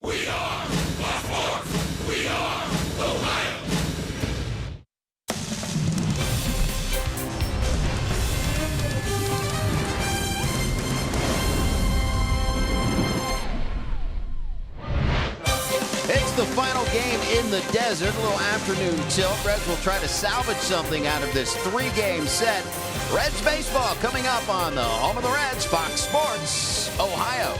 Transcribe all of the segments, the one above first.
We are the fourth. We are Ohio. It's the final game in the desert. A little afternoon tilt. Reds will try to salvage something out of this three-game set. Reds baseball coming up on the home of the Reds, Fox Sports, Ohio.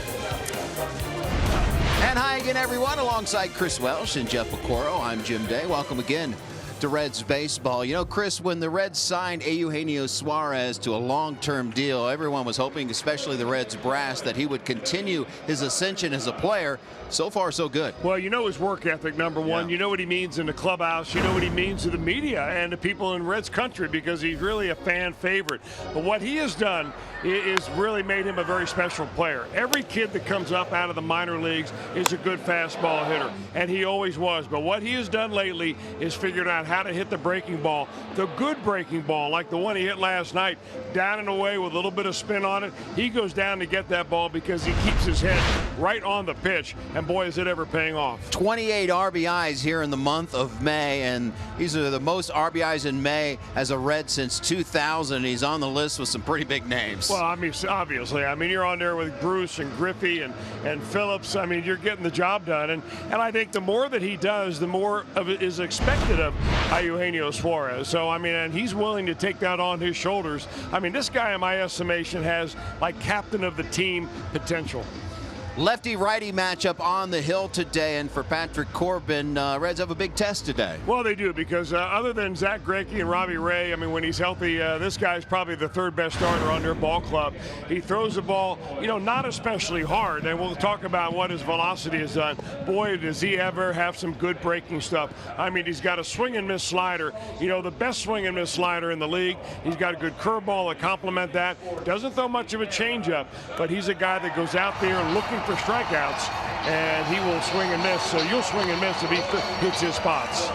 And hi again, everyone. Alongside Chris Welsh and Jeff Pecoro, I'm Jim Day. Welcome again to Reds baseball. You know, Chris, when the Reds signed Eugenio Suarez to a long-term deal, everyone was hoping, especially the Reds brass, that he would continue his ascension as a player. So far, so good. Well, you know his work ethic, number one. Yeah. You know what he means in the clubhouse. You know what he means to the media and the people in Reds country, because he's really a fan favorite. But what he has done is really made him a very special player. Every kid that comes up out of the minor leagues is a good fastball hitter, and he always was. But what he has done lately is figured out how to hit the breaking ball, the good breaking ball, like the one he hit last night, down and away with a little bit of spin on it. He goes down to get that ball because he keeps his head right on the pitch, and boy, is it ever paying off. 28 RBIs here in the month of May, and these are the most RBIs in May as a Red since 2000. He's on the list with some pretty big names. Well, I mean, obviously, I mean, you're on there with Bruce and Griffey and Phillips. I mean, you're getting the job done, and I think the more that he does, the more of it is expected of Eugenio Suarez. So, I mean, and he's willing to take that on his shoulders. I mean, this guy, in my estimation, has like captain of the team potential. Lefty-righty matchup on the hill today, and for Patrick Corbin, Reds have a big test today. Well, they do, because other than Zach Greinke and Robbie Ray, I mean, when he's healthy, this guy's probably the third best starter on their ball club. He throws the ball, you know, not especially hard, and we'll talk about what his velocity has done. Boy, does he ever have some good breaking stuff. I mean, he's got a swing and miss slider, you know, the best swing and miss slider in the league. He's got a good curveball to complement that. Doesn't throw much of a changeup, but he's a guy that goes out there looking for strikeouts, and he will swing and miss. So you'll swing and miss if he hits his spots.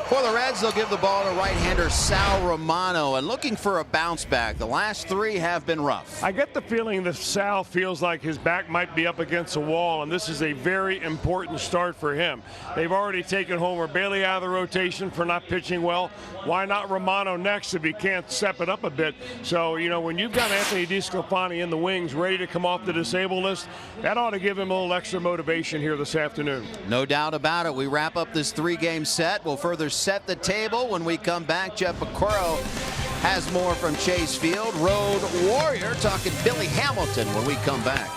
For the Reds, they'll give the ball to right-hander Sal Romano, and looking for a bounce back. The last three have been rough. I get the feeling that Sal feels like his back might be up against a wall, and this is a very important start for him. They've already taken Homer Bailey out of the rotation for not pitching well. Why not Romano next if he can't step it up a bit? So, you know, when you've got Anthony DeSclafani in the wings ready to come off the disabled list, that ought to give him a little extra motivation here this afternoon. No doubt about it. We wrap up this three-game set. We'll further set the table when we come back. Jeff Pecoro has more from Chase Field. Road Warrior talking Billy Hamilton when we come back.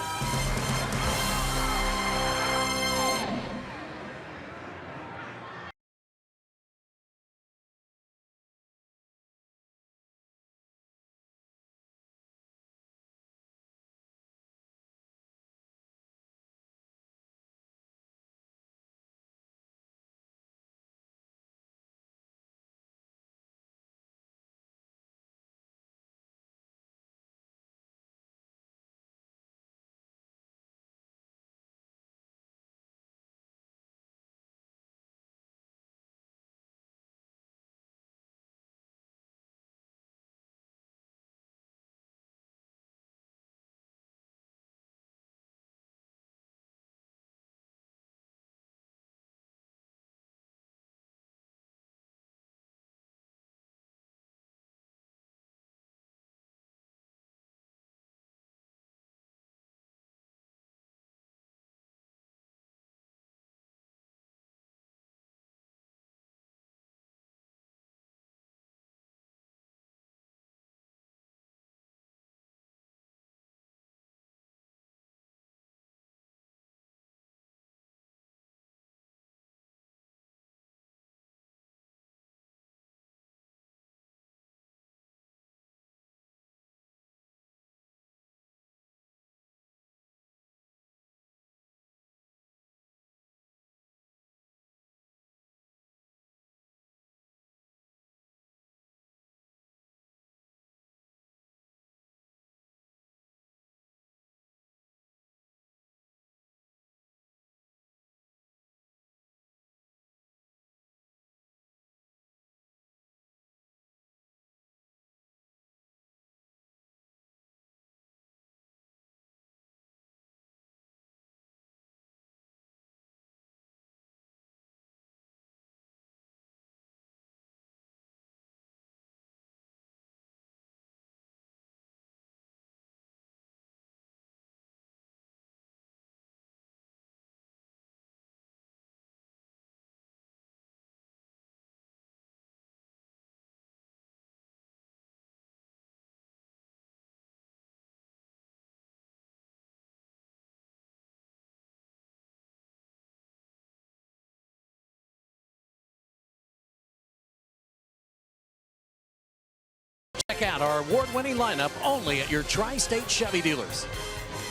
Check out our award-winning lineup only at your Tri-State Chevy dealers.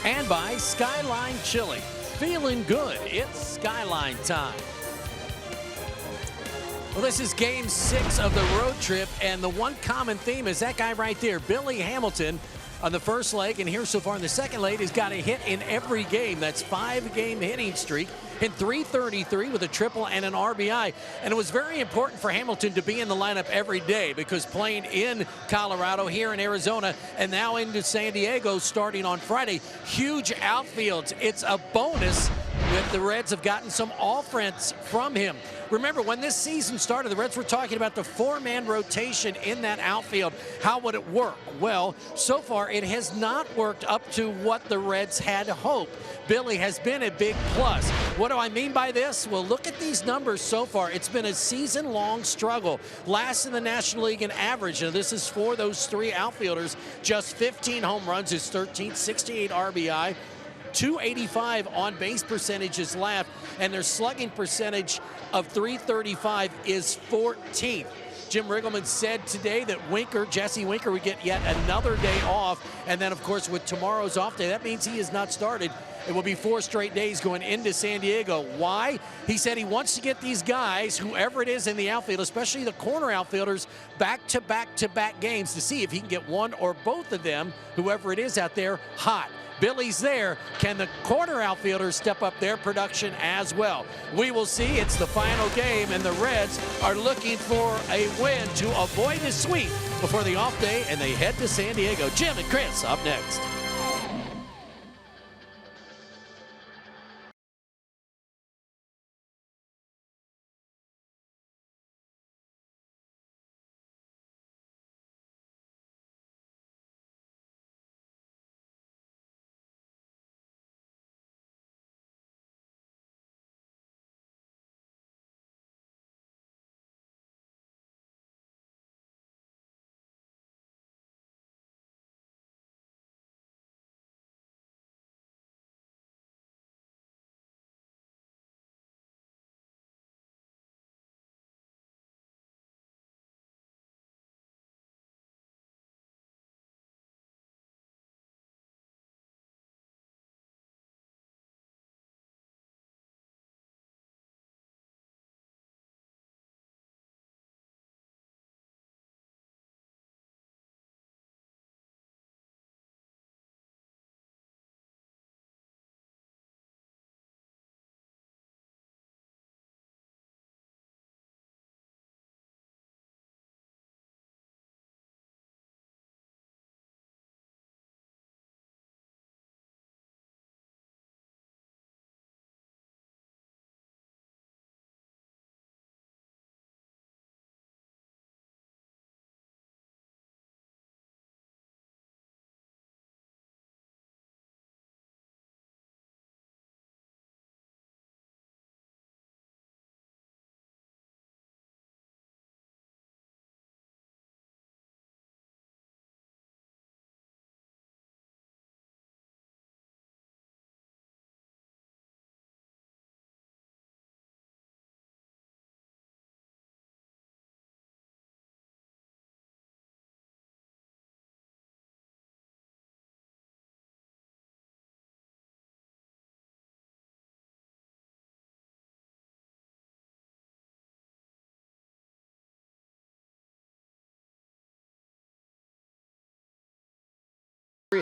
And by Skyline Chili. Feeling good. It's Skyline time. Well, this is game 6 of the road trip, and the one common theme is that guy right there, Billy Hamilton, on the first leg, and here so far in the second leg, has got a hit in every game. That's 5-game hitting streak. Hit .333 with a triple and an RBI. And it was very important for Hamilton to be in the lineup every day because playing in Colorado, here in Arizona, and now into San Diego starting on Friday, huge outfields. It's a bonus that the Reds have gotten some offense from him. Remember, when this season started, the Reds were talking about the 4-man rotation in that outfield. How would it work? Well, so far it has not worked up to what the Reds had hoped. Billy has been a big plus. What do I mean by this? Well, look at these numbers so far. It's been a season-long struggle. Last in the National League in average. Now, this is for those 3 outfielders. Just 15 home runs, his 13th, 68 RBI. 285 on base percentage is left, and their slugging percentage of .335 is 14th. Jim Riggleman said today that Jesse Winker would get yet another day off, and then of course with tomorrow's off day, that means he has not started. It will be 4 straight days going into San Diego. Why? He said he wants to get these guys, whoever it is in the outfield, especially the corner outfielders, back-to-back-to-back games to see if he can get one or both of them, whoever it is out there, hot. Billy's there. Can the corner outfielders step up their production as well? We will see. It's the final game, and the Reds are looking for a win to avoid a sweep before the off day, and they head to San Diego. Jim and Chris up next.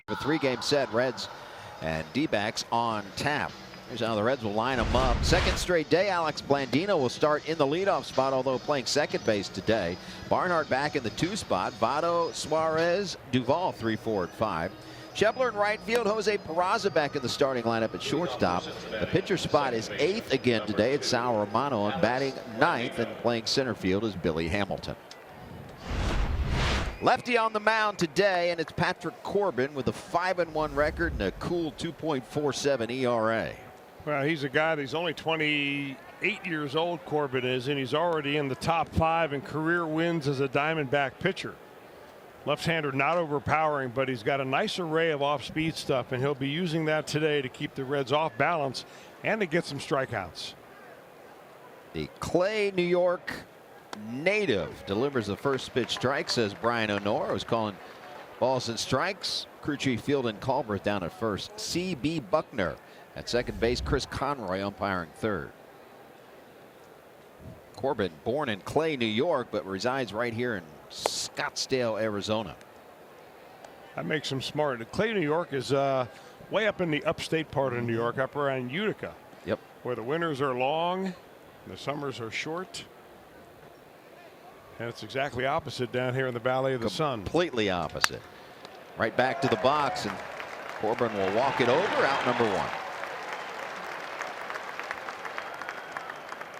A 3-game set, Reds and D-backs on tap. Here's how the Reds will line them up. Second straight day, Alex Blandino will start in the leadoff spot, although playing second base today. Barnhart back in the 2 spot. Votto, Suarez, Duvall 3, 4, and 5. Schebler in right field. Jose Peraza back in the starting lineup at shortstop. The pitcher spot is 8th again today. It's Sal Romano, and batting 9th and playing center field is Billy Hamilton. Lefty on the mound today, and it's Patrick Corbin with a 5-1 record and a cool 2.47 ERA. Well, he's a guy that's only 28 years old, Corbin is, and he's already in the top 5 in career wins as a Diamondback pitcher. Left-hander, not overpowering, but he's got a nice array of off-speed stuff, and he'll be using that today to keep the Reds off balance and to get some strikeouts. The Clay, New York native delivers the first pitch strike, says Brian Honora, who's calling balls and strikes. Crew chief Field and Culbert down at first. C.B. Buckner at second base. Chris Conroy umpiring third. Corbin, born in Clay, New York, but resides right here in Scottsdale, Arizona. That makes him smart. Clay, New York is way up in the upstate part of New York, up around Utica. Yep. Where the winters are long and the summers are short. And it's exactly opposite down here in the Valley of the Sun. Completely opposite. Right back to the box, and Corbin will walk it over, out number one.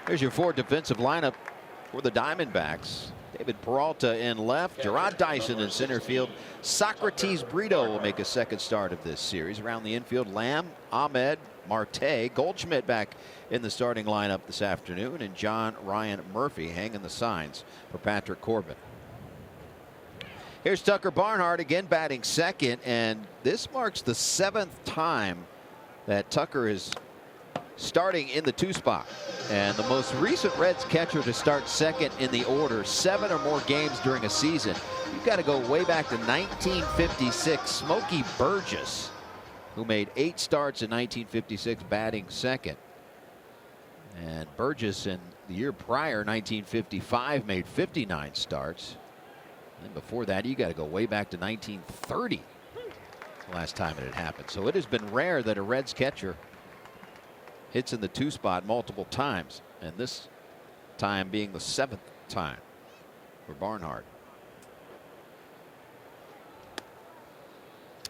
Here's your four defensive lineup for the Diamondbacks. David Peralta in left, Gerard Dyson in center field. Socrates Brito will make a second start of this series. Around the infield, Lamb, Ahmed, Marte, Goldschmidt back in the starting lineup this afternoon, and John Ryan Murphy hanging the signs for Patrick Corbin. Here's Tucker Barnhart again batting second, and this marks the 7th time that Tucker is starting in the 2 spot, and the most recent Reds catcher to start second in the order 7 or more games during a season. You've got to go way back to 1956. Smokey Burgess, who made 8 starts in 1956 batting second, and Burgess in the year prior, 1955, made 59 starts. And before that, you got to go way back to 1930. The last time it had happened. So it has been rare that a Reds catcher hits in the 2 spot multiple times, and this time being the 7th time for Barnhart.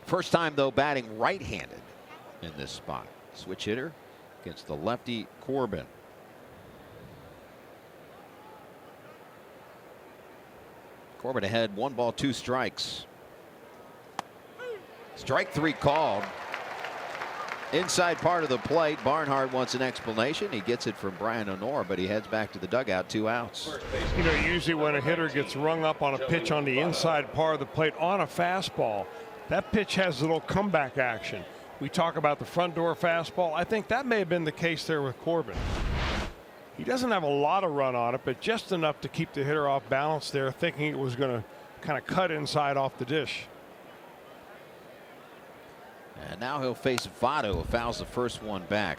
First time, though, batting right-handed in this spot. Switch hitter against the lefty Corbin. Corbin ahead, 1 ball, 2 strikes. Strike 3 called. Inside part of the plate. Barnhart wants an explanation. He gets it from Brian Honora, but he heads back to the dugout, 2 outs. You know, usually when a hitter gets rung up on a pitch on the inside part of the plate on a fastball, that pitch has a little comeback action. We talk about the front door fastball. I think that may have been the case there with Corbin. He doesn't have a lot of run on it, but just enough to keep the hitter off balance there, thinking it was going to kind of cut inside off the dish. And now he'll face Votto, who fouls the first one back.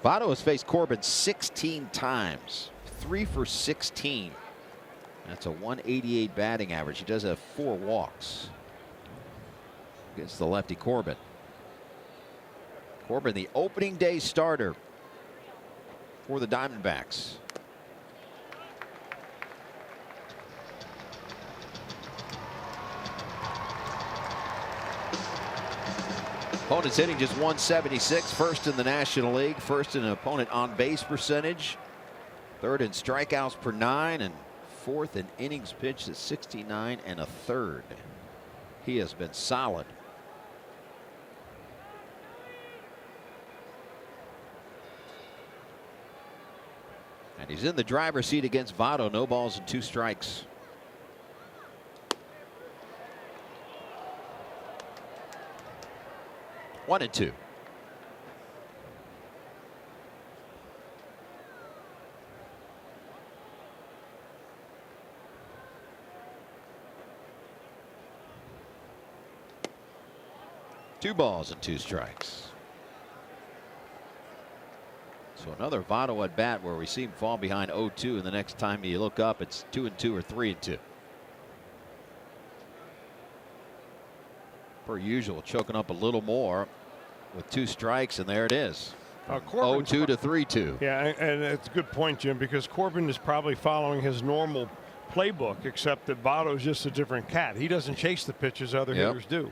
Votto has faced Corbin 16 times, 3 for 16. That's a 188 batting average. He does have 4 walks against the lefty Corbin. Corbin, the opening day starter for the Diamondbacks. Opponent's hitting just 176, first in the National League, first in an opponent on base percentage, third in strikeouts per 9, and fourth in innings pitched at 69 1/3. He has been solid. And he's in the driver's seat against Votto. No balls and 2 strikes. One and 2. Two balls and 2 strikes. So another Votto at bat where we see him fall behind 0-2, and the next time you look up, it's 2-2 or 3-2. Per usual, choking up a little more with 2 strikes, and there it is. 0-2 to 3-2. Yeah, and it's a good point, Jim, because Corbin is probably following his normal playbook, except that Votto's just a different cat. He doesn't chase the pitches other hitters do.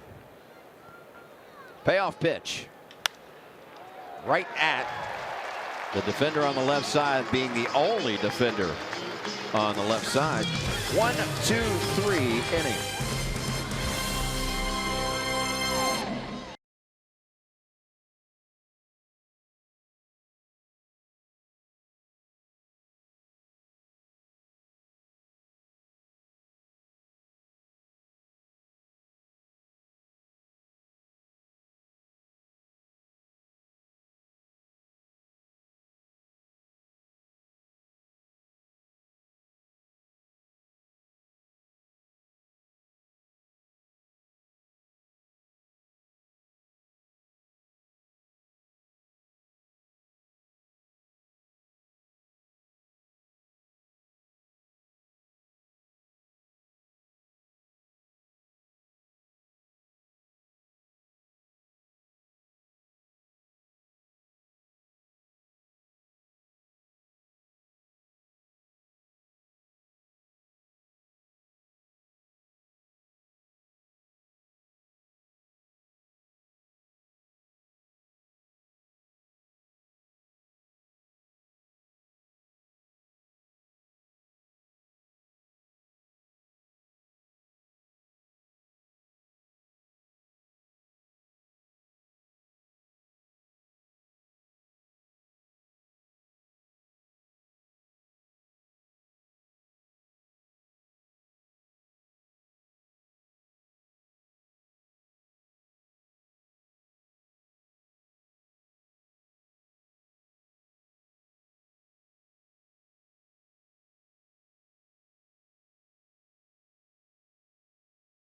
Payoff pitch. Right at the defender on the left side, being the only defender on the left side. 1, 2, 3 inning.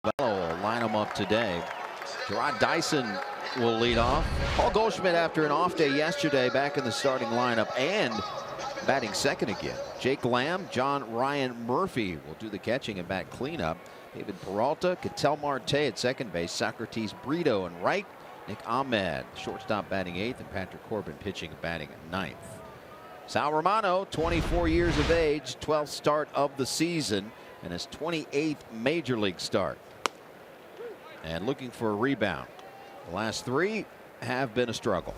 will line them up today. Gerard Dyson will lead off. Paul Goldschmidt, after an off day yesterday, back in the starting lineup and batting second again. Jake Lamb, John Ryan Murphy will do the catching and bat cleanup. David Peralta, Ketel Marte at second base, Socrates Brito in right, Nick Ahmed, shortstop, batting eighth, and Patrick Corbin pitching and batting ninth. Sal Romano, 24 years of age, 12th start of the season, and his 28th major league start. And looking for a rebound. The last three have been a struggle.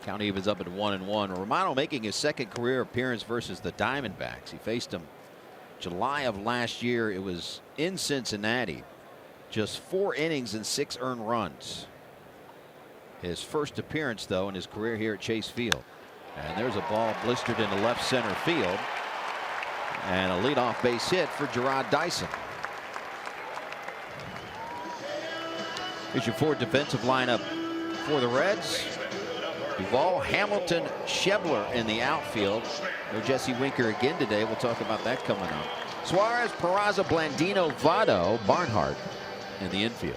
Count evens up at 1-1. Romano making his second career appearance versus the Diamondbacks. He faced them July of last year. It was in Cincinnati. Just 4 innings and 6 earned runs. His first appearance, though, in his career here at Chase Field. And there's a ball blistered into left center field. And a leadoff base hit for Gerard Dyson. Here's your forward defensive lineup for the Reds. Duvall, Hamilton, Schebler in the outfield. No Jesse Winker again today. We'll talk about that coming up. Suarez, Peraza, Blandino, Votto, Barnhart in the infield.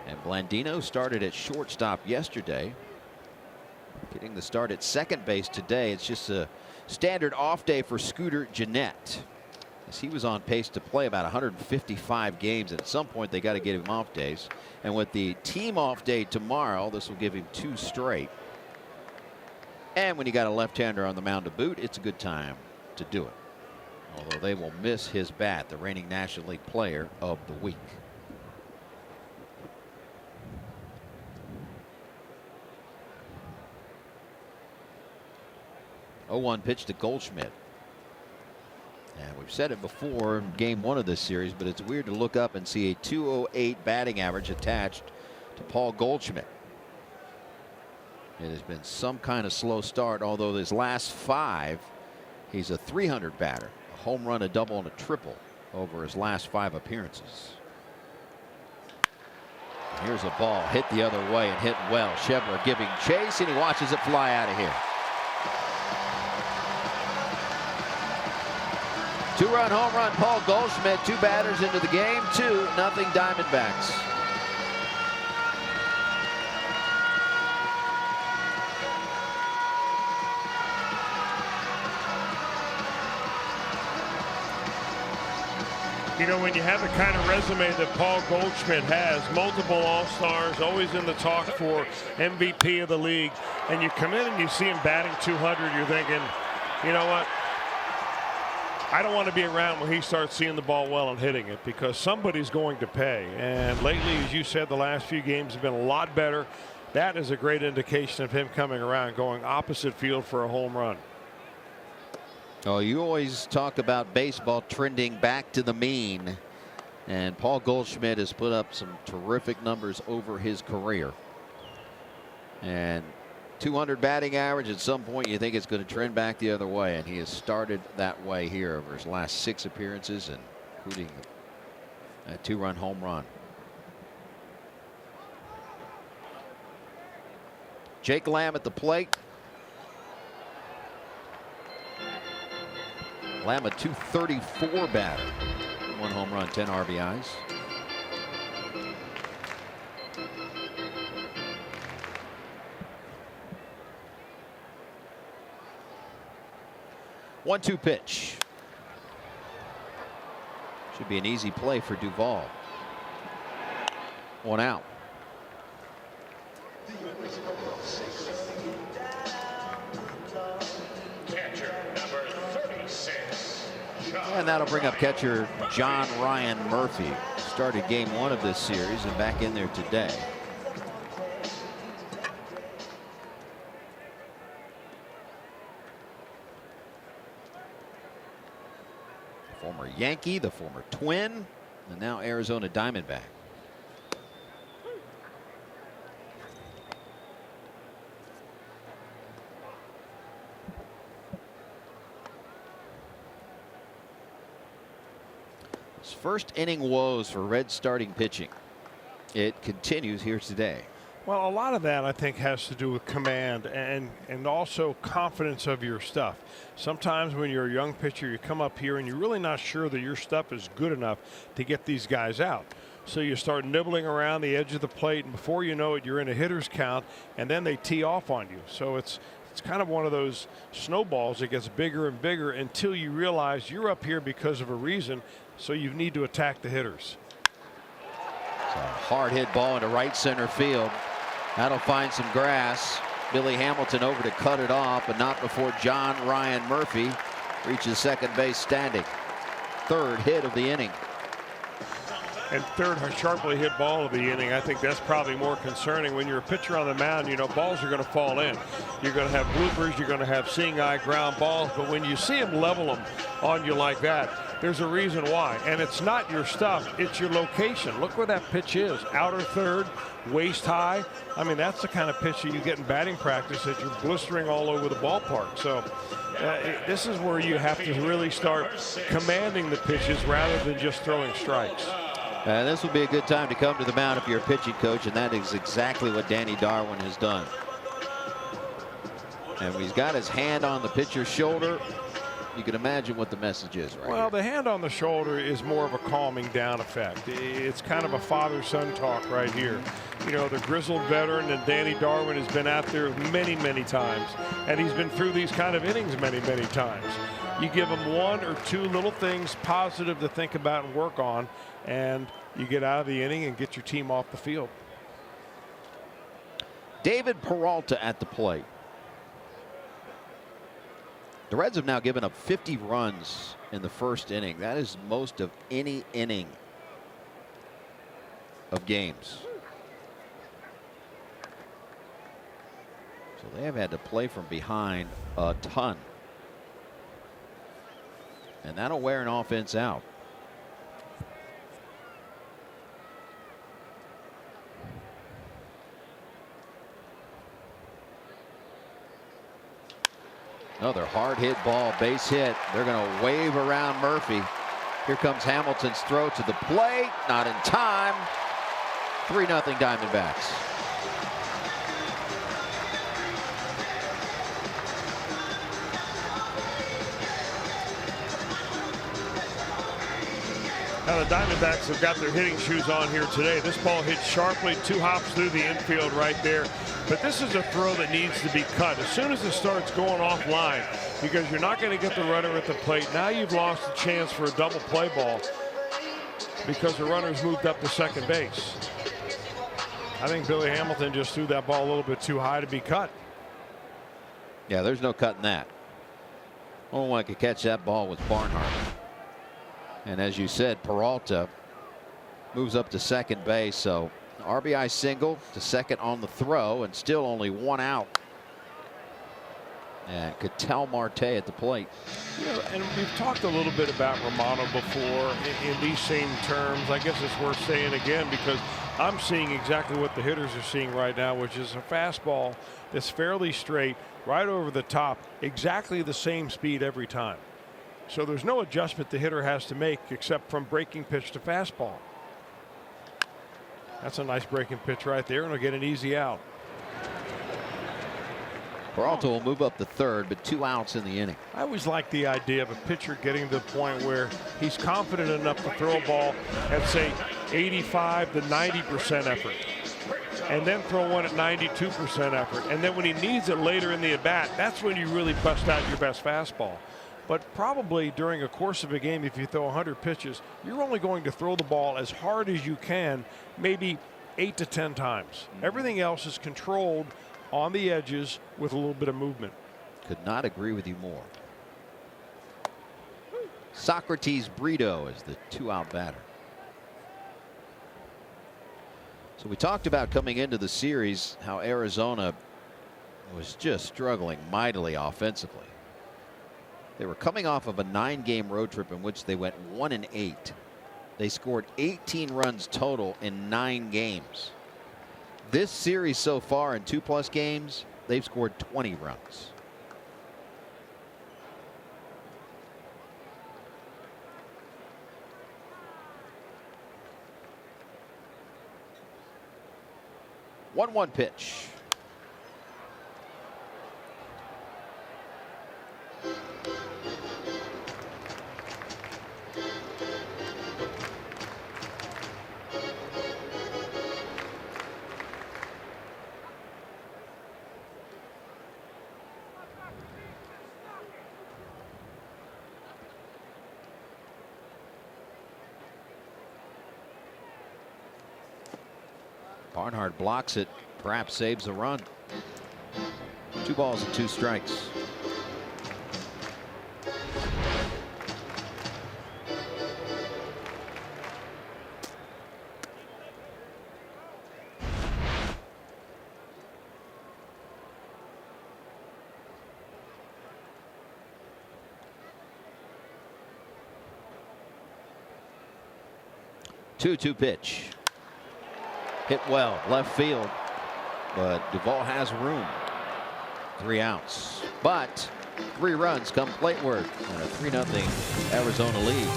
And Blandino started at shortstop yesterday. Getting the start at second base today. It's just a standard off day for Scooter Gennett, as he was on pace to play about 155 games. And at some point, they got to get him off days. And with the team off day tomorrow, this will give him 2 straight. And when you got a left-hander on the mound to boot, it's a good time to do it. Although they will miss his bat, the reigning National League Player of the Week. Oh, 1 pitch to Goldschmidt. And we've said it before in game 1 of this series, but it's weird to look up and see a 208 batting average attached to Paul Goldschmidt. It has been some kind of slow start, although his last 5, he's a 300 batter, a home run, a double, and a triple over his last 5 appearances. Here's a ball hit the other way and hit well. Schebler giving chase, and he watches it fly out of here. 2-run home run, Paul Goldschmidt. 2 batters into the game. 2-0 Diamondbacks. You know, when you have the kind of resume that Paul Goldschmidt has, multiple All-Stars, always in the talk for MVP of the league, and you come in and you see him batting 200, you're thinking, you know what? I don't want to be around when he starts seeing the ball well and hitting it, because somebody's going to pay. And lately, as you said, the last few games have been a lot better. That is a great indication of him coming around, going opposite field for a home run. Oh, you always talk about baseball trending back to the mean. And Paul Goldschmidt has put up some terrific numbers over his career. And 200 batting average, at some point you think it's going to trend back the other way, and he has started that way here over his last 6 appearances, and including a 2-run home run. Jake Lamb at the plate. Lamb a .234 batter, 1 home run, 10 RBIs. One-two pitch. Should be an easy play for Duvall. 1 out. Catcher number 36. And that'll bring up catcher John Ryan Murphy. Started game 1 of this series and back in there today. Former Yankee, the former Twin, and now Arizona Diamondback. His first inning woes for Red starting pitching. It continues here today. Well, a lot of that I think has to do with command and also confidence of your stuff. Sometimes when you're a young pitcher, you come up here and you're really not sure that your stuff is good enough to get these guys out. So you start nibbling around the edge of the plate, and before you know it, you're in a hitter's count, and then they tee off on you. So it's kind of one of those snowballs that gets bigger and bigger until you realize you're up here because of a reason, so you need to attack the hitters. It's a hard hit ball into right center field. That'll find some grass. Billy Hamilton over to cut it off, but not before John Ryan Murphy reaches second base standing. Third hit of the inning. And third sharply hit ball of the inning. I think that's probably more concerning. When you're a pitcher on the mound, you know, balls are going to fall in. You're going to have bloopers. You're going to have seeing eye ground balls. But when you see them level them on you like that, there's a reason why. And it's not your stuff. It's your location. Look where that pitch is. Outer third, waist high. I mean, that's the kind of pitch that you get in batting practice that you're blistering all over the ballpark. So this is where you have to really start commanding the pitches rather than just throwing strikes. This would be a good time to come to the mound if you're a pitching coach, and that is exactly what Danny Darwin has done. And he's got his hand on the pitcher's shoulder. You can imagine what the message is, right? Well, here. the hand on the shoulder is more of a calming down effect. It's kind of a father-son talk right here. You know, the grizzled veteran, and Danny Darwin has been out there many, many times, and he's been through these kind of innings many, many times. You give him one or two little things positive to think about and work on, and you get out of the inning and get your team off the field. David Peralta at the plate. The Reds have now given up 50 runs in the first inning. That is most of any inning of games. So they have had to play from behind a ton. And that'll wear an offense out. Another hard hit ball, base hit. They're going to wave around Murphy. Here comes Hamilton's throw to the plate. Not in time. 3-0 Diamondbacks. Now the Diamondbacks have got their hitting shoes on here today. This ball hit sharply, 2 hops through the infield right there. But this is a throw that needs to be cut as soon as it starts going offline, because you're not going to get the runner at the plate. Now you've lost a chance for a double play ball because the runner's moved up to second base. I think Billy Hamilton just threw that ball a little bit too high to be cut. Yeah, there's no cutting that. Only one could catch that ball was Barnhart. And as you said, Peralta moves up to second base. So RBI single to second on the throw, and still only 1 out. And Ketel Marte at the plate. You know, and we've talked a little bit about Romano before in these same terms. I guess it's worth saying again because I'm seeing exactly what the hitters are seeing right now, which is a fastball that's fairly straight, right over the top, exactly the same speed every time. So there's no adjustment the hitter has to make except from breaking pitch to fastball. That's a nice breaking pitch right there, and he'll get an easy out. Peralta will move up to third, but 2 outs in the inning. I always like the idea of a pitcher getting to the point where he's confident enough to throw a ball at, say, 85 to 90% effort, and then throw one at 92% effort. And then when he needs it later in the at-bat, that's when you really bust out your best fastball. But probably during a course of a game, if you throw 100 pitches, you're only going to throw the ball as hard as you can, maybe 8 to 10 times. Everything else is controlled on the edges with a little bit of movement. Could not agree with you more. Socrates Brito is the 2-out batter. So we talked about coming into the series how Arizona was just struggling mightily offensively. They were coming off of a 9-game road trip in which they went 1-8. They scored 18 runs total in 9 games. This series so far in 2+ games, they've scored 20 runs. 1-1 pitch. Barnhart blocks it, perhaps saves a run. 2 balls and 2 strikes. Two pitch. Hit well, left field, but Duvall has room. 3 outs, but 3 runs come plateward and a 3-0 Arizona lead.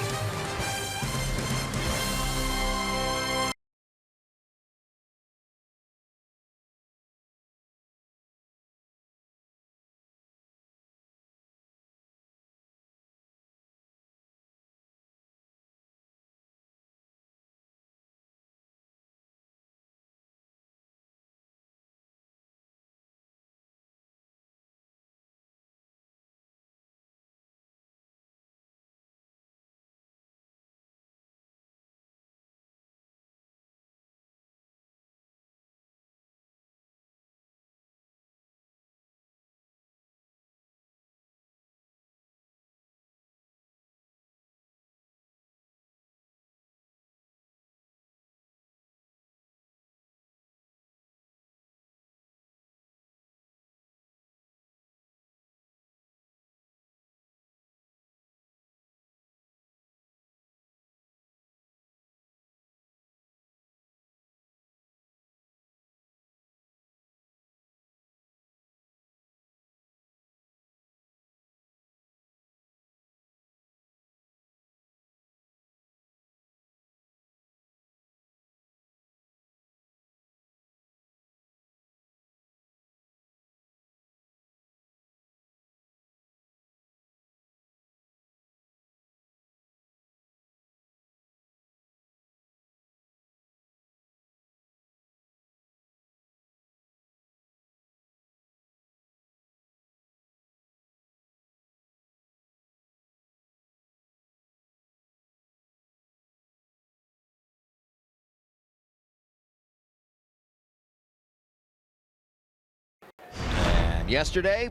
And yesterday,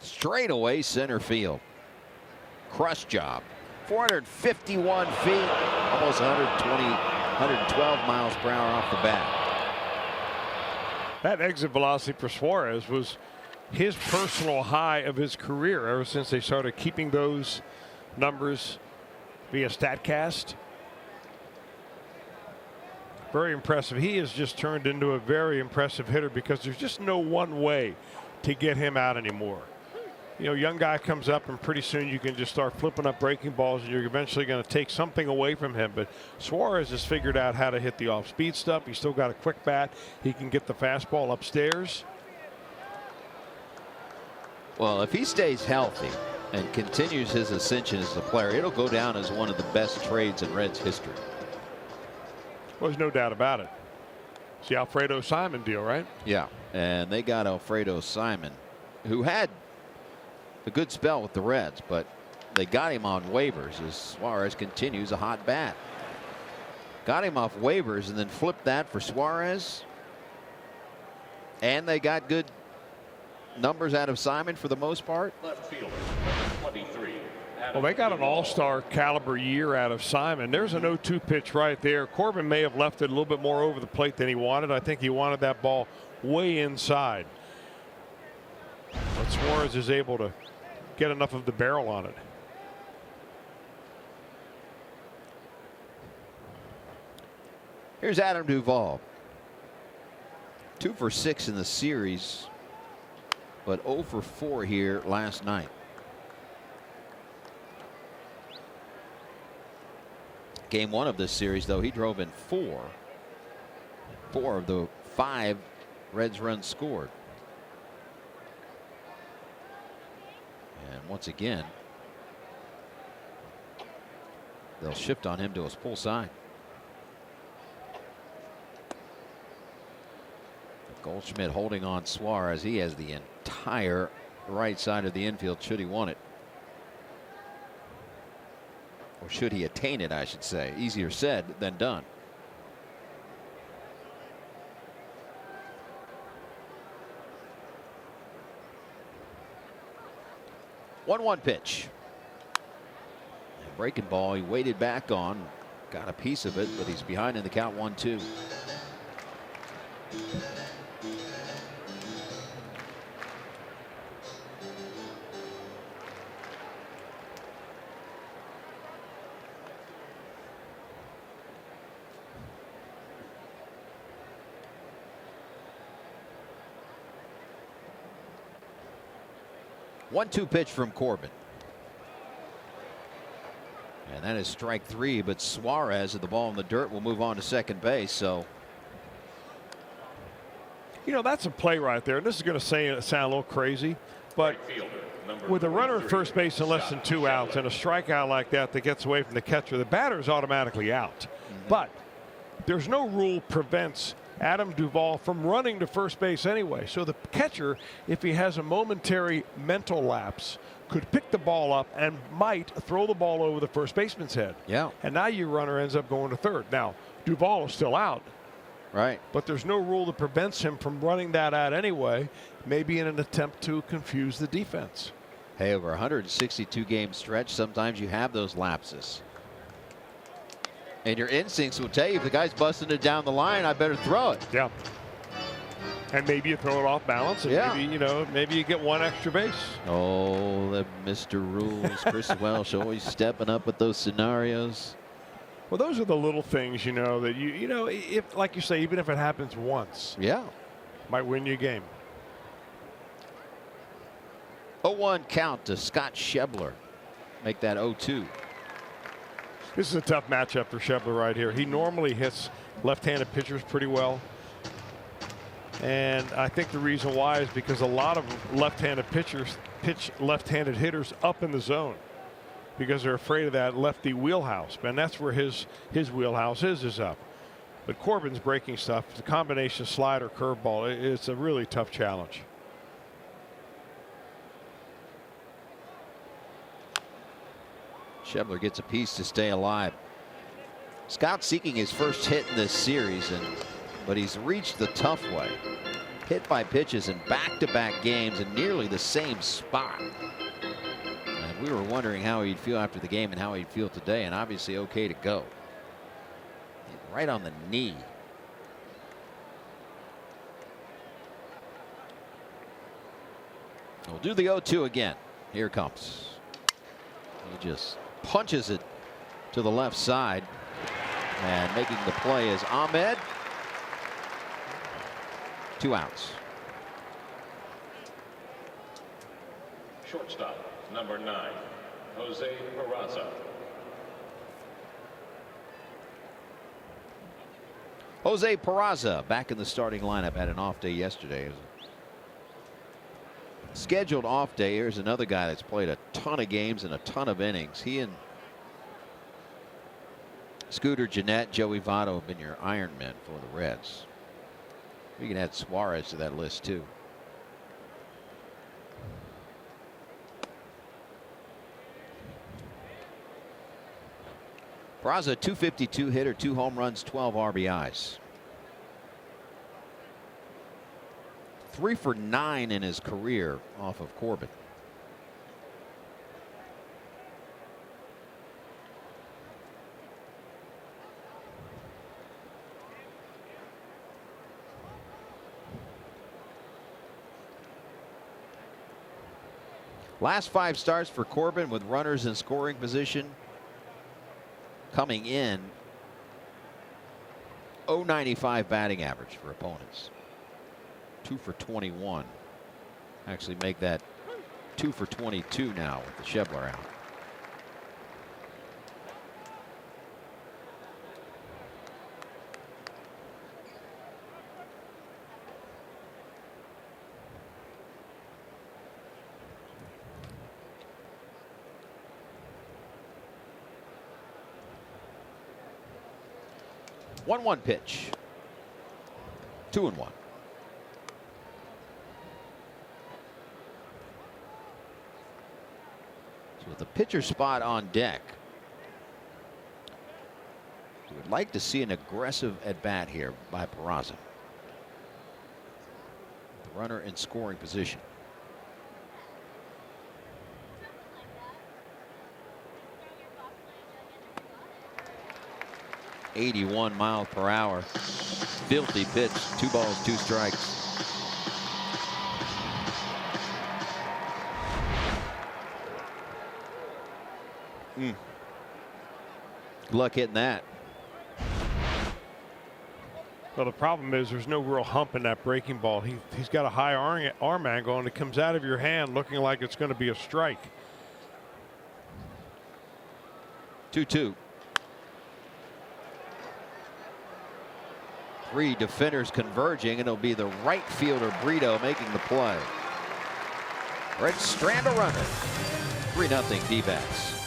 straightaway center field. Crush job. 451 feet, almost 112 miles per hour off the bat. That exit velocity for Suarez was his personal high of his career ever since they started keeping those numbers via StatCast. Very impressive. He has just turned into a very impressive hitter because there's just no one way to get him out anymore. You know, young guy comes up and pretty soon you can just start flipping up breaking balls and you're eventually going to take something away from him. But Suarez has figured out how to hit the off-speed stuff. He's still got a quick bat. He can get the fastball upstairs. Well, if he stays healthy and continues his ascension as a player, it'll go down as one of the best trades in Reds history. Well, there's no doubt about it. It's the Alfredo Simon deal, right? Yeah, and they got Alfredo Simon, who had a good spell with the Reds, but they got him on waivers as Suarez continues a hot bat. Got him off waivers and then flipped that for Suarez. And they got good numbers out of Simon for the most part. Left fielder, 23. Well, they got an all-star caliber year out of Simon. There's an 0-2 pitch right there. Corbin may have left it a little bit more over the plate than he wanted. I think he wanted that ball way inside. But Suarez is able to get enough of the barrel on it. Here's Adam Duvall. 2 for 6 in the series, but 0 for 4 here last night. Game 1 of this series, though, he drove in 4 of the 5 Reds runs scored. And once again, they'll shift on him to his pull side. Goldschmidt holding on Suarez. He has the entire right side of the infield should he want it. Or should he attain it, I should say. Easier said than done. One pitch. And breaking ball, he waited back on, got a piece of it, but he's behind in the count 1-2. One-two pitch from Corbin. And that is strike 3, but Suarez at the ball in the dirt will move on to second base. So, you know, that's a play right there. This is going to sound a little crazy, but with a runner at first base and less than 2 outs and a strikeout like that that gets away from the catcher, the batter is automatically out. But there's no rule prevents Adam Duvall from running to first base anyway. So the catcher, if he has a momentary mental lapse, could pick the ball up and might throw the ball over the first baseman's head. yeah, And now your runner ends up going to third. Now, Duvall is still out. right. But there's no rule that prevents him from running that out anyway, maybe in an attempt to confuse the defense. Hey, over 162 game stretch, sometimes you have those lapses. And your instincts will tell you if the guy's busting it down the line, I better throw it. Yeah. And maybe you throw it off balance, and Yeah. maybe, you know, maybe you get one extra base. Oh, the Mr. Rules. Chris Welsh always stepping up with those scenarios. Well, those are the little things, you know, that you know, if, like you say, even if it happens once, Yeah. might win you a game. 0-1 count to Scott Schebler. Make that 0-2. This is a tough matchup for Schebler right here. He normally hits left-handed pitchers pretty well. And I think the reason why is because a lot of left-handed pitchers pitch left-handed hitters up in the zone because they're afraid of that lefty wheelhouse. And that's where his wheelhouse is up. But Corbin's breaking stuff, the combination slider, curveball, it's a really tough challenge. Schebler gets a piece to stay alive. Scott seeking his first hit in this series, but he's reached the tough way. Hit by pitches in back-to-back games in nearly the same spot. And we were wondering how he'd feel after the game and how he'd feel today, and obviously okay to go. Right on the knee. We'll do the 0-2 again. Here it comes. He just punches it to the left side, and making the play is Ahmed. 2 outs. Shortstop, number 9, Jose Peraza. Jose Peraza back in the starting lineup. Had an off day yesterday. Scheduled off day. Here's another guy that's played a ton of games and a ton of innings. He and Scooter Gennett, Joey Votto have been your Iron Men for the Reds. We can add Suarez to that list too. Peraza, 252 hitter, 2 home runs, 12 RBIs. 3 for 9 in his career off of Corbin. Last 5 starts for Corbin with runners in scoring position. Coming in, 0.95 batting average for opponents. 2 for 21. Actually make that 2 for 22 now with the Schebler out. 1-1 pitch. 2-1. So with the pitcher spot on deck, we would like to see an aggressive at bat here by Peraza. The runner in scoring position. .81 miles per hour. Filthy pitch. 2 balls, 2 strikes. Good luck hitting that. Well, the problem is there's no real hump in that breaking ball. He's got a high arm angle, and it comes out of your hand looking like it's going to be a strike. 2-2. 3 defenders converging, and it'll be the right fielder Brito making the play. Reds strand a runner. 3-0 D-backs.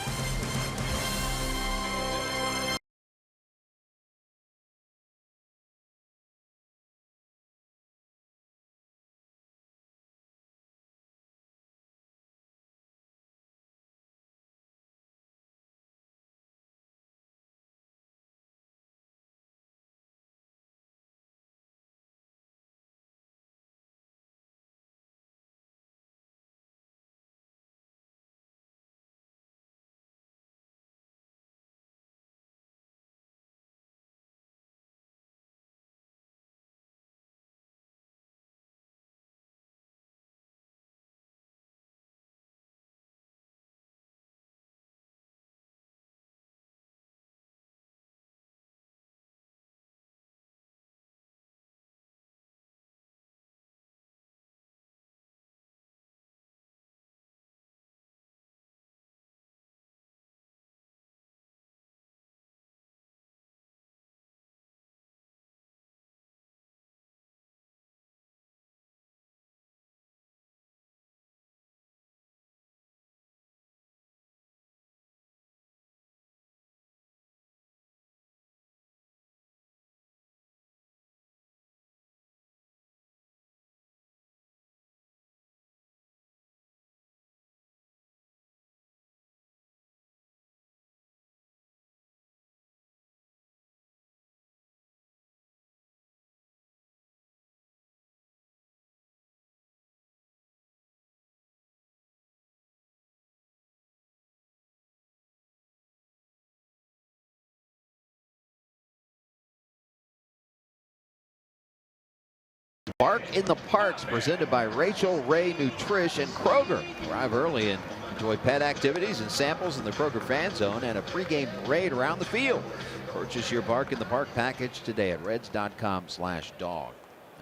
Bark in the Parks, presented by Rachel Ray Nutrish and Kroger. Arrive early and enjoy pet activities and samples in the Kroger Fan Zone and a pregame parade around the field. Purchase your Bark in the Park package today at reds.com/dog.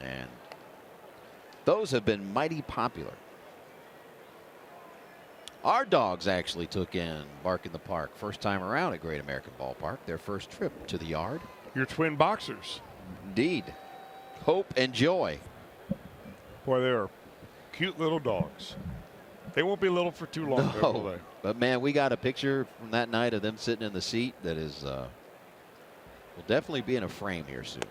And those have been mighty popular. Our dogs actually took in Bark in the Park first time around at Great American Ballpark, their first trip to the yard. Your twin boxers. Indeed. Hope and Joy. Boy, they are cute little dogs. They won't be little for too long, though, will they? But man, we got a picture from that night of them sitting in the seat that is will definitely be in a frame here soon.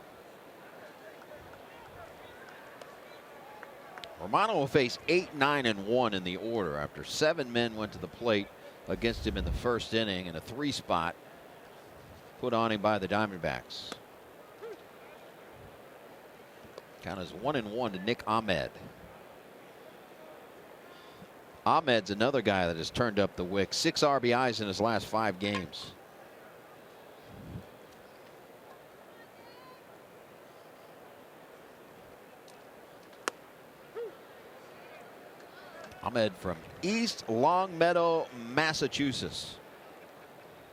Romano will face 8, 9, and 1 in the order after 7 men went to the plate against him in the first inning in a 3 spot put on him by the Diamondbacks. Count is 1-1 to Nick Ahmed. Ahmed's another guy that has turned up the wick. 6 RBIs in his last 5 games. Ahmed from East Longmeadow, Massachusetts.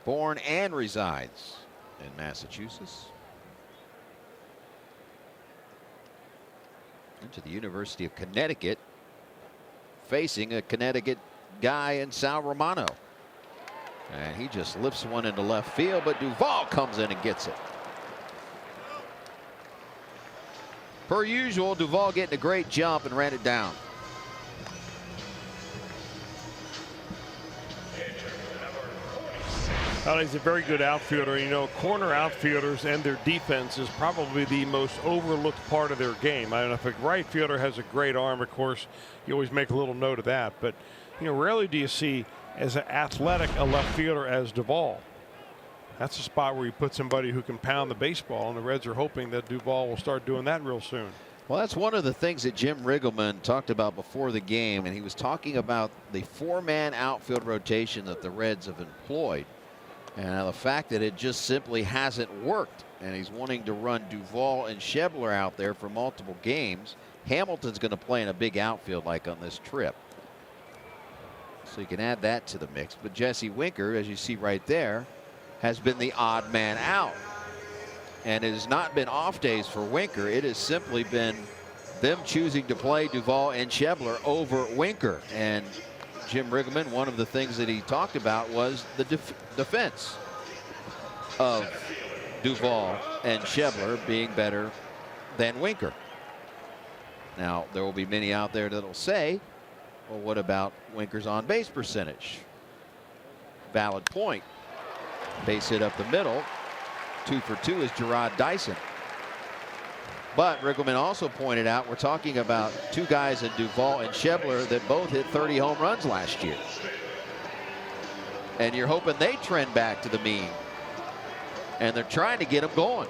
Born and resides in Massachusetts. Into the University of Connecticut, facing a Connecticut guy in Sal Romano. And he just lifts one into left field, but Duvall comes in and gets it. Per usual, Duvall getting a great jump and ran it down. Well, he's a very good outfielder. You know, corner outfielders and their defense is probably the most overlooked part of their game. I don't know if a right fielder has a great arm, of course, you always make a little note of that. But, you know, rarely do you see as athletic a left fielder as Duvall. That's a spot where you put somebody who can pound the baseball, and the Reds are hoping that Duvall will start doing that real soon. Well, that's one of the things that Jim Riggleman talked about before the game, and he was talking about the four-man outfield rotation that the Reds have employed, and the fact that it just simply hasn't worked. And he's wanting to run Duvall and Schebler out there for multiple games. Hamilton's going to play in a big outfield like on this trip, so you can add that to the mix. But Jesse Winker, as you see right there, has been the odd man out. And it has not been off days for Winker. It has simply been them choosing to play Duvall and Schebler over Winker. And Jim Riggleman, one of the things that he talked about was the defense of Duvall and Schebler being better than Winker. Now, there will be many out there that will say, well, what about Winker's on base percentage? Valid point. Base hit up the middle. 2 for 2 is Gerard Dyson. But Riggleman also pointed out we're talking about two guys in Duvall and Schebler that both hit 30 home runs last year. And you're hoping they trend back to the mean. And they're trying to get them going.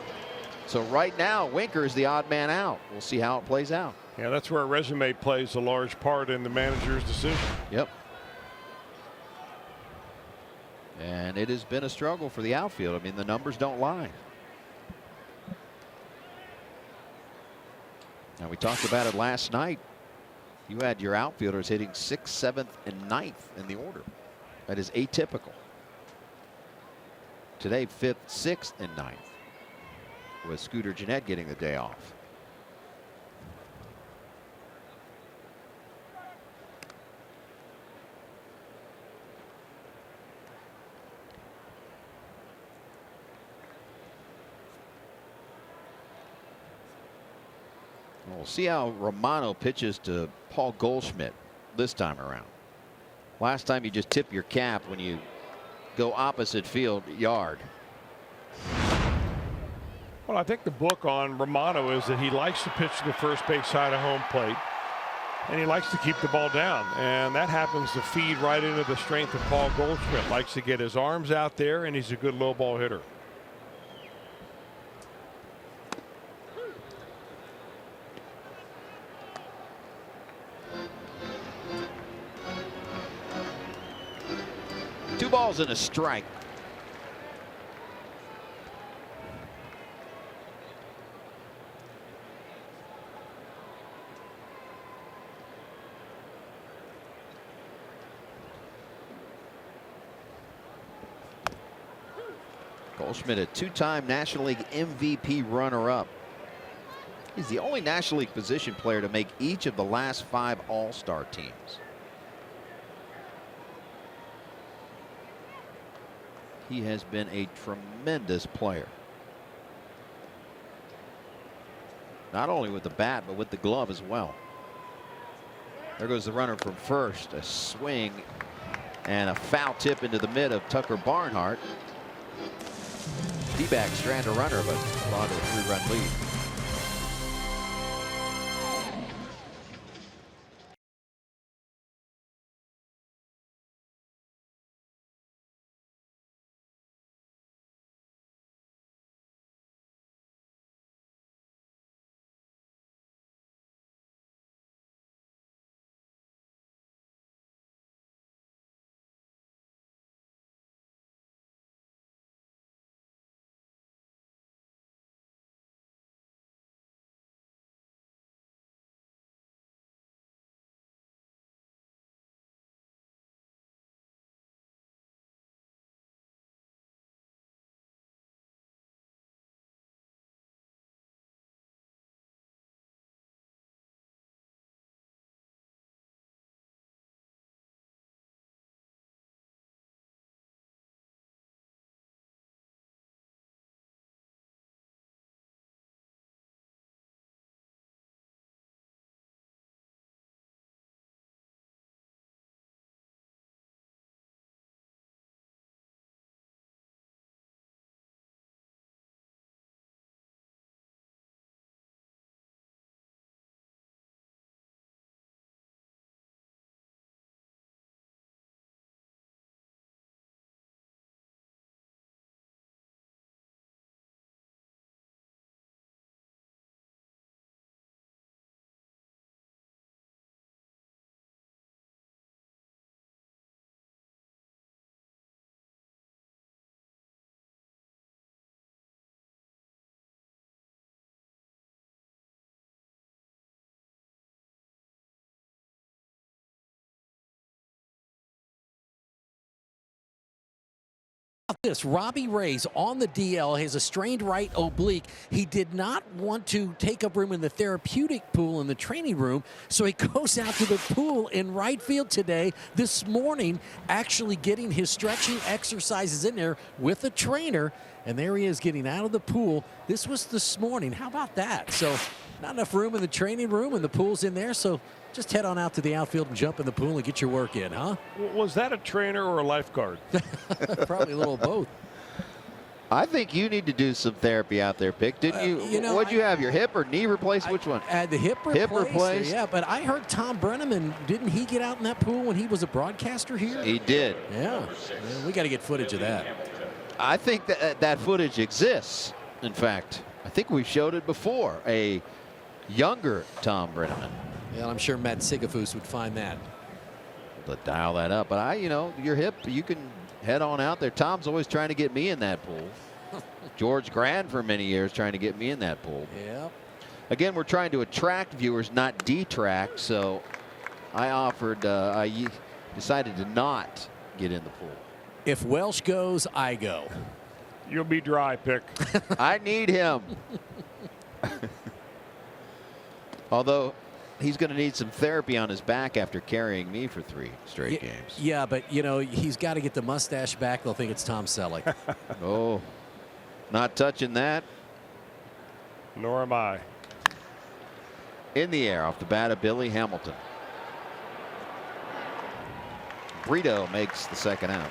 So right now, Winker is the odd man out. We'll see how it plays out. Yeah, that's where a resume plays a large part in the manager's decision. Yep. And it has been a struggle for the outfield. I mean, the numbers don't lie. Now, we talked about it last night. You had your outfielders hitting 6th, 7th, and 9th in the order. That is atypical. Today, 5th, 6th, and 9th, with Scooter Gennett getting the day off. We'll see how Romano pitches to Paul Goldschmidt this time around. Last time you just tip your cap when you go opposite field yard. Well, I think the book on Romano is that he likes to pitch to the first base side of home plate, and he likes to keep the ball down, and that happens to feed right into the strength of Paul Goldschmidt. Likes to get his arms out there, and he's a good low ball hitter. Two balls and a strike. Goldschmidt, a two-time National League MVP runner-up. He's the only National League position player to make each of the last 5 All-Star teams. He has been a tremendous player. Not only with the bat, but with the glove as well. There goes the runner from first. A swing and a foul tip into the mid of Tucker Barnhart. D-backs strand a runner, but on to a 3-run lead. This Robbie Ray's on the DL, has a strained right oblique. He did not want to take up room in the therapeutic pool in the training room, so he goes out to the pool in right field today, this morning, actually getting his stretching exercises in there with a trainer, and there he is getting out of the pool. This was this morning. How about that? So not enough room in the training room, and the pool's in there, so just head on out to the outfield and jump in the pool and get your work in, huh? Was that a trainer or a lifeguard? Probably a little of both. I think you need to do some therapy out there, Pick. Didn't you? You know, What'd you have? Your hip or knee replaced? Which one? The hip replaced. Yeah, but I heard Tom Brenneman, didn't he get out in that pool when he was a broadcaster here? He did. Yeah. We got to get footage of that. I think that footage exists. In fact, I think we showed it before. A younger Tom Brenneman. Yeah, I'm sure Matt Sigafus would find that. But dial that up. But your hip, you can head on out there. Tom's always trying to get me in that pool. George Grand for many years trying to get me in that pool. Yep. Again, we're trying to attract viewers, not detract. So I decided to not get in the pool. If Welsh goes, I go. You'll be dry, Pick. I need him. Although he's going to need some therapy on his back after carrying me for 3 straight games. Yeah, but, he's got to get the mustache back. They'll think it's Tom Selleck. Oh, not touching that. Nor am I. In the air off the bat of Billy Hamilton. Brito makes the second out.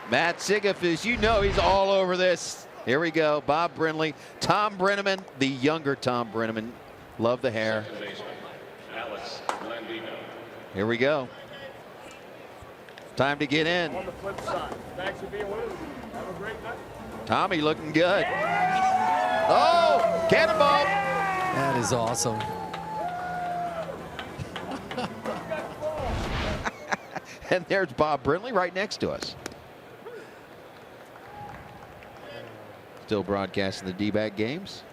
Matt Sigafus, he's all over this. Here we go. Bob Brinley. Tom Brenneman, the younger Tom Brenneman. Love the hair. Here we go. Time to get in. On the flip side. Thanks for being with us. Have a great night. Tommy looking good. Oh, cannonball. That is awesome. And there's Bob Brinley right next to us. Still broadcasting the D-back games.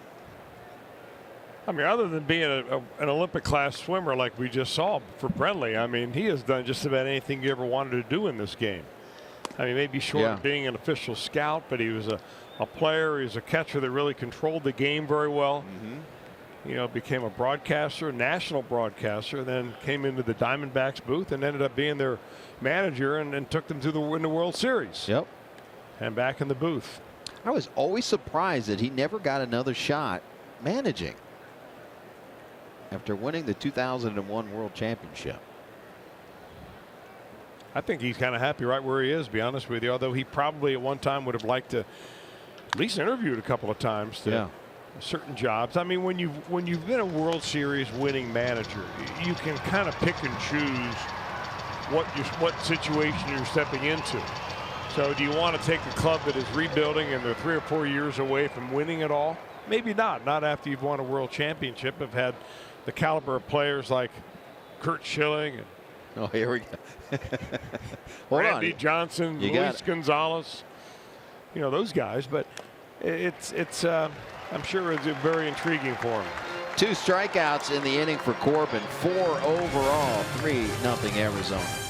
I mean, other than being an Olympic class swimmer like we just saw for Brenly, I mean, he has done just about anything you ever wanted to do in this game. I mean, maybe short of being an official scout, but he was a player. He was a catcher that really controlled the game very well. Became a broadcaster, national broadcaster, then came into the Diamondbacks booth and ended up being their manager and took them to the World Series. Yep. And back in the booth. I was always surprised that he never got another shot managing after winning the 2001 World Championship. I think he's kind of happy right where he is, to be honest with you, although he probably at one time would have liked to at least interviewed a couple of times to certain jobs. I mean, when you've been a World Series winning manager, you can kind of pick and choose what situation you're stepping into. So do you want to take a club that is rebuilding and they're 3 or 4 years away from winning it all? Maybe not. Not after you've won a world championship. Have had the caliber of players like Kurt Schilling and here we go. Randy Johnson, Luis Gonzalez. Those guys. But it's I'm sure it's very intriguing for him. 2 strikeouts in the inning for Corbin. 4 overall. 3-0 Arizona.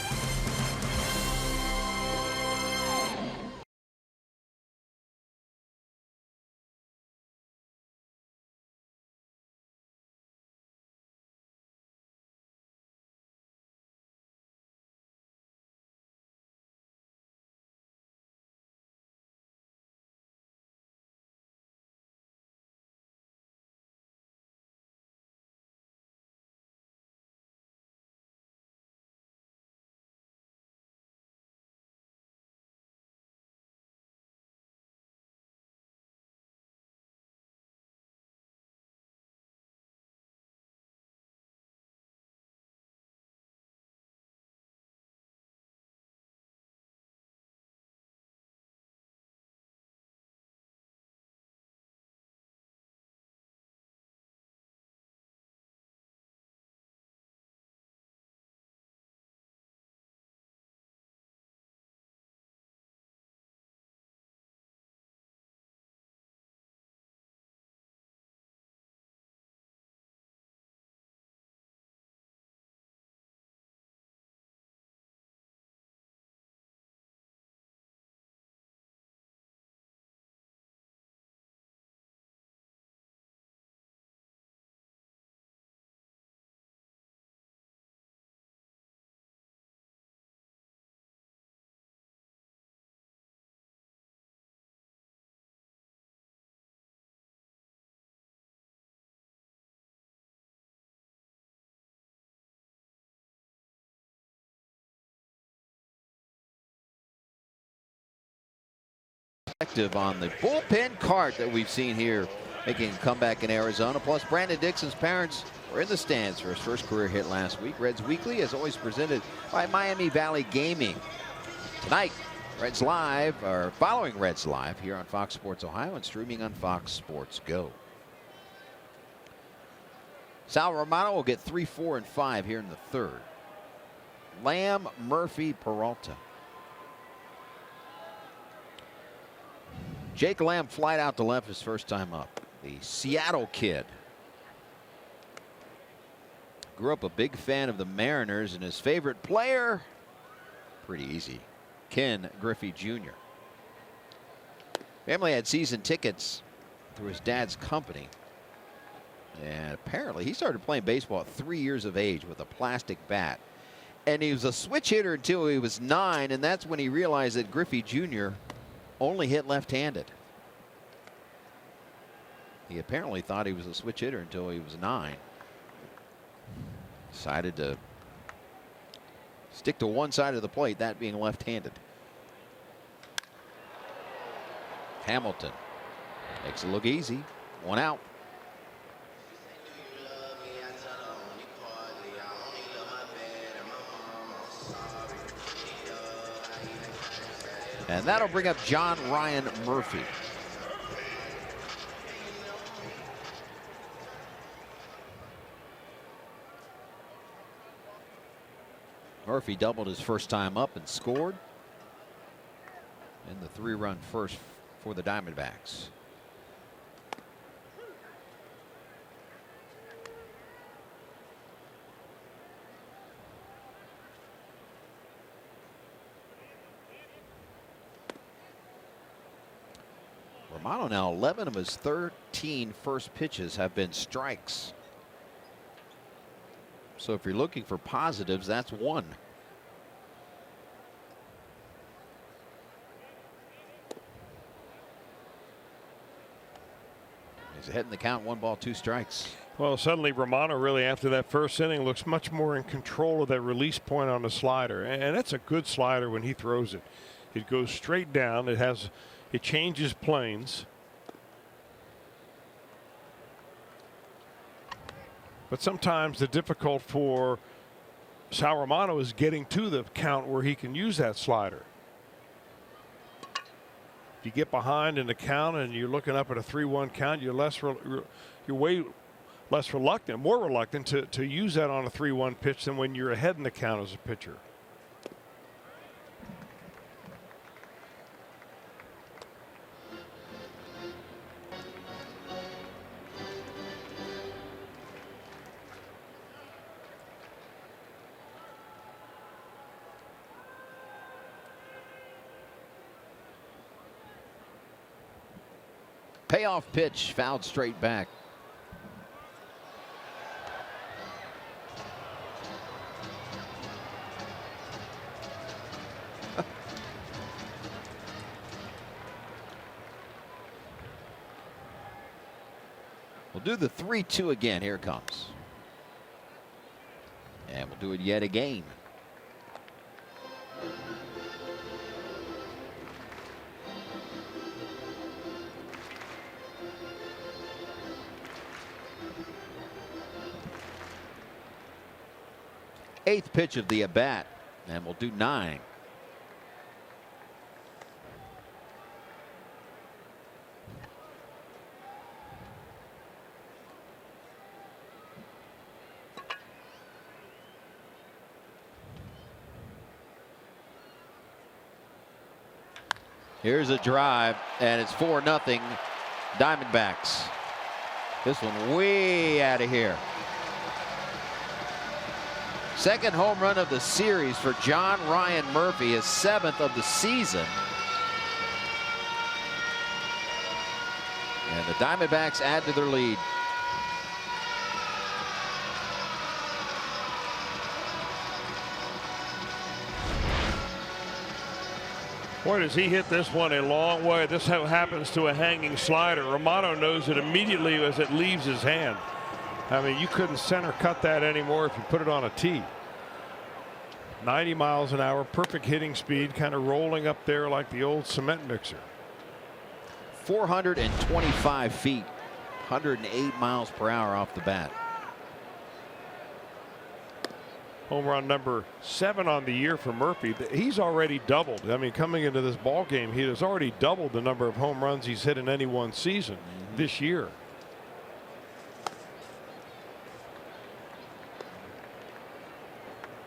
perspective on the bullpen cart that we've seen here making a comeback in Arizona. Plus, Brandon Dixon's parents were in the stands for his first career hit last week. Reds Weekly, as always, presented by Miami Valley Gaming. Tonight, Reds Live, or following Reds Live here on Fox Sports Ohio and streaming on Fox Sports Go. Sal Romano will get 3, 4, and 5 here in the third. Lamb, Murphy, Peralta. Jake Lamb flied out to left his first time up. The Seattle kid. Grew up a big fan of the Mariners, and his favorite player, pretty easy, Ken Griffey Jr. Family had season tickets through his dad's company. And apparently he started playing baseball at 3 years of age with a plastic bat. And he was a switch hitter until he was 9, and that's when he realized that Griffey Jr. only hit left-handed. He apparently thought he was a switch hitter until he was 9. Decided to stick to one side of the plate, that being left-handed. Hamilton makes it look easy. 1 out. And that'll bring up John Ryan Murphy. Murphy doubled his first time up and scored in the 3-run first for the Diamondbacks. Romano now 11 of his 13 first pitches have been strikes. So if you're looking for positives, that's one. He's ahead in the count, 1 ball, 2 strikes. Well, suddenly Romano really after that first inning looks much more in control of that release point on the slider. And that's a good slider when he throws it. It goes straight down. It changes planes. But sometimes the difficult for Sal Romano is getting to the count where he can use that slider. If you get behind in the count and you're looking up at a 3-1 count, you're way less reluctant, more reluctant to use that on a 3-1 pitch than when you're ahead in the count as a pitcher. Payoff pitch fouled straight back. We'll do the 3-2 again. Here it comes. And we'll do it yet again. Eighth pitch of the at-bat, and we'll do 9. Here's a drive, and it's 4-0 Diamondbacks. This one way out of here. Second home run of the series for John Ryan Murphy, his 7th of the season. And the Diamondbacks add to their lead. Boy, does he hit this one a long way. This happens to a hanging slider. Romano knows it immediately as it leaves his hand. I mean, you couldn't center cut that anymore if you put it on a tee. 90 miles an hour, perfect hitting speed, kind of rolling up there like the old cement mixer. 425 feet, 108 miles per hour off the bat. Home run number 7 on the year for Murphy. He's already doubled. I mean, coming into this ball game, he has already doubled the number of home runs he's hit in any one season this year.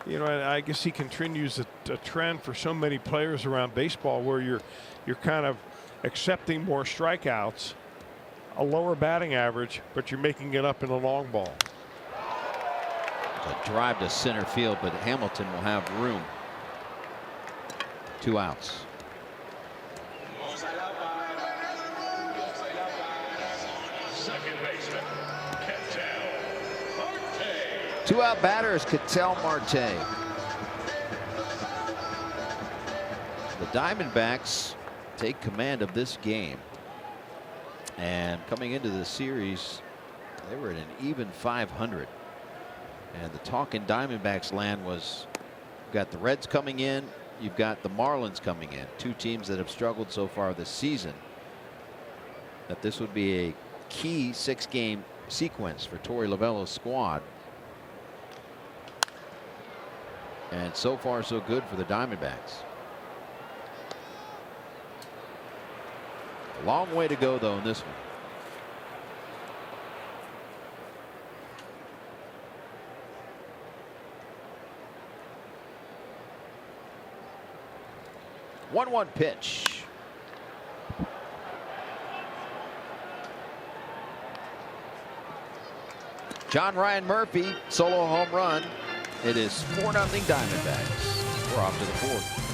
You know, I guess he continues a trend for so many players around baseball where you're kind of accepting more strikeouts, a lower batting average, but you're making it up in the long ball. A drive to center field, but Hamilton will have room. 2 outs. Second baseman, Ketel Marte. 2-out batter is Ketel Marte. The Diamondbacks take command of this game. And coming into the series, they were at an even 500. And the talk in Diamondbacks land was, you've got the Reds coming in, you've got the Marlins coming in, 2 teams that have struggled so far this season, that this would be a key 6-game sequence for Torey Lovullo's squad. And so far so good for the Diamondbacks. A long way to go though in this one. One pitch. John Ryan Murphy, solo home run. It is 4-0 Diamondbacks. We're off to the 4th.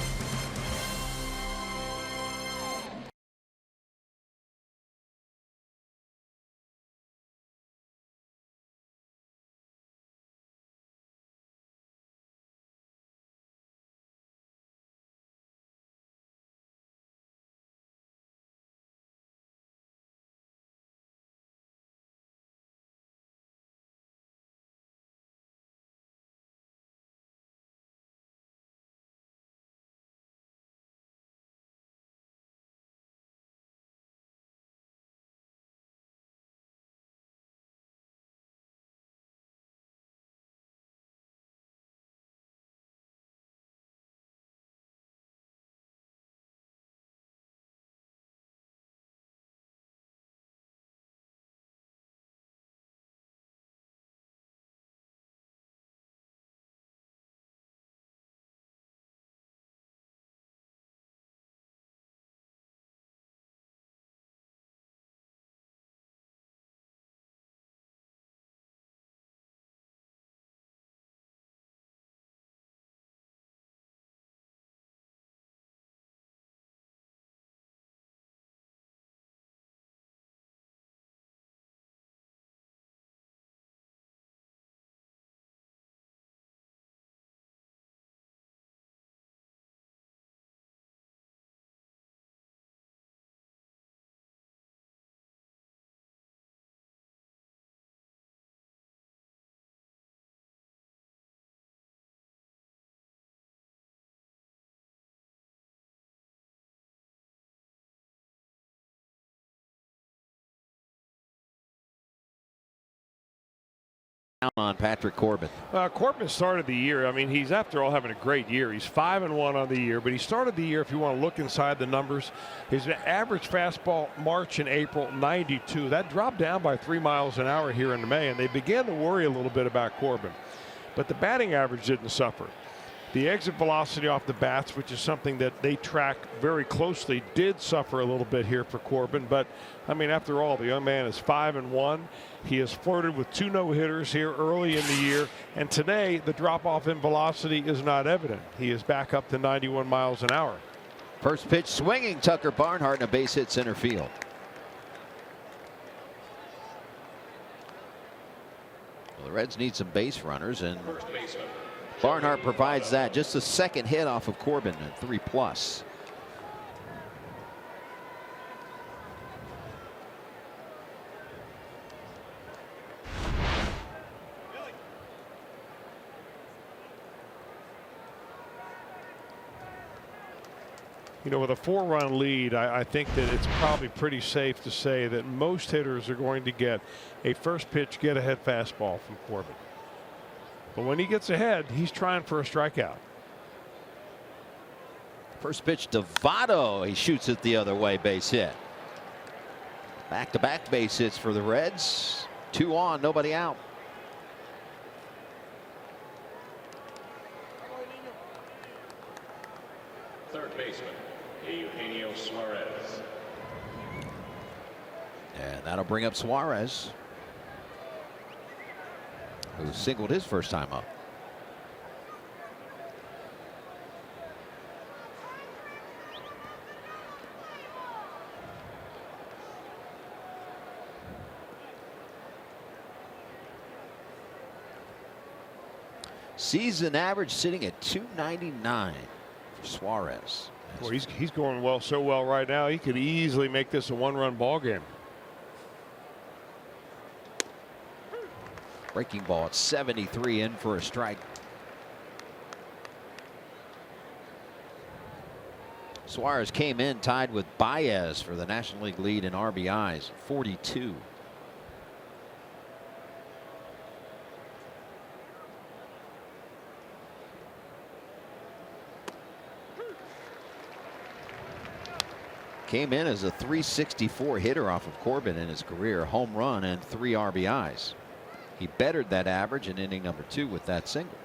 On Patrick Corbin. Corbin started the year. I mean, he's after all having a great year. He's 5-1 on the year, but he started the year, if you want to look inside the numbers, his average fastball March and April 92. That dropped down by 3 miles an hour here in May, and they began to worry a little bit about Corbin. But the batting average didn't suffer. The exit velocity off the bats, which is something that they track very closely, did suffer a little bit here for Corbin. But I mean, after all, the young man is 5-1. He has flirted with 2 no-hitters here early in the year, and today the drop-off in velocity is not evident. He is back up to 91 miles an hour. First pitch swinging, Tucker Barnhart, and a base hit center field. Well, the Reds need some base runners, and Barnhart provides that. Just a second hit off of Corbin at 3+. You know, with a 4-run lead, I think that it's probably pretty safe to say that most hitters are going to get a first pitch get ahead fastball from Corbin. But when he gets ahead, he's trying for a strikeout. First pitch to Votto. He shoots it the other way, base hit. Back-to-back base hits for the Reds. 2 on, nobody out. Third baseman, Eugenio Suarez. And that'll bring up Suarez, who singled his first time up. Season average sitting at 299 for Suarez. Well, he's going so well right now. He could easily make this a 1-run ball game. Breaking ball at 73, in for a strike. Suarez came in tied with Baez for the National League lead in RBIs, 42. Came in as a 364 hitter off of Corbin in his career, home run and 3 RBIs. He bettered that average in inning number 2 with that single.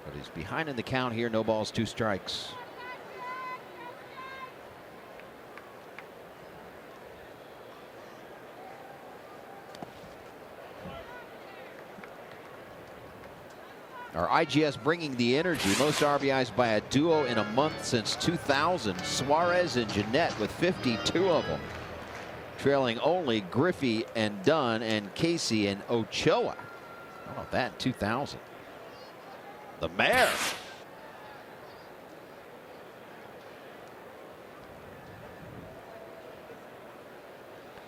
But he's behind in the count here. No balls, 2 strikes. Our IGS bringing the energy. Most RBIs by a duo in a month since 2000. Suarez and Jeanette with 52 of them. Trailing only Griffey and Dunn and Casey and Ochoa. How about that in 2000? The Mayor.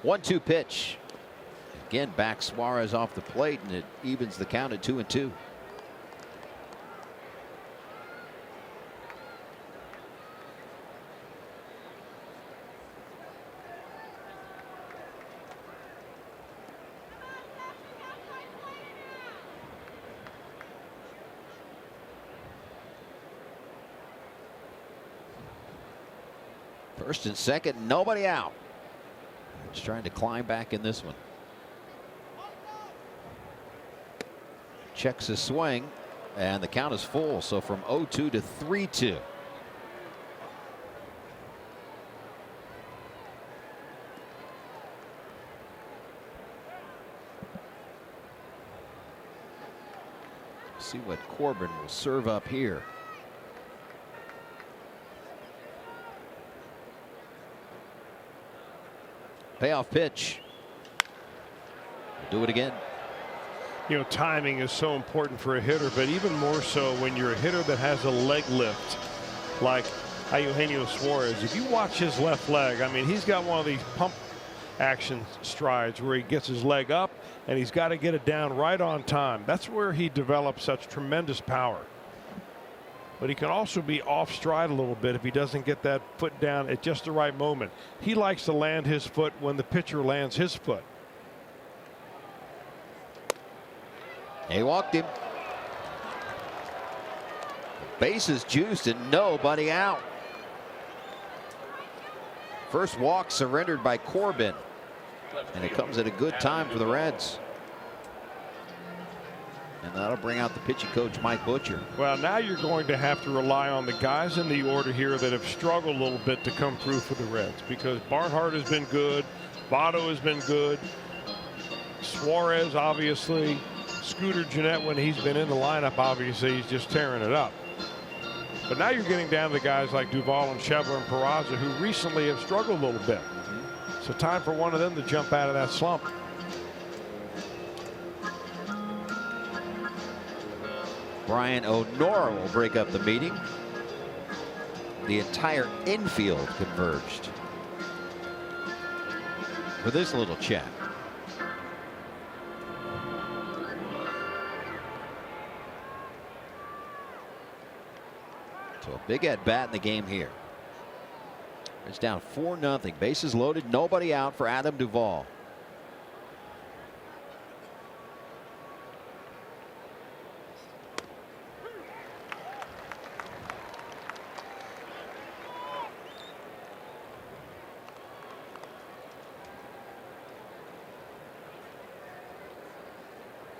One-two pitch. Again, back Suarez off the plate, and it evens the count at 2-2. First and second, nobody out. Just trying to climb back in this one. Checks his swing, and the count is full. So from 0-2 to 3-2. See what Corbin will serve up here. Payoff pitch. We'll do it again. You know, timing is so important for a hitter, but even more so when you're a hitter that has a leg lift like Eugenio Suarez. If you watch his left leg, I mean, he's got one of these pump action strides where he gets his leg up and he's got to get it down right on time. That's where he develops such tremendous power. But he can also be off stride a little bit if he doesn't get that foot down at just the right moment. He likes to land his foot when the pitcher lands his foot. He walked him. Base is juiced and nobody out. First walk surrendered by Corbin. And it comes at a good time for the Reds. And that'll bring out the pitching coach, Mike Butcher. Well, now you're going to have to rely on the guys in the order here that have struggled a little bit to come through for the Reds, because Barnhart has been good. Votto has been good. Suarez, obviously. Scooter Gennett, when he's been in the lineup, obviously he's just tearing it up. But now you're getting down to guys like Duvall and Shevler and Peraza, who recently have struggled a little bit. So time for one of them to jump out of that slump. Brian O'Nora will break up the meeting. The entire infield converged for this little chat. So a Big at bat in the game here. It's down 4-0. Bases loaded, nobody out for Adam Duvall.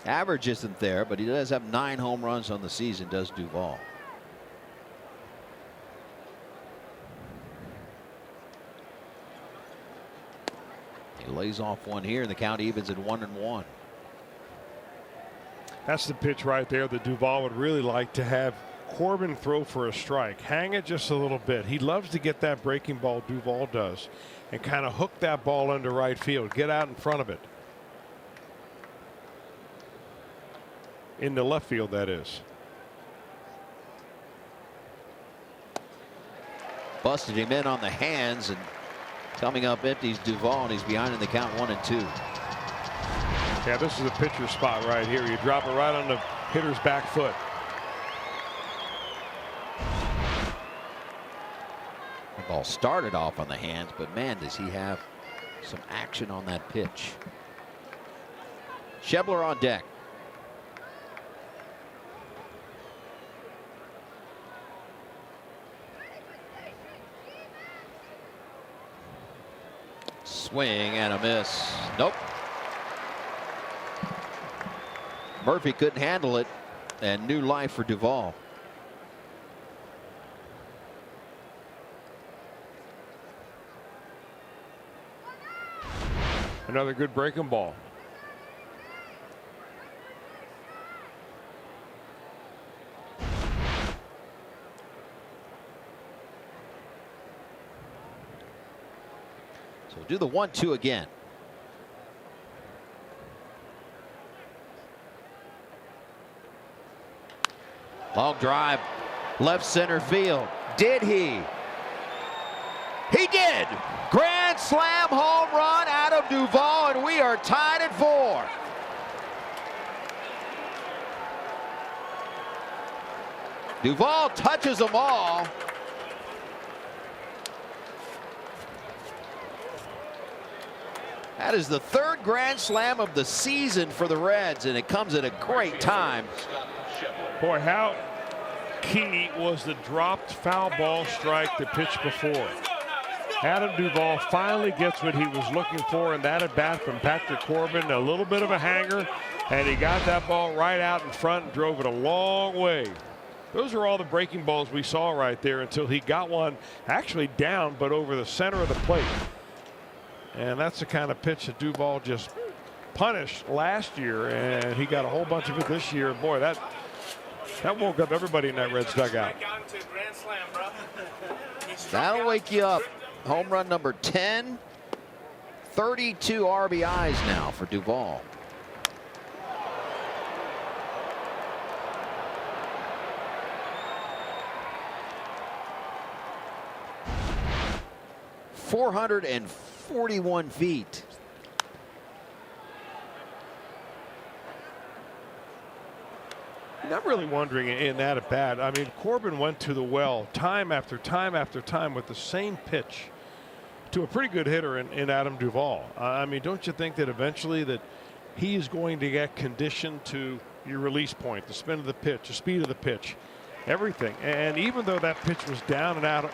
Average isn't there, but he does have 9 home runs on the season, does Duvall. He lays off one here, and the count evens at 1-1. That's the pitch right there that Duvall would really like to have Corbin throw for a strike. Hang it just a little bit. He loves to get that breaking ball, Duvall does, and kind of hook that ball into right field. Get out in front of it. In the left field, that is. Busted him in on the hands, and coming up empties Duvall, and he's behind in the count 1-2. Yeah, this is a pitcher spot right here. You drop it right on the hitter's back foot. The ball started off on the hands, but man, does he have some action on that pitch. Schebler on deck. Swing and a miss. Nope. Murphy couldn't handle it, and new life for Duvall. Another good breaking ball. So do the 1-2 again. Long drive, left center field. Did he? He did. Grand slam home run out of Duvall, and we are tied at 4. Duvall touches them all. That is the 3rd grand slam of the season for the Reds, and it comes at a great time. Boy, how key was the dropped foul ball strike the pitch before. Adam Duvall finally gets what he was looking for in that at bat from Patrick Corbin. A little bit of a hanger, and he got that ball right out in front and drove it a long way. Those are all the breaking balls we saw right there until he got one actually down, but over the center of the plate. And that's the kind of pitch that Duvall just punished last year, and he got a whole bunch of it this year. Boy, that woke up everybody in that Reds dugout. That'll wake you up. Home run number 10. 32 RBIs now for Duvall. .441 feet. I'm really wondering in that at bat. I mean, Corbin went to the well time after time after time with the same pitch to a pretty good hitter in Adam Duvall. I mean, don't you think that eventually that he is going to get conditioned to your release point, the spin of the pitch, the speed of the pitch, everything? And even though that pitch was down and out,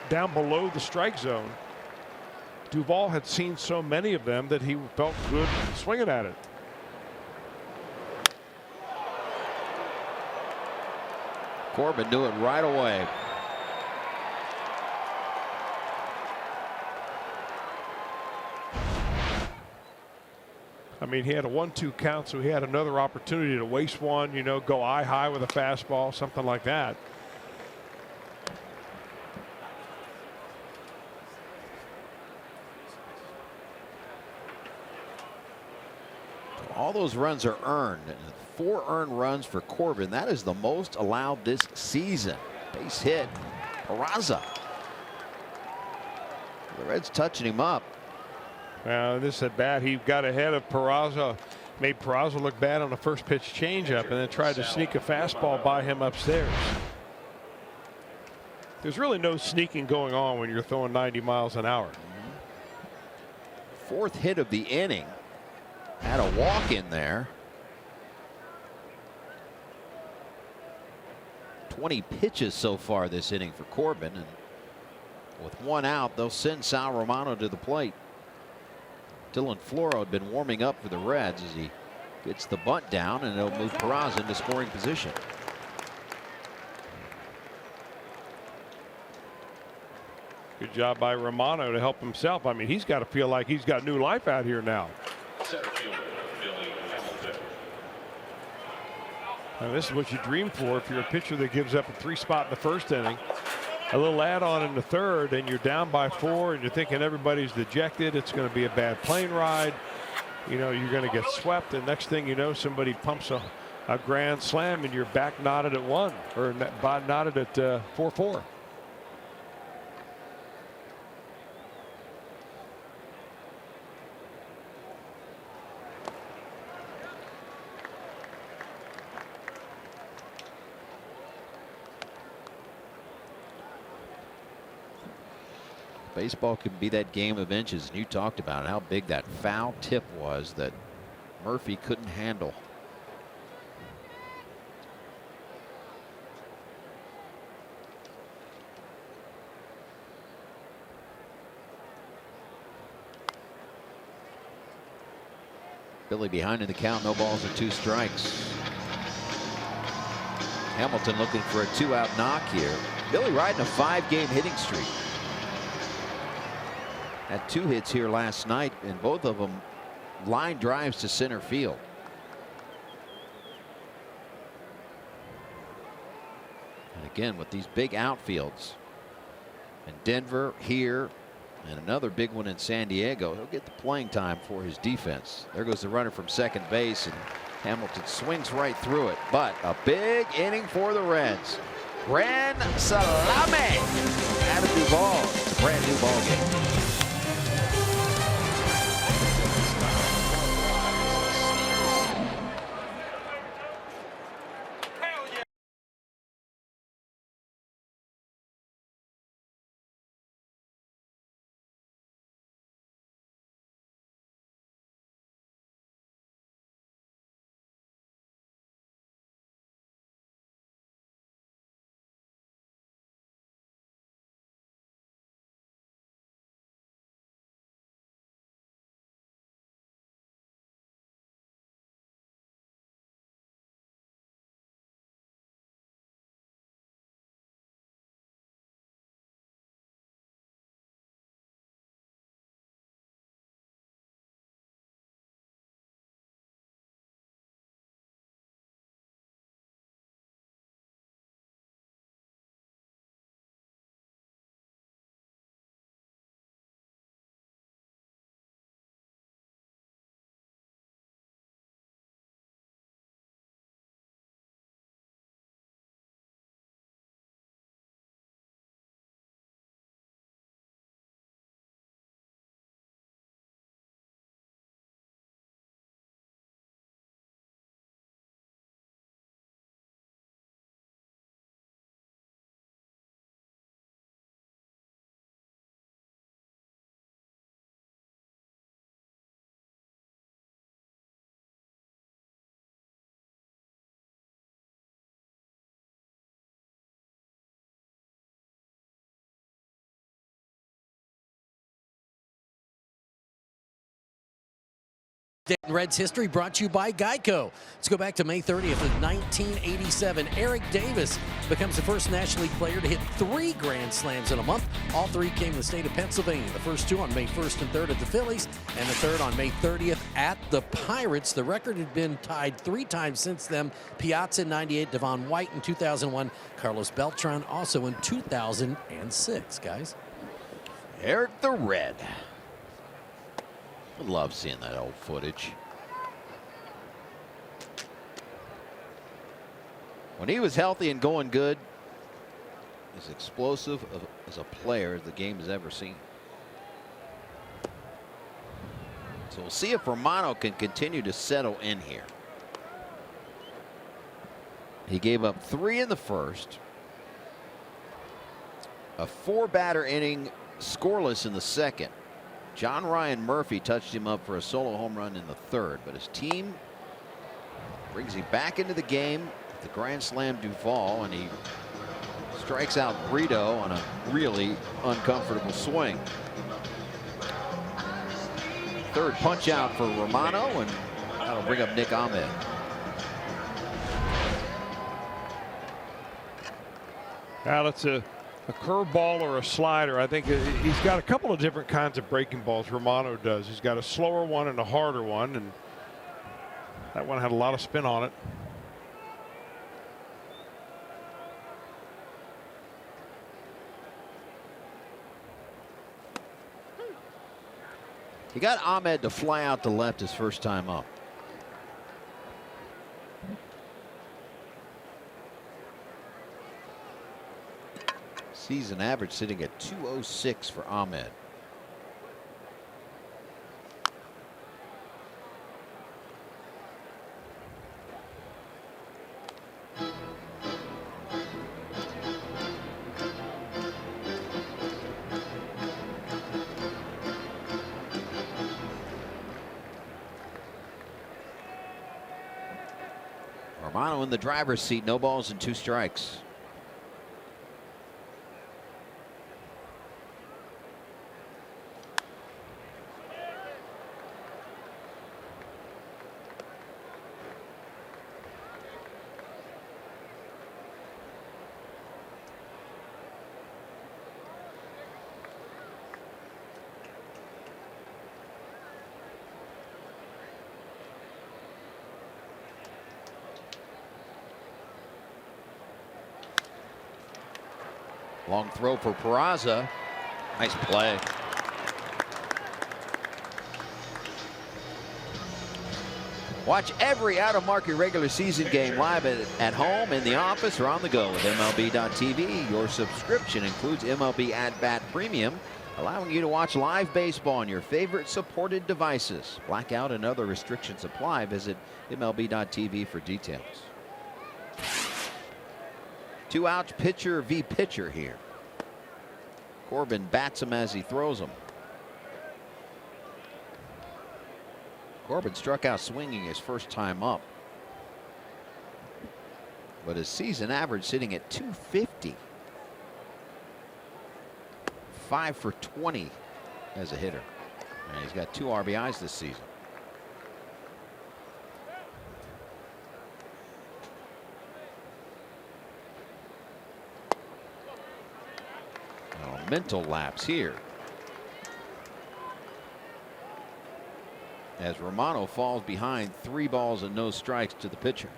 down below the strike zone, Duvall had seen so many of them that he felt good swinging at it. Corbin knew it right away. I mean, he had a 1-2 count, so he had another opportunity to waste one, you know, go eye high with a fastball, something like that. All those runs are earned. 4 earned runs for Corbin. That is the most allowed this season. Base hit. Peraza. The Reds touching him up. Well, this at bat, he got ahead of Peraza, made Peraza look bad on the first pitch changeup, and then tried to sneak a fastball by him upstairs. There's really no sneaking going on when you're throwing 90 miles an hour. Fourth hit of the inning. Had a walk in there. 20 pitches so far this inning for Corbin, and with one out, they'll send Sal Romano to the plate. Dylan Floro had been warming up for the Reds as he gets the bunt down, and it'll move Peraza into scoring position. Good job by Romano to help himself. I mean, he's got to feel like he's got new life out here now. Now, this is what you dream for if you're a pitcher that gives up a 3-spot in the first inning. A little add-on in the third, and you're down by 4, and you're thinking everybody's dejected. It's going to be a bad plane ride. You know, you're going to get swept, and next thing you know, somebody pumps a grand slam, and you're back knotted at 1, or knotted at 4-4. Baseball can be that game of inches, and you talked about how big that foul tip was that Murphy couldn't handle. Billy behind in the count, no balls and 2 strikes. Hamilton looking for a 2-out knock here. Billy riding a 5-game hitting streak. Had 2 hits here last night, and both of them line drives to center field. And again, with these big outfields in Denver, here, and another big one in San Diego, he'll get the playing time for his defense. There goes the runner from second base, and Hamilton swings right through it. But a big inning for the Reds. Grand Salame out of Duval. It's a brand new ball game. Reds history brought to you by Geico. Let's go back to May 30th of 1987. Eric Davis becomes the first National League player to hit 3 grand slams in a month. All 3 came in the state of Pennsylvania. The first 2 on May 1st and 3rd at the Phillies, and the 3rd on May 30th at the Pirates. The record had been tied 3 times since then. Piazza in '98, Devon White in 2001, Carlos Beltran also in 2006, guys. Eric the Red. I love seeing that old footage. When he was healthy and going good, as explosive as a player as the game has ever seen. So we'll see if Romano can continue to settle in here. He gave up 3 in the first. A 4-batter inning, scoreless in the second. John Ryan Murphy touched him up for a solo home run in the third, but his team brings him back into the game. The grand slam Duvall, and he strikes out Brito on a really uncomfortable swing. Third punch out for Romano, and that'll bring up Nick Ahmed. Now it's a curveball or a slider. I think he's got a couple of different kinds of breaking balls. Romano does. He's got a slower one and a harder one, and that one had a lot of spin on it. He got Ahmed to fly out to left his first time up. Season average sitting at 206 for Ahmed. Romano in the driver's seat, no balls and 2 strikes. Long throw for Peraza. Nice play. Watch every out-of-market regular season game live at home, in the office, or on the go with MLB.tv. Your subscription includes MLB At Bat Premium, allowing you to watch live baseball on your favorite supported devices. Blackout and other restrictions apply. Visit MLB.tv for details. 2 outs, pitcher v. pitcher here. Corbin bats him as he throws him. Corbin struck out swinging his first time up, but his season average sitting at 250. 5 for 20 as a hitter, and he's got 2 RBIs this season. Mental lapse here as Romano falls behind 3 balls and no strikes to the pitcher.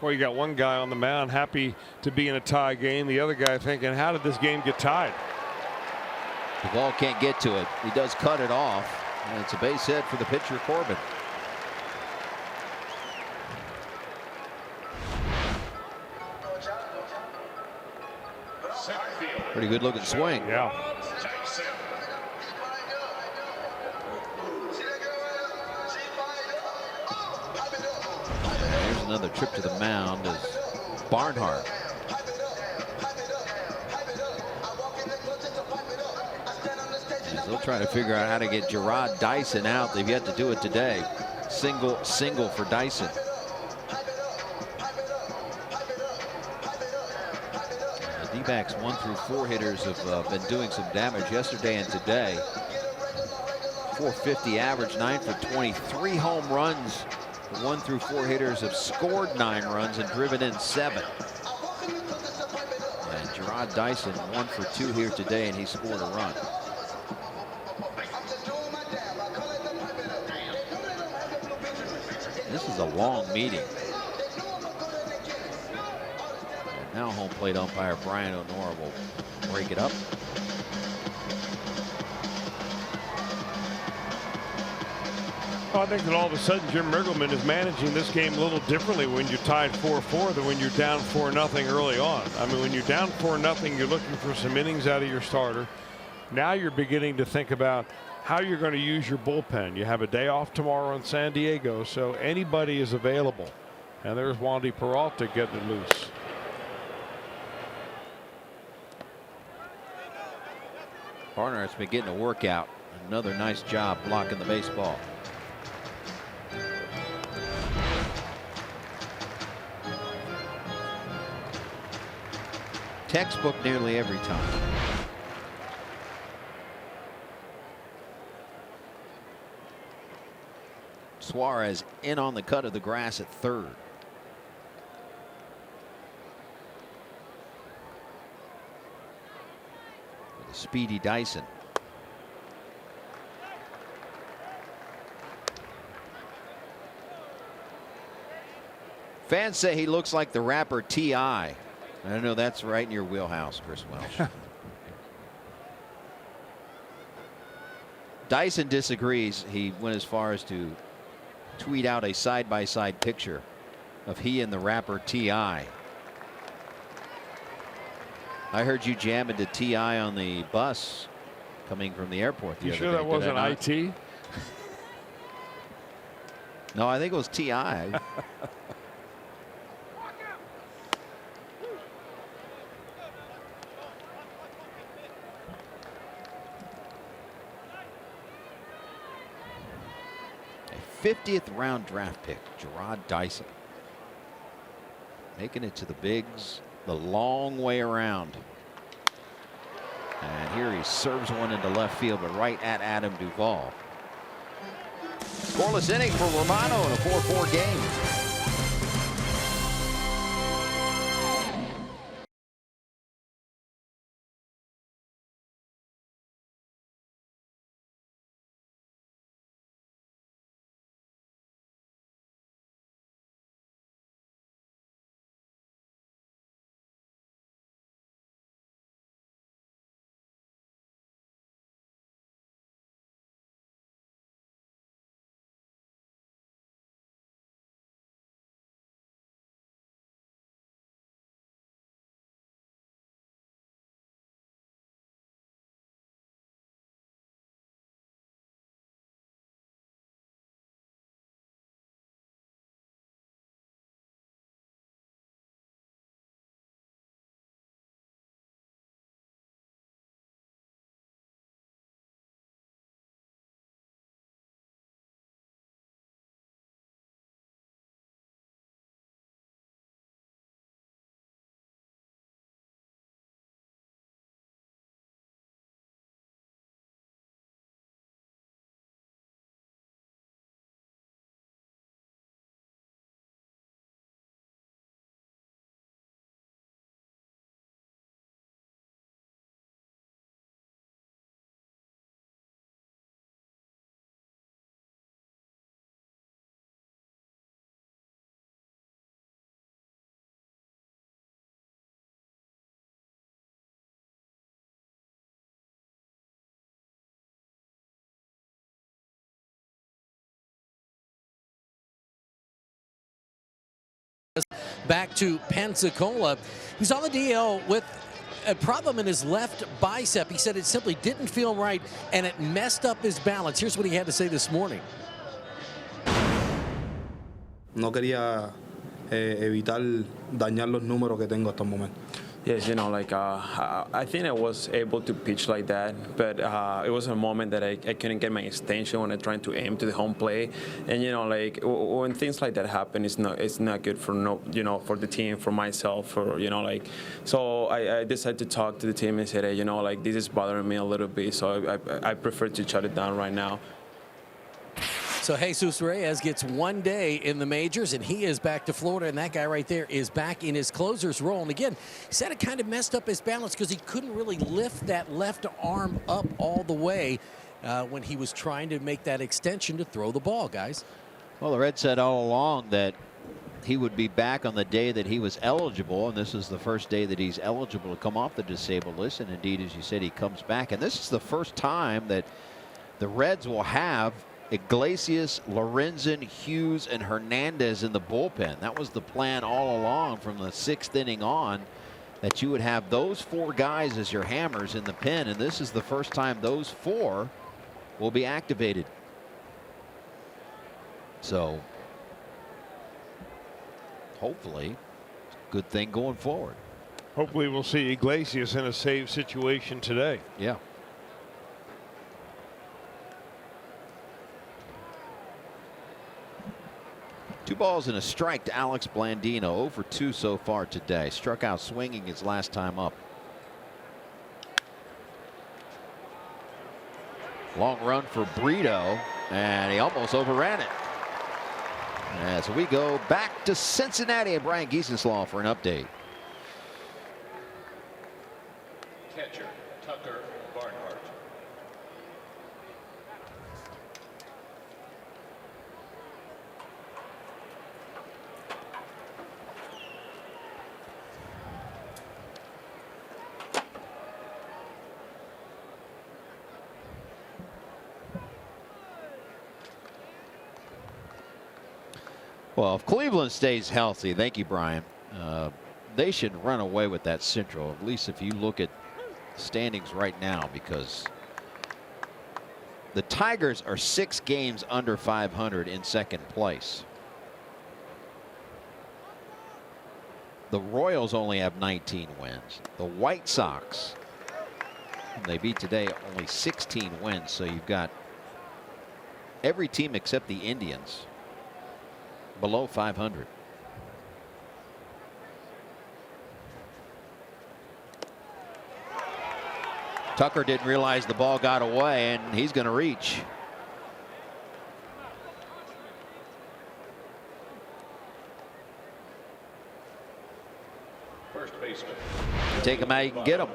Well, you got one guy on the mound happy to be in a tie game, the other guy thinking, how did this game get tied? The ball can't get to it. He does cut it off. And it's a base hit for the pitcher, Corbin. Pretty good looking swing. Yeah. Here's another trip to the mound as Barnhart. They'll try to figure out how to get Gerard Dyson out. They've yet to do it today. Single for Dyson. The D-backs 1 through 4 hitters have been doing some damage yesterday and today. 450 average, 9 for 23 home runs. The 1 through 4 hitters have scored 9 runs and driven in 7. And Gerard Dyson 1 for 2 here today, and he scored a run. This is a long meeting. And now home plate umpire Brian O'Nora will break it up. Well, I think that all of a sudden Jim Riggleman is managing this game a little differently when you're tied 4-4 than when you're down 4-0 early on. I mean, when you're down 4-0, you're looking for some innings out of your starter. Now you're beginning to think about how you're going to use your bullpen. You have a day off tomorrow in San Diego, so anybody is available. And there's Wandy Peralta getting it loose. Barnhart's been getting a workout. Another nice job blocking the baseball. Textbook nearly every time. Suarez in on the cut of the grass at third. With a speedy Dyson. Fans say he looks like the rapper T.I. I know that's right in your wheelhouse, Chris Welsh. Dyson disagrees. He went as far as to tweet out a side-by-side picture of he and the rapper T.I. I heard you jam into T.I. on the bus coming from the airport the You other sure day. that wasn't IT? No, I think it was T.I. A 50th round draft pick, Gerard Dyson, making it to the bigs the long way around. And here he serves one into left field, but right at Adam Duvall. Scoreless inning for Romano in a 4-4 game. Back to Pensacola. He's on the DL with a problem in his left bicep. He said it simply didn't feel right and it messed up his balance. Here's what he had to say this morning. No quería evitar dañar los números que tengo hasta el momento. Yes, you know, like I think I was able to pitch like that, but it was a moment that I couldn't get my extension when I tried to aim to the home plate, and you know, like when things like that happen, it's not good for for the team, for myself, for like. So I decided to talk to the team and said, hey, like this is bothering me a little bit, so I prefer to shut it down right now. So Jesus Reyes gets 1 day in the majors, and he is back to Florida, and that guy right there is back in his closer's role. And again, he said it kind of messed up his balance because he couldn't really lift that left arm up all the way when he was trying to make that extension to throw the ball, guys. Well, the Reds said all along that he would be back on the day that he was eligible, and this is the first day that he's eligible to come off the disabled list. And indeed, as you said, he comes back. And this is the first time that the Reds will have Iglesias, Lorenzen, Hughes, and Hernandez in the bullpen. That was the plan all along from the 6th inning on, that you would have those 4 guys as your hammers in the pen, and this is the first time those 4 will be activated. So hopefully, good thing going forward. Hopefully we'll see Iglesias in a save situation today. Yeah. Two balls and a strike to Alex Blandino. 0 for 2 so far today. Struck out swinging his last time up. Long run for Brito, and he almost overran it. As we go back to Cincinnati and Brian Giesenslaw for an update. Catcher, Tucker Barnhart. Well, if Cleveland stays healthy, thank you, Brian, they should run away with that Central, at least if you look at standings right now, because the Tigers are 6 games under 500 in second place. The Royals only have 19 wins. The White Sox, whom they beat today, only 16 wins. So you've got every team except the Indians below 500. Tucker didn't realize the ball got away, and he's going to reach. First baseman. Take him out, you can get him.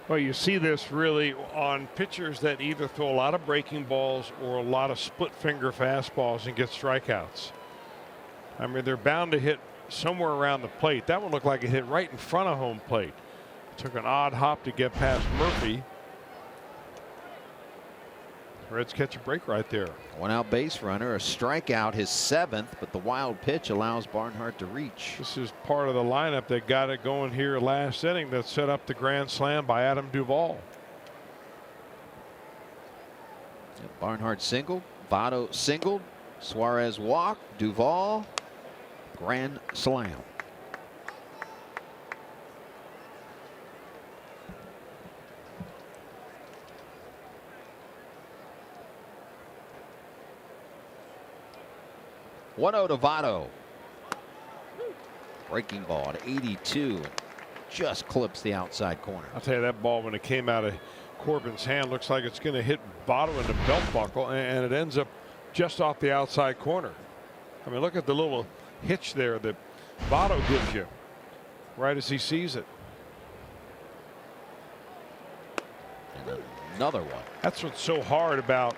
Well, you see this really on pitchers that either throw a lot of breaking balls or a lot of split finger fastballs and get strikeouts. I mean, they're bound to hit somewhere around the plate. That one looked like it hit right in front of home plate. Took an odd hop to get past Murphy. Reds catch a break right there. One out base runner, a strikeout, his 7th, but the wild pitch allows Barnhart to reach. This is part of the lineup that got it going here last inning that set up the grand slam by Adam Duvall. Barnhart singled, Votto singled, Suarez walked, Duvall grand slam. One out to Votto. Breaking ball at 82. Just clips the outside corner. I'll tell you, that ball, when it came out of Corbin's hand, looks like it's going to hit Votto in the belt buckle, and it ends up just off the outside corner. I mean, look at the little hitch there that Votto gives you right as he sees it. And another one. That's what's so hard about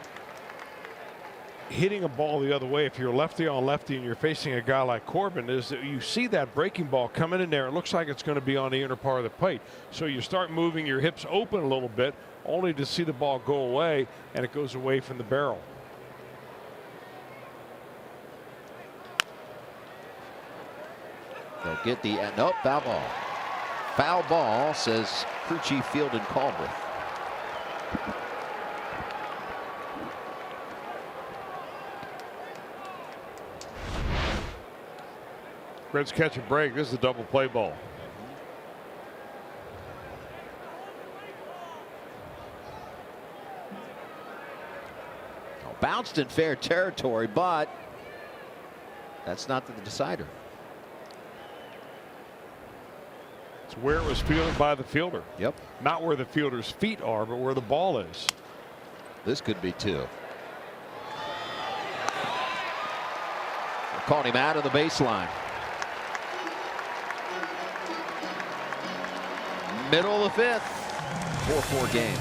hitting a ball the other way. If you're lefty on lefty and you're facing a guy like Corbin, is that you see that breaking ball coming in there. It looks like it's going to be on the inner part of the plate. So you start moving your hips open a little bit, only to see the ball go away, and it goes away from the barrel. They'll get the nope, foul ball. Foul ball, says crew chief Field and Culbreth. Reds catch a break. This is a double play ball. Bounced in fair territory, but that's not the decider. It's where it was fielded by the fielder. Yep. Not where the fielder's feet are, but where the ball is. This could be 2. Caught him out of the baseline. Middle of the 5th. 4-4 game.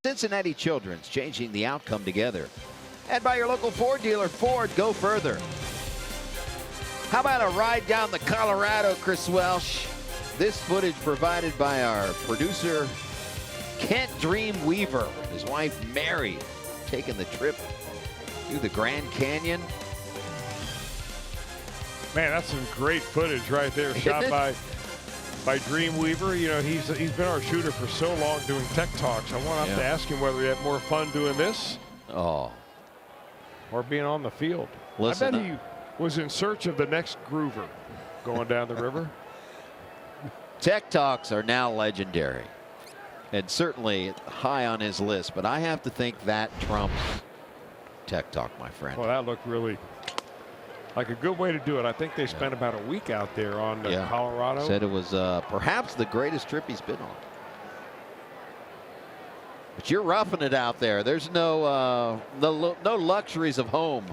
Cincinnati Children's, changing the outcome together. And by your local Ford dealer, Ford, go further. How about a ride down the Colorado, Chris Welsh? This footage provided by our producer, Kent Dream Weaver. His wife, Mary, taking the trip through the Grand Canyon. Man, that's some great footage right there, shot by Dreamweaver. You know, he's been our shooter for so long doing Tech Talks. I want to ask him whether he had more fun doing this or being on the field. Listen, I bet he was in search of the next groover going down the river. Tech Talks are now legendary and certainly high on his list, but I have to think that trumps Tech Talk, my friend. Well, that looked really like a good way to do it. I think they spent about a week out there on Colorado. Said it was perhaps the greatest trip he's been on. But you're roughing it out there. There's no luxuries of home.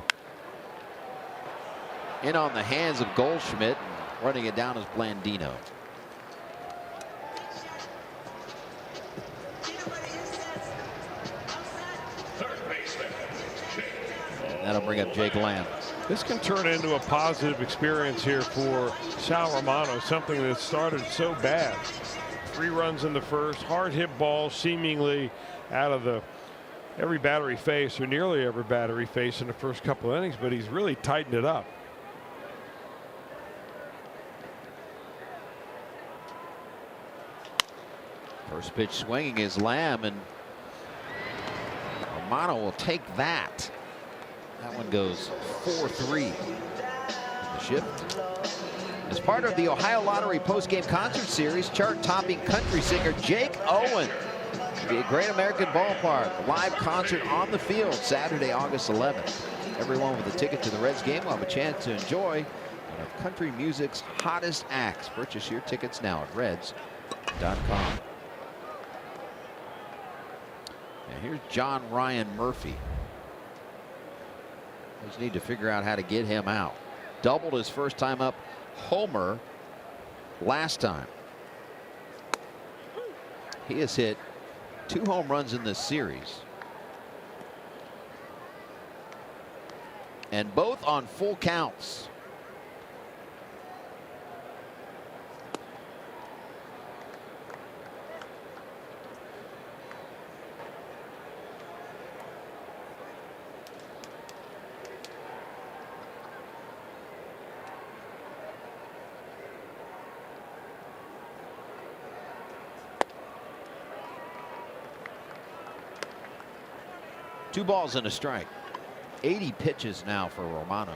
In on the hands of Goldschmidt, and running it down as Blandino. And that'll bring up Jake Lamb. This can turn into a positive experience here for Sal Romano, something that started so bad. 3 runs in the first, hard hit ball seemingly out of every battery face, or nearly every battery face in the first couple of innings, but he's really tightened it up. First pitch swinging is Lamb, and Romano will take that. That one goes 4-3. The shift. As part of the Ohio Lottery postgame concert series, chart-topping country singer Jake Owen will be at Great American Ballpark. A live concert on the field Saturday, August 11th. Everyone with a ticket to the Reds game will have a chance to enjoy one of country music's hottest acts. Purchase your tickets now at Reds.com. And here's John Ryan Murphy. Just need to figure out how to get him out. Doubled his first time up, homer last time. He has hit 2 home runs in this series, and both on full counts. Two balls and a strike. 80 pitches now for Romano.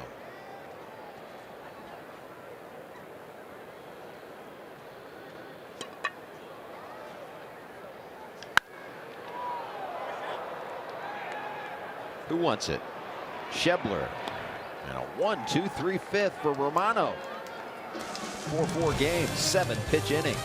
Who wants it? Schebler. And a 1-2-3-5 for Romano. 4-4 game, 7-pitch inning.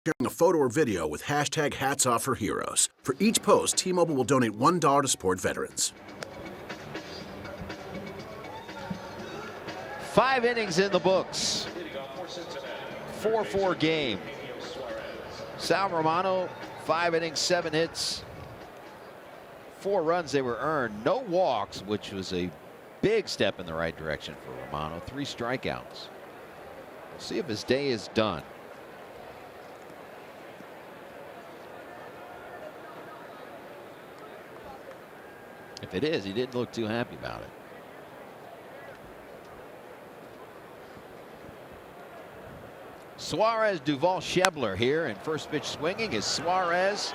sharing a photo or video with hashtag #HatsOffForHeroes. For each post, T-Mobile will donate $1 to support veterans. 5 innings in the books. 4-4 game. Sal Romano, 5 innings, 7 hits, 4 runs. They were earned. No walks, which was a big step in the right direction for Romano. 3 strikeouts. We'll see if his day is done. If it is, he didn't look too happy about it. Suarez, Duvall, Shebler here, and first pitch swinging is Suarez,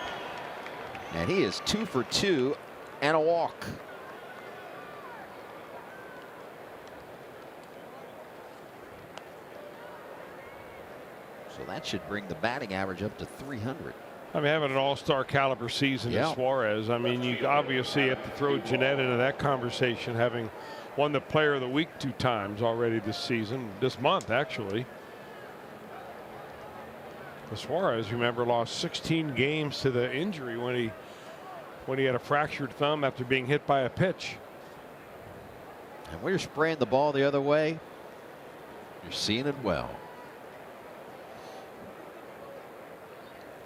and he is 2 for 2 and a walk. So that should bring the batting average up to 300. I mean, having an all-star caliber season to Suarez, I mean, you obviously have to throw Jeanette into that conversation, having won the Player of the Week 2 times already this season, this month actually. But Suarez, remember, lost 16 games to the injury when he had a fractured thumb after being hit by a pitch. And when you're spraying the ball the other way, you're seeing it well.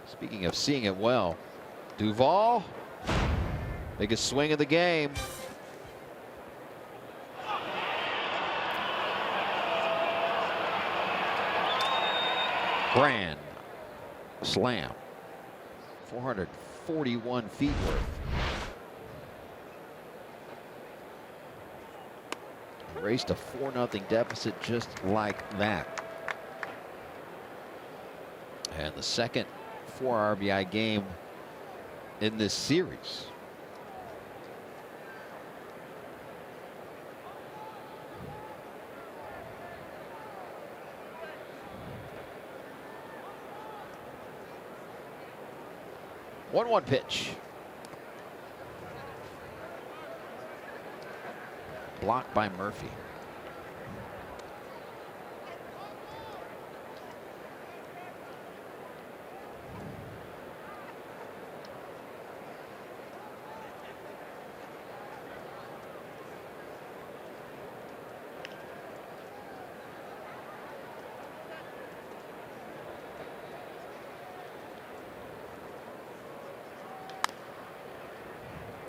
Speaking of seeing it well, Duvall, biggest swing of the game. Grand slam. 441 feet worth. Raced a 4-0 deficit just like that. And the second 4 RBI game in this series. One pitch. Blocked by Murphy.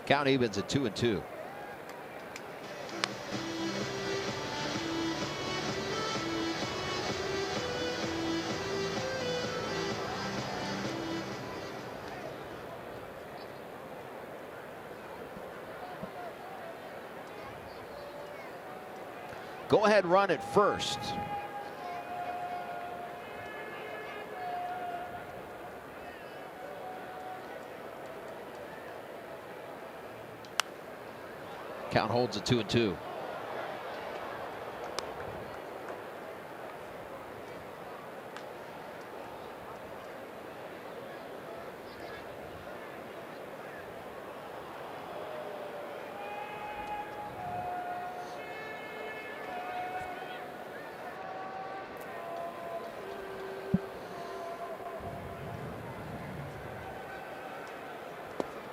Count evens at 2-2. Go ahead run at first. Count holds at 2-2.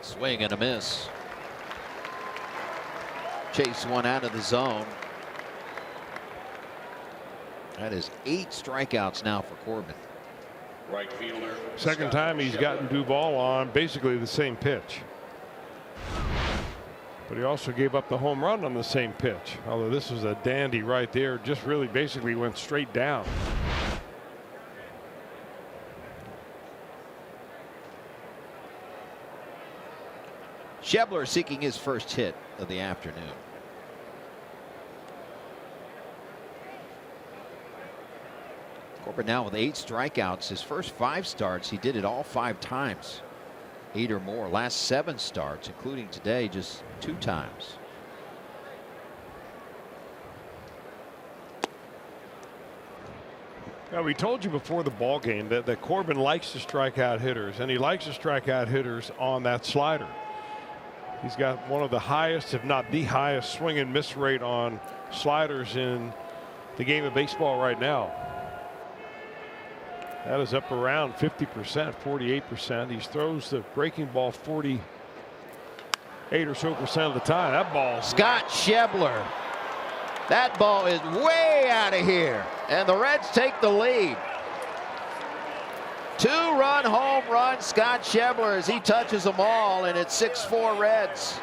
Swing and a miss. Chase one out of the zone. That is 8 strikeouts now for Corbin. Right fielder. Second time he's gotten Duvall on basically the same pitch. But he also gave up the home run on the same pitch. Although this was a dandy right there, just really basically went straight down. Shebler seeking his first hit of the afternoon. Corbin now with 8 strikeouts. His first 5 starts, he did it all 5 times. 8 or more. Last 7 starts, including today, just 2 times. Now, we told you before the ball game that Corbin likes to strike out hitters, and he likes to strike out hitters on that slider. He's got one of the highest, if not the highest, swing and miss rate on sliders in the game of baseball right now. That is up around 50%, 48%. He throws the breaking ball 48 or so percent of the time. That ball. Scott Schebler. That ball is way out of here. And the Reds take the lead. 2-run home run, Scott Schebler, as he touches them all, and it's 6-4 Reds.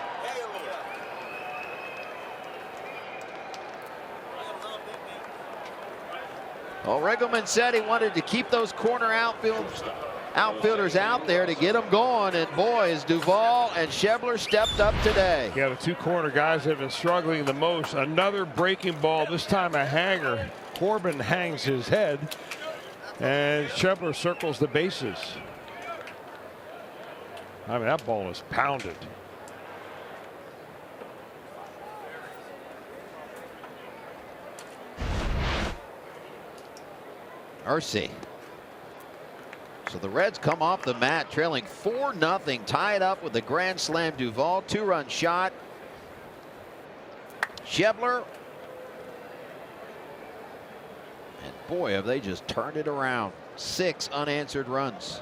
Well, Riggleman said he wanted to keep those corner outfielders out there to get them going, and boy, is Duvall and Schebler stepped up today. Yeah, the two corner guys have been struggling the most. Another breaking ball, this time a hanger. Corbin hangs his head, and Schebler circles the bases. I mean, that ball is pounded. Mercy. So the Reds come off the mat trailing 4-0, tied up with the grand slam Duvall 2-run shot. Schebler. And boy, have they just turned it around. 6 unanswered runs.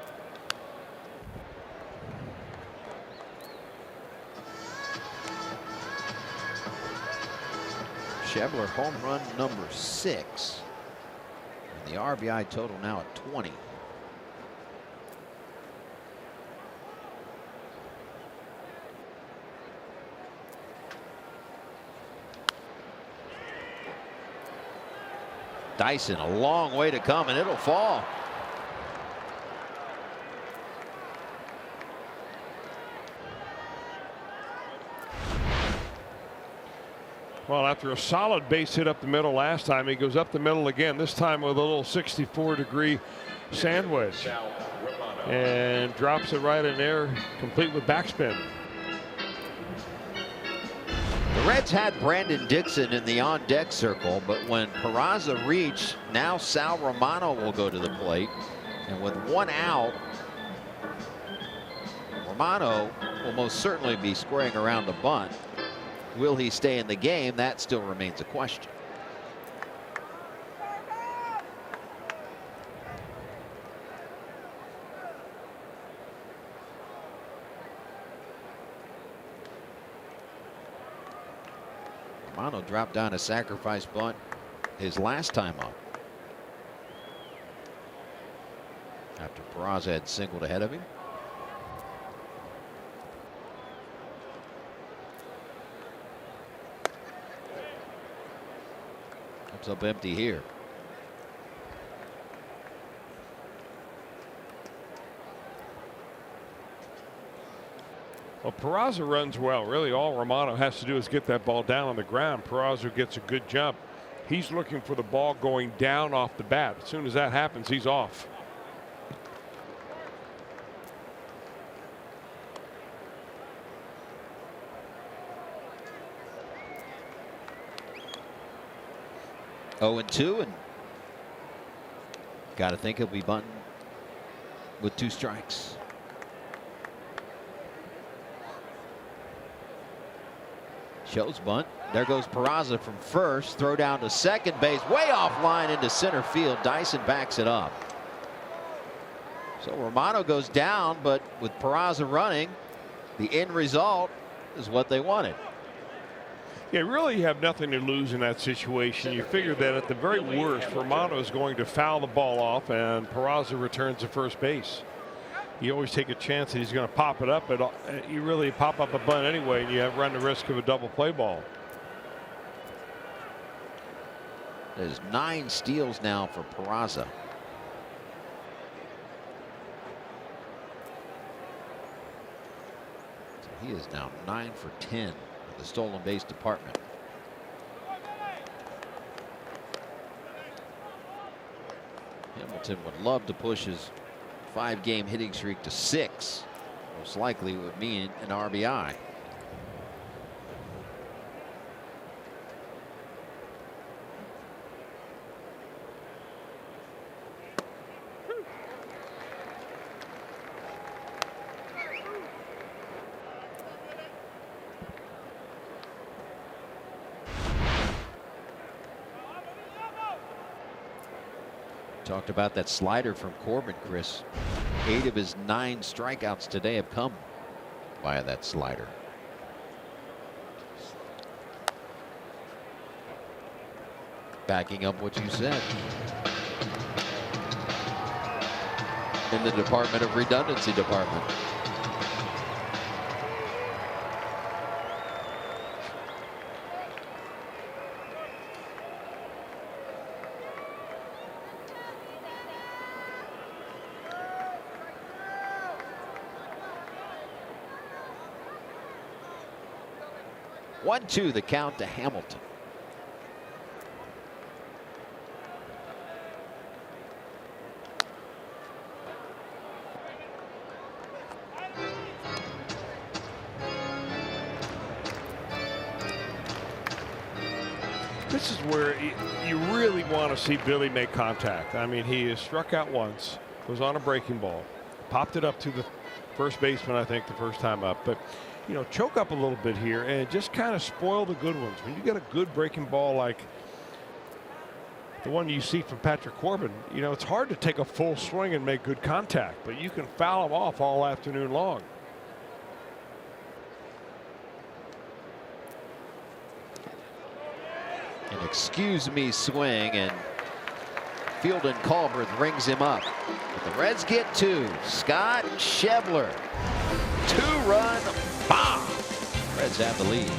Schebler home run number 6. And the RBI total now at 20. Dyson, a long way to come, and it'll fall. Well, after a solid base hit up the middle last time, he goes up the middle again, this time with a little 64-degree sand wedge. And drops it right in there, complete with backspin. The Reds had Brandon Dixon in the on-deck circle, but when Peraza reached, now Sal Romano will go to the plate. And with 1 out, Romano will most certainly be squaring around the bunt. Will he stay in the game? That still remains a question. Romano dropped down a sacrifice bunt his last time up, after Peraza had singled ahead of him. Comes up empty here. Well, Peraza runs well. Really, all Romano has to do is get that ball down on the ground. Peraza gets a good jump. He's looking for the ball going down off the bat. As soon as that happens, he's off. Oh, 2, and got to think he'll be bunting with 2 strikes. Shows bunt. There goes Peraza from first. Throw down to second base. Way off line into center field. Dyson backs it up. So Romano goes down, but with Peraza running, the end result is what they wanted. Yeah, really, you have nothing to lose in that situation. You figure that at the very worst, Romano is going to foul the ball off, and Peraza returns to first base. You always take a chance that he's going to pop it up, but you really pop up a bunt anyway, and you have run the risk of a double play ball. There's 9 steals now for Peraza. So he is now 9 for 10 in the stolen base department. Hamilton would love to push his 5-game hitting streak to 6. Most likely would mean an RBI. Talked about that slider from Corbin, Chris. 8 of his 9 strikeouts today have come via that slider. Backing up what you said. In the Department of Redundancy department. One, two, the count to Hamilton. This is where you really want to see Billy make contact. I mean, he is struck out once, was on a breaking ball, popped it up to the first baseman, I think, the first time up. But, you know, choke up a little bit here and just kind of spoil the good ones. When you get a good breaking ball like the one you see from Patrick Corbin, you know, it's hard to take a full swing and make good contact, but you can foul him off all afternoon long. An excuse me swing, and Field and Culberth rings him up. But the Reds get 2. Scott Schebler, 2-run bomb. Reds have the lead.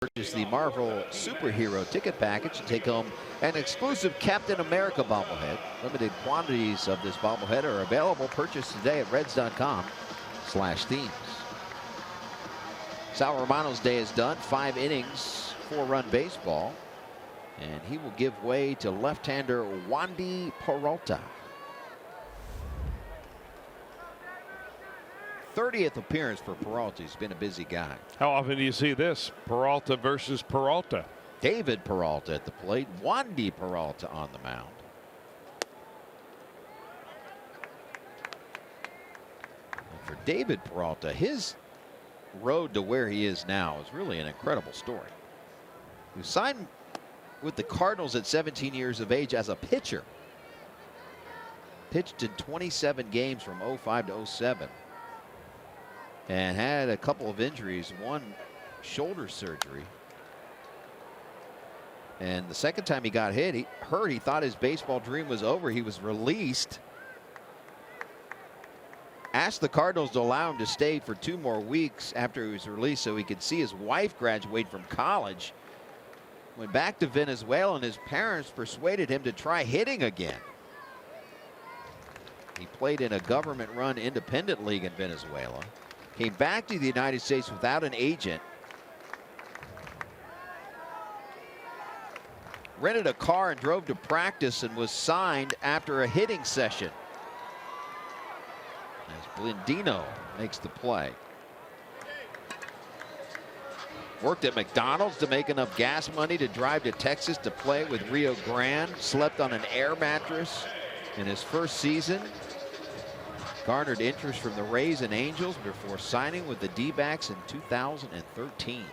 Purchase the Marvel Superhero ticket package and take home an exclusive Captain America bobblehead. Limited quantities of this bobblehead are available. Purchase today at reds.com/themes. Sal Romano's day is done. 5 innings, 4-run baseball. And he will give way to left-hander Wandy Peralta. 30th appearance for Peralta. He's been a busy guy. How often do you see this? Peralta versus Peralta. David Peralta at the plate. Wandy Peralta on the mound. And for David Peralta, his road to where he is now is really an incredible story. He signed with the Cardinals at 17 years of age as a pitcher. Pitched in 27 games from 05 to 07. And had a couple of injuries, one shoulder surgery. And the second time he got hurt, he thought his baseball dream was over. He was released. Asked the Cardinals to allow him to stay for 2 more weeks after he was released so he could see his wife graduate from college. Went back to Venezuela, and his parents persuaded him to try hitting again. He played in a government-run independent league in Venezuela. Came back to the United States without an agent. Rented a car and drove to practice and was signed after a hitting session. As Blindino makes the play. Worked at McDonald's to make enough gas money to drive to Texas to play with Rio Grande. Slept on an air mattress in his first season. Garnered interest from the Rays and Angels before signing with the D-backs in 2013.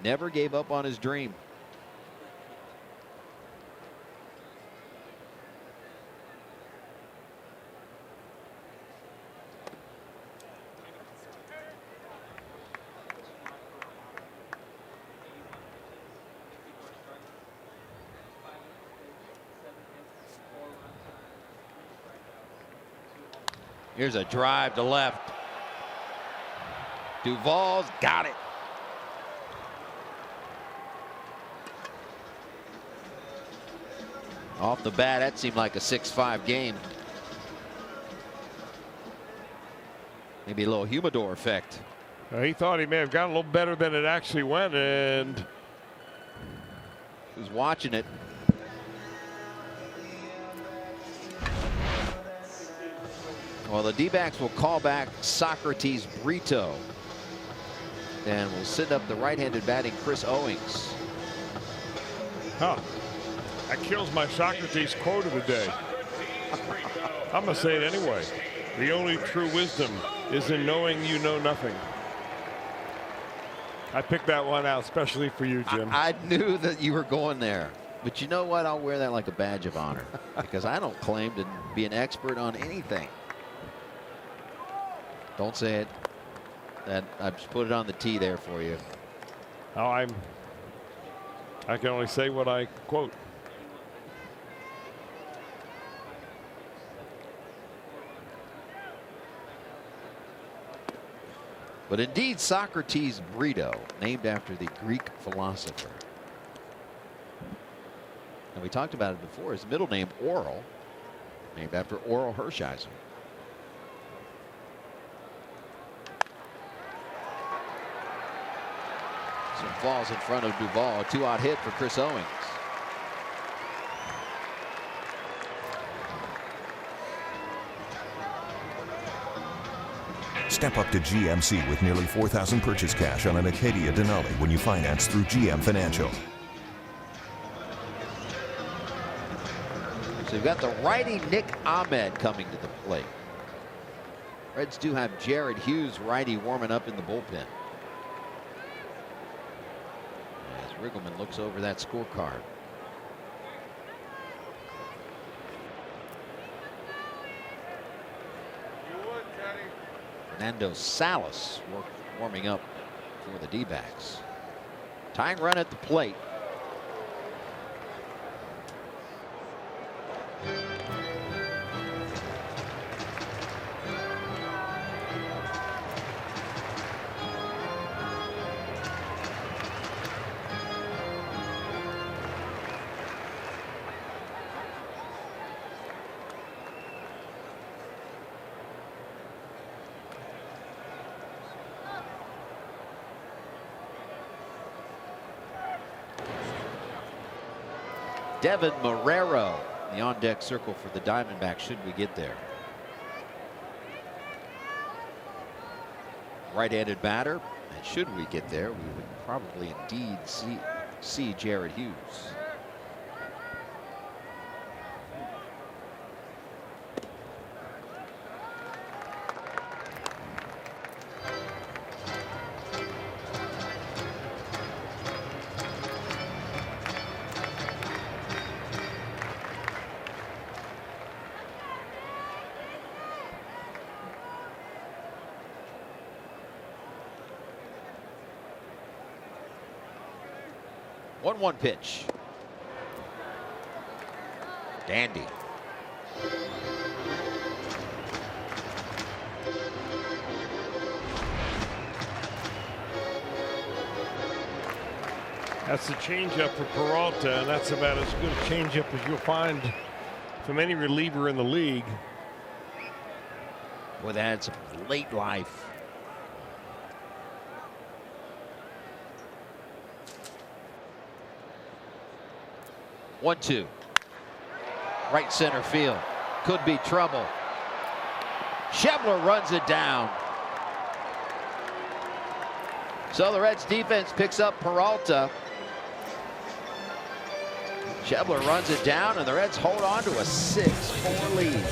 Never gave up on his dream. Here's a drive to left. Duvall's got it. Off the bat, that seemed like a 6-5 game. Maybe a little humidor effect. He thought he may have gotten a little better than it actually went, and he was watching it. Well, the D-backs will call back Socrates Brito and will send up the right-handed batting Chris Owings. Huh. That kills my Socrates quote of the day. I'm going to say it anyway. The only true wisdom is in knowing you know nothing. I picked that one out especially for you, Jim. I knew that you were going there. But you know what? I'll wear that like a badge of honor because I don't claim to be an expert on anything. Don't say it. That I just put it on the tee there for you. Oh, I can only say what I quote. But indeed, Socrates Brito, named after the Greek philosopher. And we talked about it before. His middle name, Oral, named after Oral Hershiser. Some falls in front of Duvall. A 2-out hit for Chris Owings. Step up to GMC with nearly $4,000 purchase cash on an Acadia Denali when you finance through GM Financial. So you've got the righty Nick Ahmed coming to the plate. Reds do have Jared Hughes, righty, warming up in the bullpen. As Riggleman looks over that scorecard. Fernando Salas warming up for the D-backs. Tying run at the plate. Devin Marrero, the on-deck circle for the Diamondbacks, should we get there. Right-handed batter, and should we get there, we would probably indeed see Jared Hughes. One pitch. Dandy. That's the changeup for Peralta, and that's about as good a changeup as you'll find from any reliever in the league. Boy, that had some late life. One, two. Right center field. Could be trouble. Schebler runs it down. So the Reds defense picks up Peralta. Schebler runs it down, and the Reds hold on to a 6-4 lead.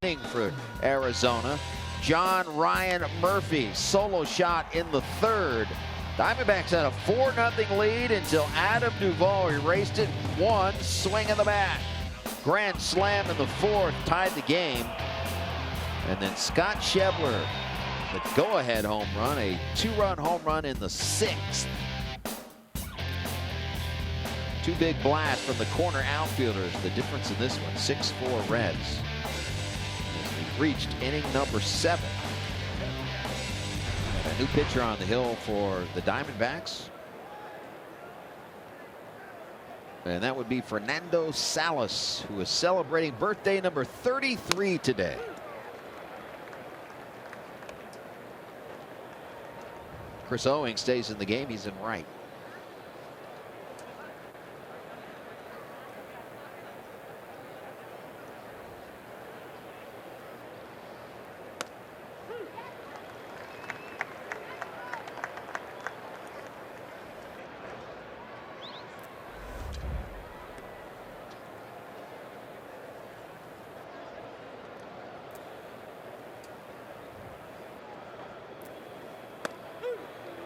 Inning for Arizona. John Ryan Murphy, solo shot in the third. Diamondbacks had a 4-0 lead until Adam Duvall erased it. One swing of the bat. Grand slam in the fourth, tied the game. And then Scott Schebler, the go-ahead home run, a 2-run home run in the sixth. Two big blasts from the corner outfielders. The difference in this one, 6-4 Reds. Reached inning number 7. A new pitcher on the hill for the Diamondbacks. And that would be Fernando Salas, who is celebrating birthday number 33 today. Chris Owing stays in the game. He's in right.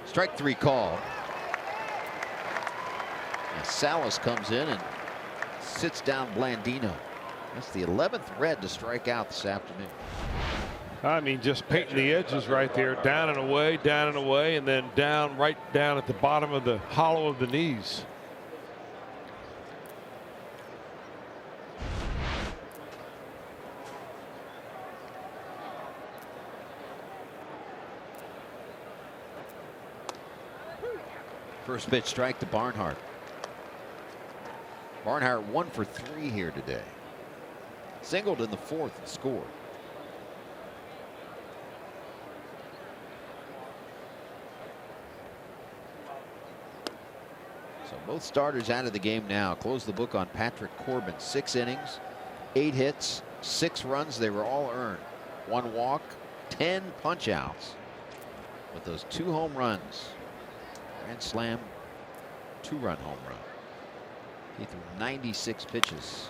Strike 3 call. And Salas comes in and sits down Blandino. That's the 11th Red to strike out this afternoon. I mean, just painting the edges right there, down and away, and then down, right down at the bottom of the hollow of the knees. First pitch strike to Barnhart. Barnhart 1 for 3 here today. Singled in the fourth and scored. So both starters out of the game now. Close the book on Patrick Corbin. 6 innings, 8 hits, 6 runs. They were all earned. 1 walk, 10 punch outs. With those 2 home runs. Grand slam, 2-run home run. He threw 96 pitches.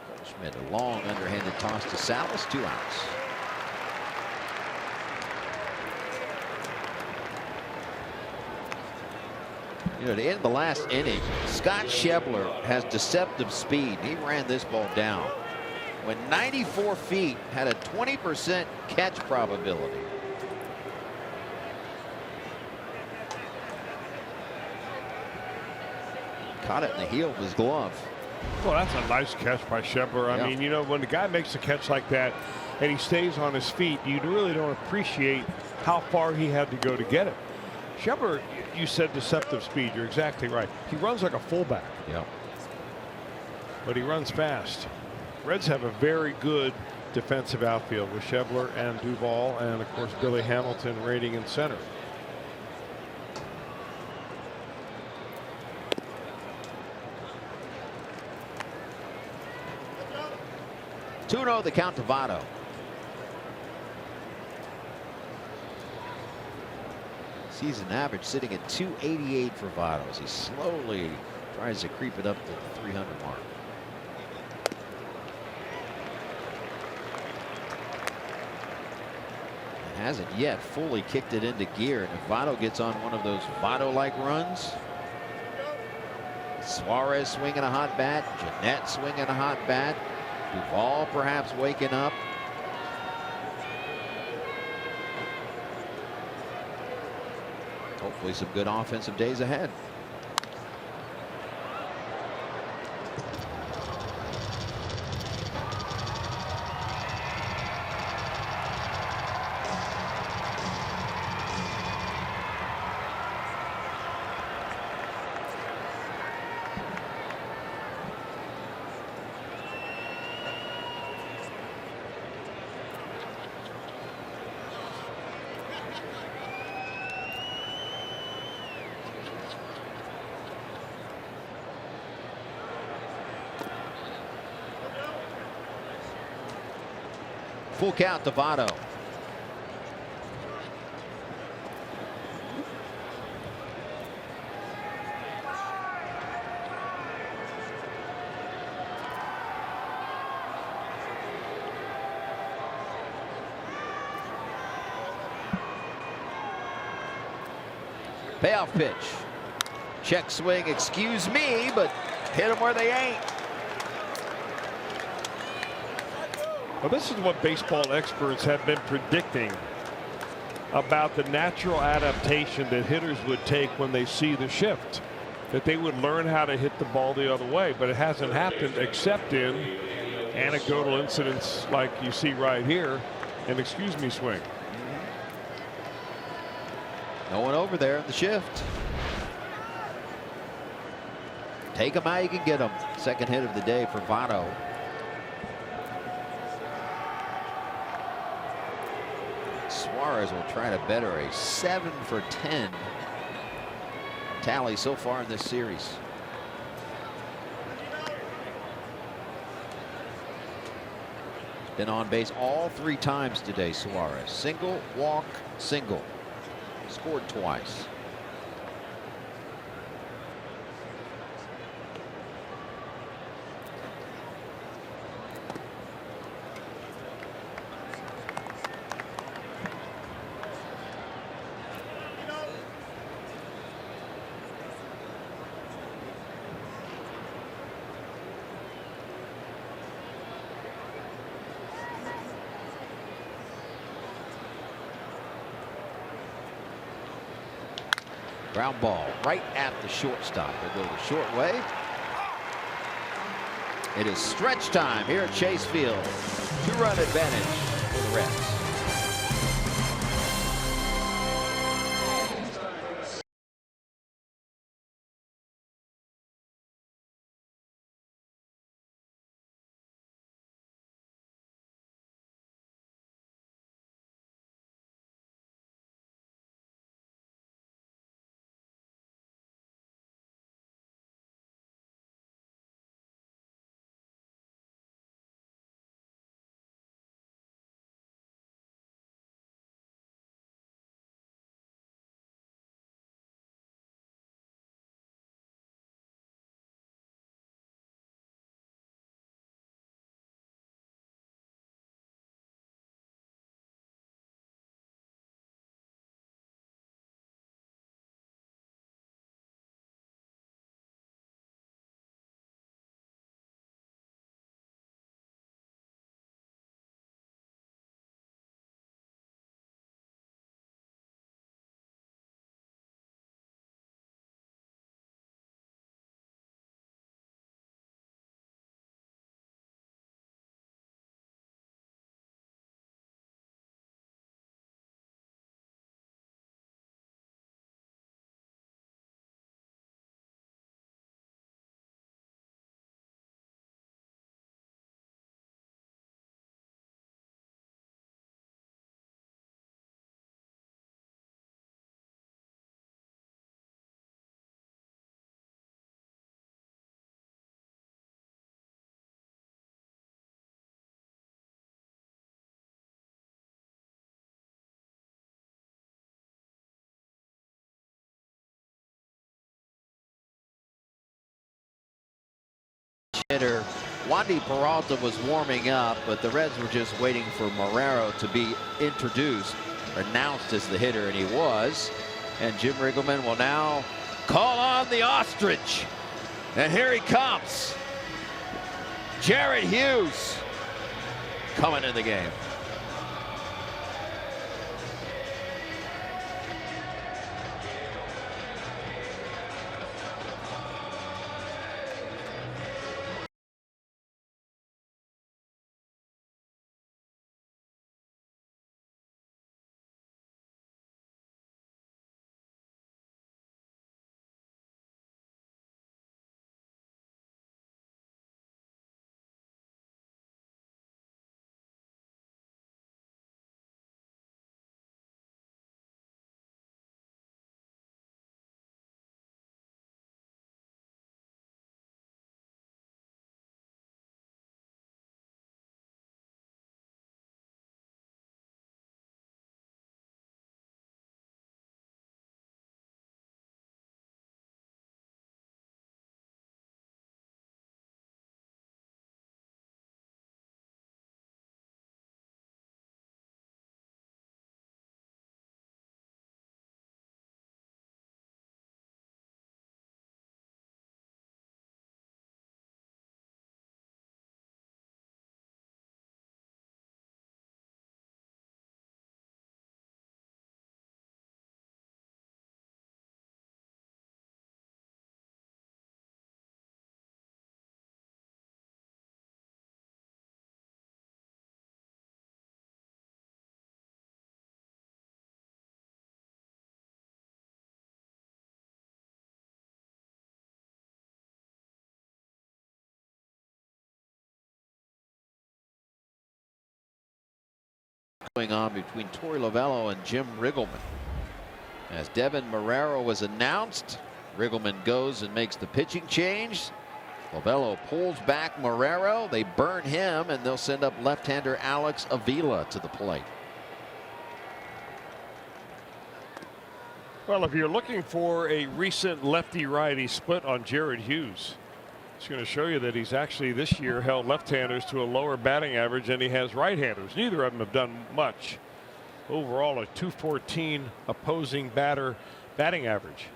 Goldschmidt, a long underhanded toss to Salas, 2 outs. You know, at the end of the last inning, Scott Schebler has deceptive speed. He ran this ball down. When 94 feet had a 20% catch probability. Caught it in the heel of his glove. Well, that's a nice catch by Schebler. I mean, you know, when the guy makes a catch like that and he stays on his feet, you really don't appreciate how far he had to go to get it. Schebler, you said deceptive speed. You're exactly right. He runs like a fullback. Yeah. But he runs fast. Reds have a very good defensive outfield with Schebler and Duvall, and of course Billy Hamilton raiding in center. Two-0 the count to Votto. Season average sitting at 288 for Votto as he slowly tries to creep it up to the 300 mark. And hasn't yet fully kicked it into gear. And if Votto gets on one of those Votto-like runs, Suarez swinging a hot bat, Jeanette swinging a hot bat, Duvall perhaps waking up. Hopefully some good offensive days ahead. Full count to Votto. Payoff pitch. Check swing, excuse me, but hit them where they ain't. Well, this is what baseball experts have been predicting about the natural adaptation that hitters would take when they see the shift, that they would learn how to hit the ball the other way, but it hasn't happened except in anecdotal incidents like you see right here, an excuse me swing. No one over there in the shift. Take them how you can get them. Second hit of the day for Votto. Suarez will try to better a 7 for 10 tally so far in this series. Been on base all 3 times today, Suarez. Single, walk, single. Scored twice. Ground ball right at the shortstop. They'll go the short way. It is stretch time here at Chase Field. 2-run advantage for the Reds. hitter. Wandy Peralta was warming up, but the Reds were just waiting for Marrero to be introduced, announced as the hitter, and he was. And Jim Riggleman will now call on the ostrich. And here he comes. Jared Hughes coming in the game. Going on between Torey Lovello and Jim Riggleman. As Devin Marrero was announced, Riggleman goes and makes the pitching change. Lovello pulls back Marrero. They burn him, and they'll send up left-hander Alex Avila to the plate. Well, if you're looking for a recent lefty-righty split on Jared Hughes, it's going to show you that he's actually this year held left-handers to a lower batting average than he has right-handers. Neither of them have done much. Overall, a .214 opposing batter batting average.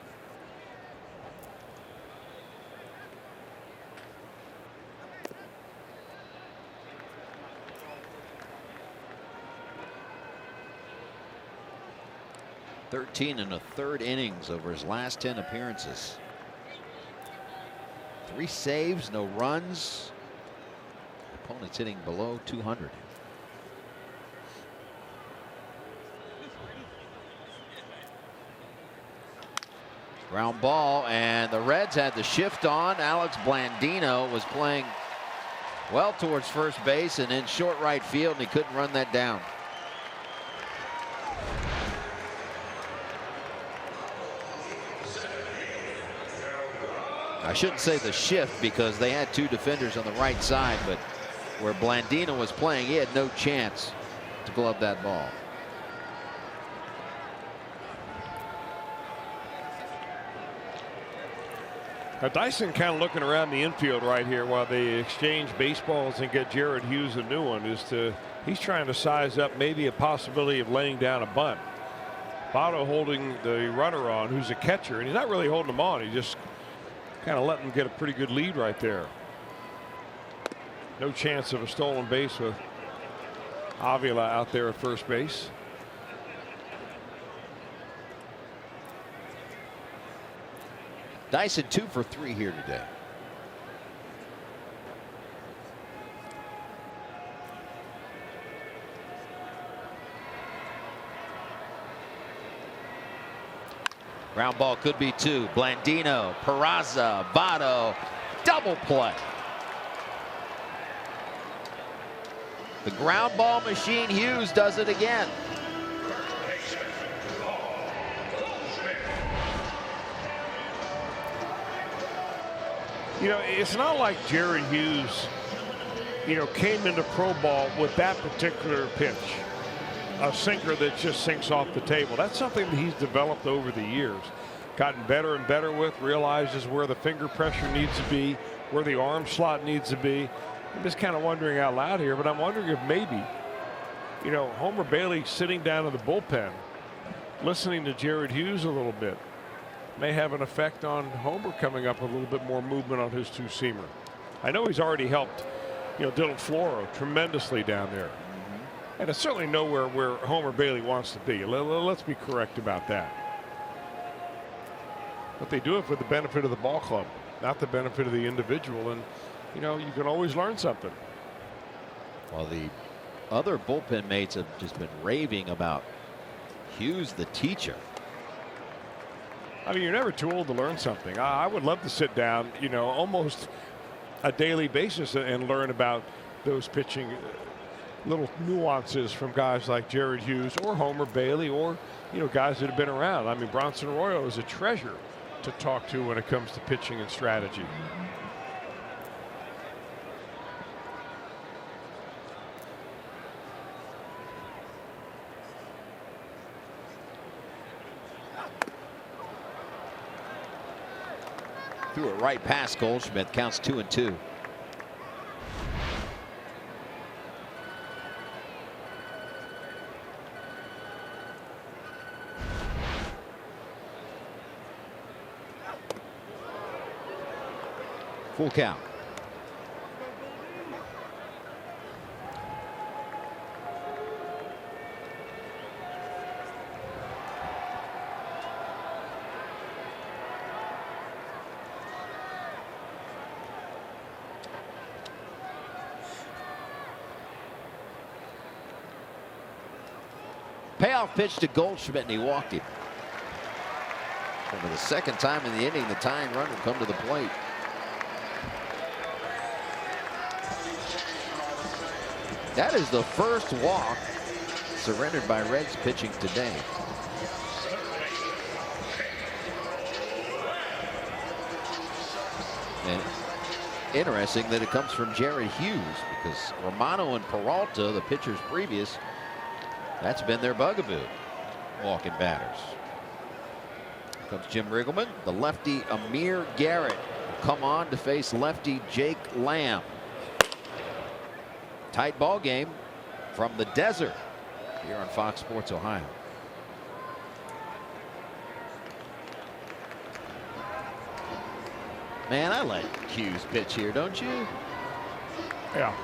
(13 1/3 innings over his last 10 appearances. 3 saves, no runs. Opponent's hitting below 200. Ground ball, and the Reds had the shift on. Alex Blandino was playing well towards first base and in short right field, and he couldn't run that down. I shouldn't say the shift because they had 2 defenders on the right side, but where Blandino was playing, he had no chance to glove that ball. Now Dyson kind of looking around the infield right here while they exchange baseballs and get Jared Hughes a new one. He's trying to size up maybe a possibility of laying down a bunt. Votto holding the runner on, who's a catcher, and he's not really holding him on. He just kind of letting him get a pretty good lead right there. No chance of a stolen base with Avila out there at first base. Dyson 2 for 3 here today. Ground ball could be 2. Blandino, Peraza, Votto, double play. The ground ball machine Hughes does it again. You know, it's not like Jared Hughes, came into pro ball with that particular pitch. A sinker that just sinks off the table. That's something that he's developed over the years. gotten better and better with, realizes where the finger pressure needs to be, where the arm slot needs to be. I'm just kind of wondering out loud here, but I'm wondering if maybe, you know, Homer Bailey sitting down in the bullpen, listening to Jared Hughes a little bit, may have an effect on Homer coming up with a little bit more movement on his two-seamer. I know he's already helped, you know, Dylan Floro tremendously down there. And it's certainly nowhere where Homer Bailey wants to be. Let's be correct about that. But they do it for the benefit of the ball club, not the benefit of the individual. And, you know, you can always learn something. Well, the other bullpen mates have just been raving about Hughes, the teacher. I mean, you're never too old to learn something. I would love to sit down, you know, almost a daily basis and learn about those pitching little nuances from guys like Jared Hughes or Homer Bailey, or, you know, guys that have been around. I mean, Bronson Arroyo is a treasure to talk to when it comes to pitching and strategy. Threw it right past Goldschmidt. Counts 2-2. Full count. Payoff pitch to Goldschmidt, and he walked him. And for the second time in the inning, the tying run will come to the plate. That is the first walk surrendered by Reds pitching today. And interesting that it comes from Jared Hughes, because Romano and Peralta, the pitchers previous, that's been their bugaboo, walking batters. Here comes Jim Riggleman. The lefty Amir Garrett will come on to face lefty Jake Lamb. Tight ball game from the desert here on Fox Sports Ohio. Man, I let Hughes pitch here, don't you? Yeah.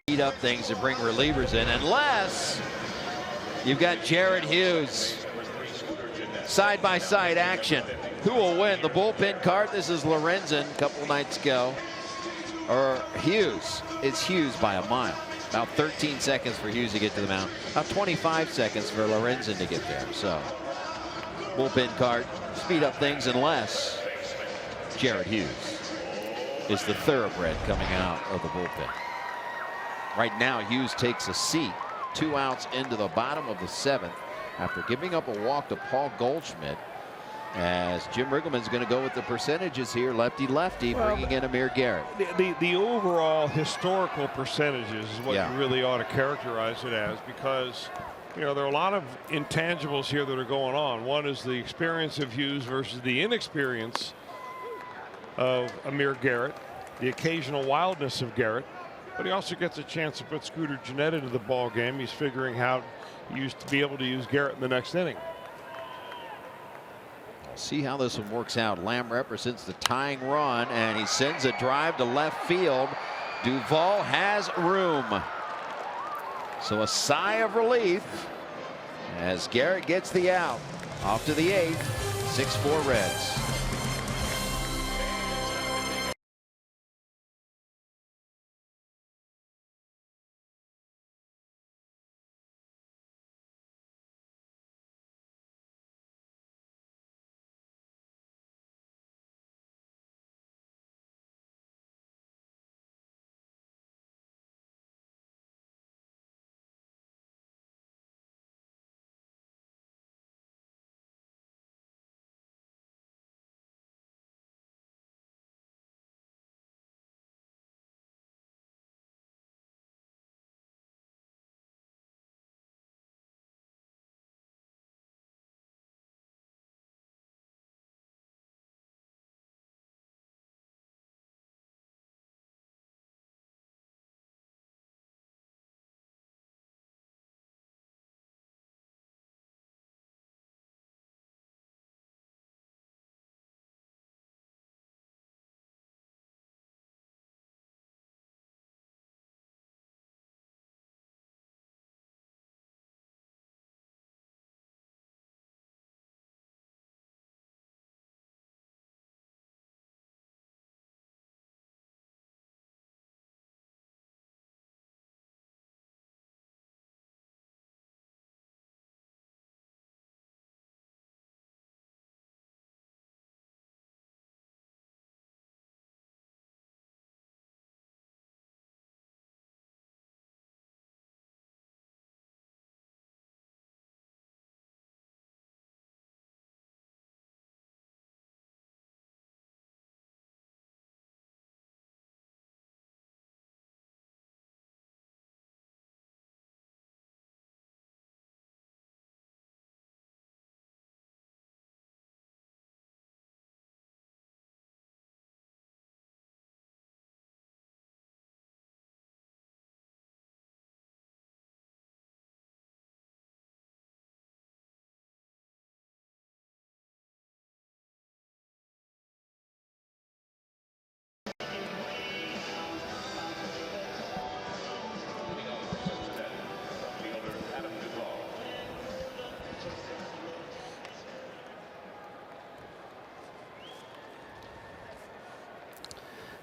Speed up things to bring relievers in, unless you've got Jared Hughes. Side-by-side action. Who will win? The bullpen card. This is Lorenzen a couple nights ago. Or Hughes. It's Hughes by a mile. About 13 seconds for Hughes to get to the mound. About 25 seconds for Lorenzen to get there. So bullpen card. Speed up things unless Jared Hughes is the thoroughbred coming out of the bullpen. Right now, Hughes takes a seat 2 outs into the bottom of the 7th after giving up a walk to Paul Goldschmidt. As Jim Riggleman's going to go with the percentages here, lefty-lefty, bringing in Amir Garrett. The overall historical percentages is what Yeah. you really ought to characterize it as, because there are a lot of intangibles here that are going on. One is the experience of Hughes versus the inexperience of Amir Garrett, the occasional wildness of Garrett, but he also gets a chance to put Scooter Gennett into the ball game. He's figuring how he used to be able to use Garrett in the next inning. See how this one works out. Lamb represents the tying run, and he sends a drive to left field. Duvall has room. So a sigh of relief as Garrett gets the out. Off to the 8th, 6-4 Reds.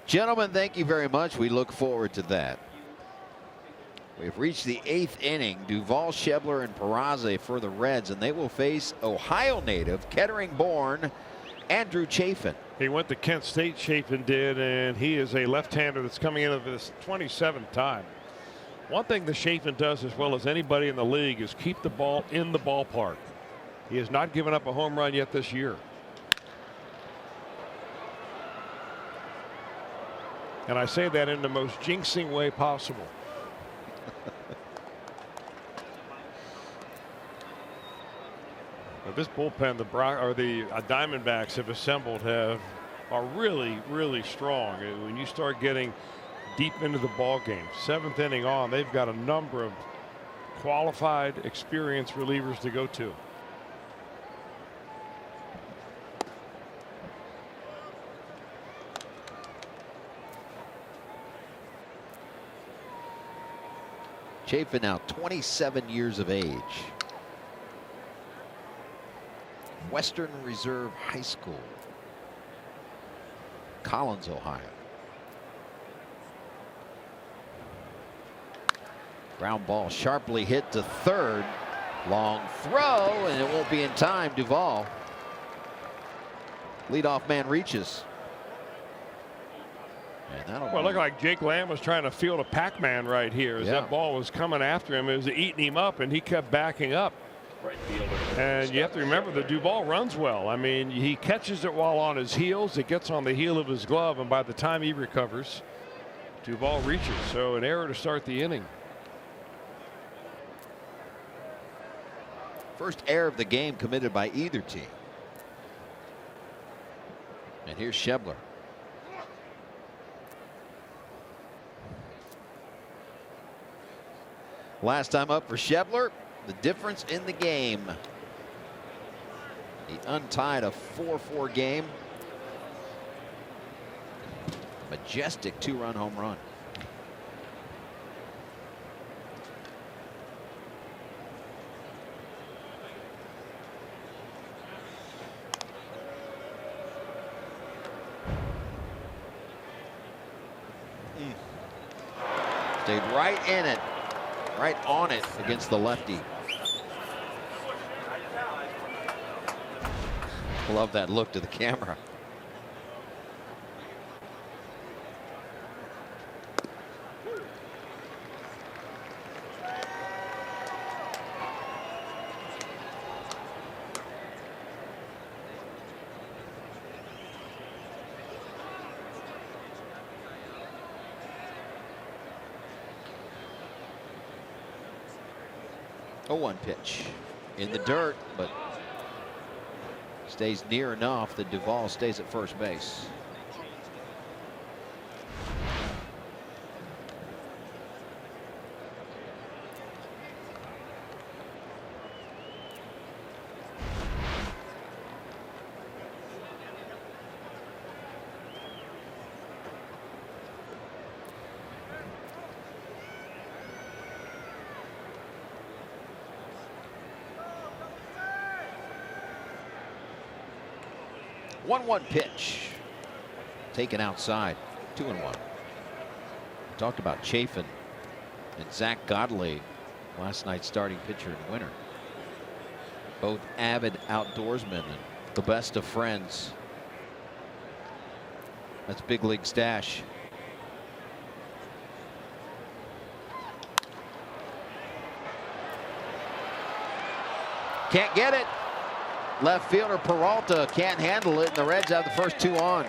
Gentlemen, thank you very much. We look forward to that. We've reached the 8th inning. Duvall, Shebler, and Peraza for the Reds, and they will face Ohio native, Kettering-born Andrew Chafin. He went to Kent State, Chafin did, and he is a left-hander that's coming in at this 27th time. One thing that Chafin does as well as anybody in the league is keep the ball in the ballpark. He has not given up a home run yet this year. And I say that in the most jinxing way possible. This bullpen, the Diamondbacks have assembled are really, really strong. And when you start getting deep into the ball game, 7th inning on, they've got a number of qualified, experienced relievers to go to. Chafin now 27 years of age. Western Reserve High School, Collins, Ohio. Ground ball sharply hit to third. Long throw, and it won't be in time. Duvall. Leadoff man reaches. Well, it looked like Jake Lamb was trying to field a Pac-Man right here as that ball was coming after him. It was eating him up, and he kept backing up. And you have to remember that Duvall runs well. I mean, he catches it while on his heels. It gets on the heel of his glove, and by the time he recovers, Duvall reaches. So an error to start the inning. First error of the game committed by either team. And here's Schebler. Last time up for Schebler, the difference in the game. He untied a 4-4 game. Majestic 2-run home run. Stayed right in it. Right on it against the lefty. Love that look to the camera. A 1 pitch in the dirt, but stays near enough that Duvall stays at first base. One pitch taken outside. 2-1. Talked about Chafin and Zach Godley, last night's starting pitcher and winner. Both avid outdoorsmen and the best of friends. That's big league stash. Can't get it. Left fielder Peralta can't handle it, and the Reds have the first 2 on.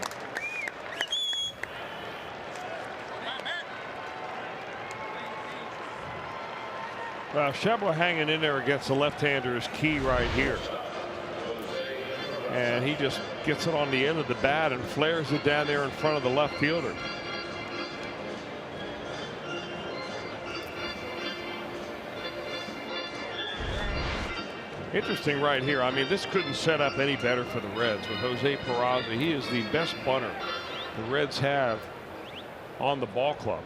Well, Schebler hanging in there against the left-hander is key right here. And he just gets it on the end of the bat and flares it down there in front of the left fielder. Interesting right here. I mean, this couldn't set up any better for the Reds with Jose Peraza. He is the best bunter the Reds have on the ball club.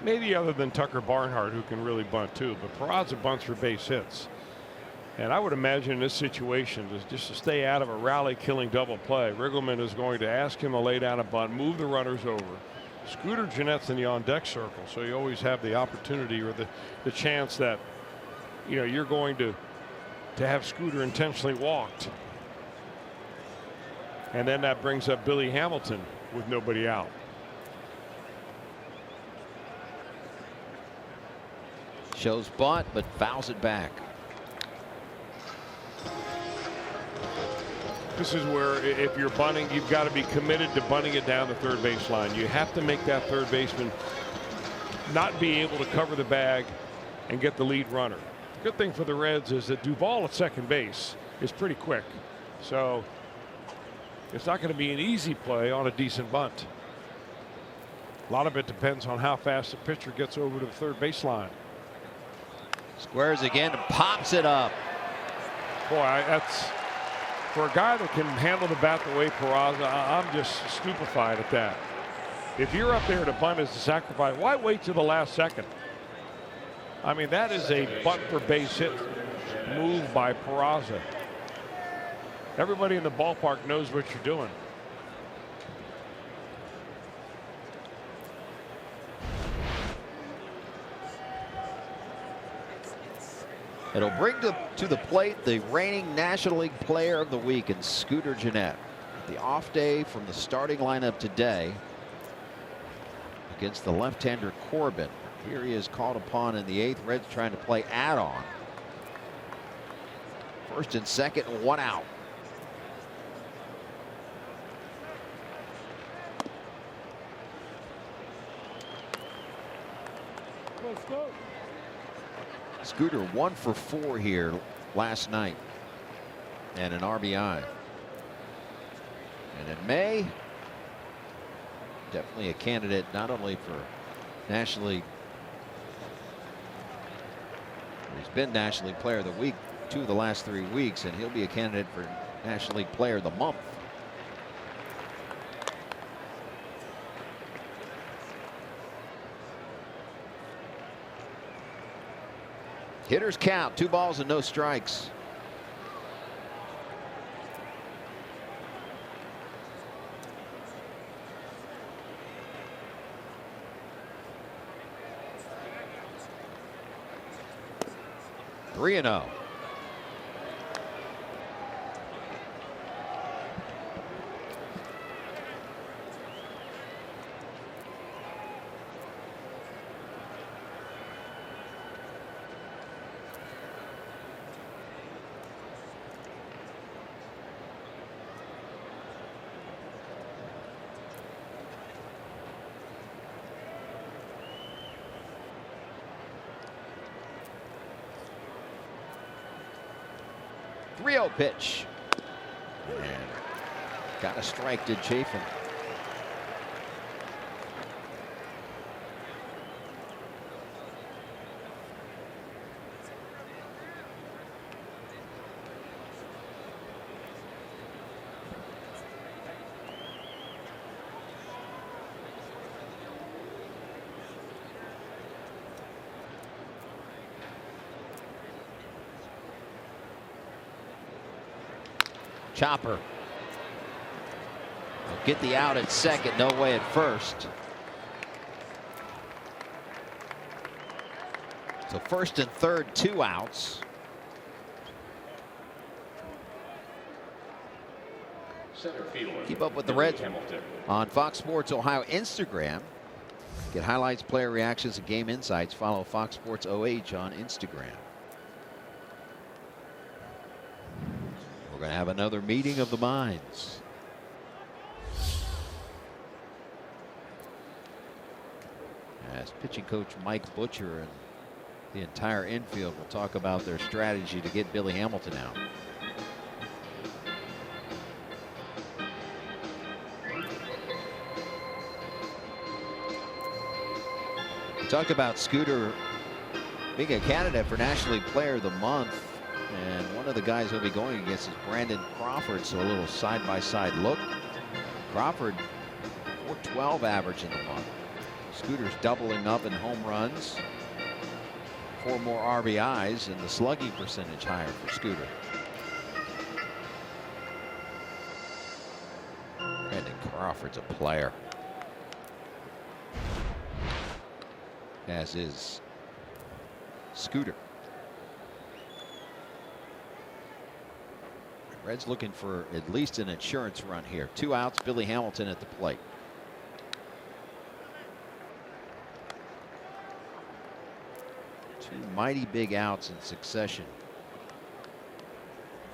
Maybe other than Tucker Barnhart, who can really bunt too, but Peraza bunts for base hits. And I would imagine in this situation, just to stay out of a rally-killing double play, Riggleman is going to ask him to lay down a bunt, move the runners over. Scooter Jeanette's in the on-deck circle, so you always have the opportunity or the chance that, you know, you're going to have Scooter intentionally walked. And then that brings up Billy Hamilton with nobody out. Shows bunt, but fouls it back. This is where, if you're bunting, you've got to be committed to bunting it down the third base line. You have to make that third baseman not be able to cover the bag and get the lead runner. Good thing for the Reds is that Duvall at second base is pretty quick, so it's not going to be an easy play on a decent bunt. A lot of it depends on how fast the pitcher gets over to the third baseline. Squares again and pops it up. Boy, that's for a guy that can handle the bat the way Peraza. I'm just stupefied at that. If you're up there to bunt as a sacrifice, why wait till the last second? I mean, that is a bunt for base hit move by Peraza. Everybody in the ballpark knows what you're doing. It'll bring to the plate the reigning National League Player of the Week in Scooter Jeanette. The off day from the starting lineup today. against the left-hander Corbin. Here he is called upon in the 8th. Reds trying to play add-on. First and second, 1 out. Let's go. Scooter 1 for 4 here last night and an RBI. And in May, definitely a candidate not only for National League. He's been National League Player of the Week 2 of the last 3 weeks, and he'll be a candidate for National League Player of the Month. Hitters count, 2 balls and no strikes. Three and 0. Pitch. And got a strike, did Chafin. Chopper. They'll get the out at second, no way at first. So first and third, 2 outs. Keep up with the Reds on Fox Sports Ohio Instagram. Get highlights, player reactions, and game insights. Follow Fox Sports OH on Instagram. We're going to have another meeting of the minds. As pitching coach Mike Butcher and the entire infield will talk about their strategy to get Billy Hamilton out. We talked about Scooter being a candidate for National League Player of the Month. And one of the guys he'll be going against is Brandon Crawford. So a little side-by-side look. Crawford, 412 average in the month. Scooter's doubling up in home runs. 4 more RBIs, and the slugging percentage higher for Scooter. Brandon Crawford's a player. As is Scooter. Reds looking for at least an insurance run here. 2 outs, Billy Hamilton at the plate. Two mighty big outs in succession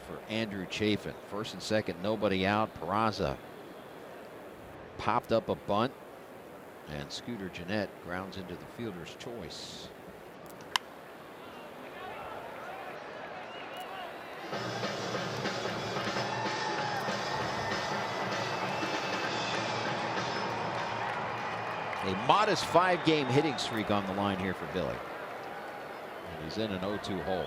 for Andrew Chafin. First and second, nobody out. Peraza popped up a bunt, and Scooter Gennett grounds into the fielder's choice. A modest 5-game hitting streak on the line here for Billy. And he's in an 0-2 hole.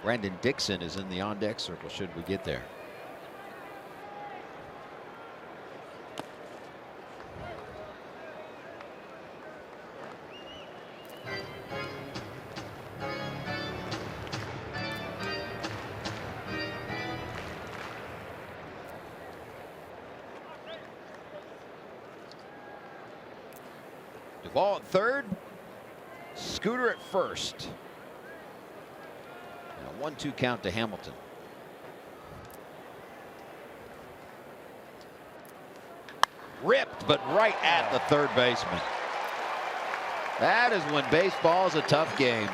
Brandon Dixon is in the on-deck circle should we get there. Ball at third, Scooter at first. And a 1-2 count to Hamilton. ripped, but right at the third baseman. That is when baseball is a tough game.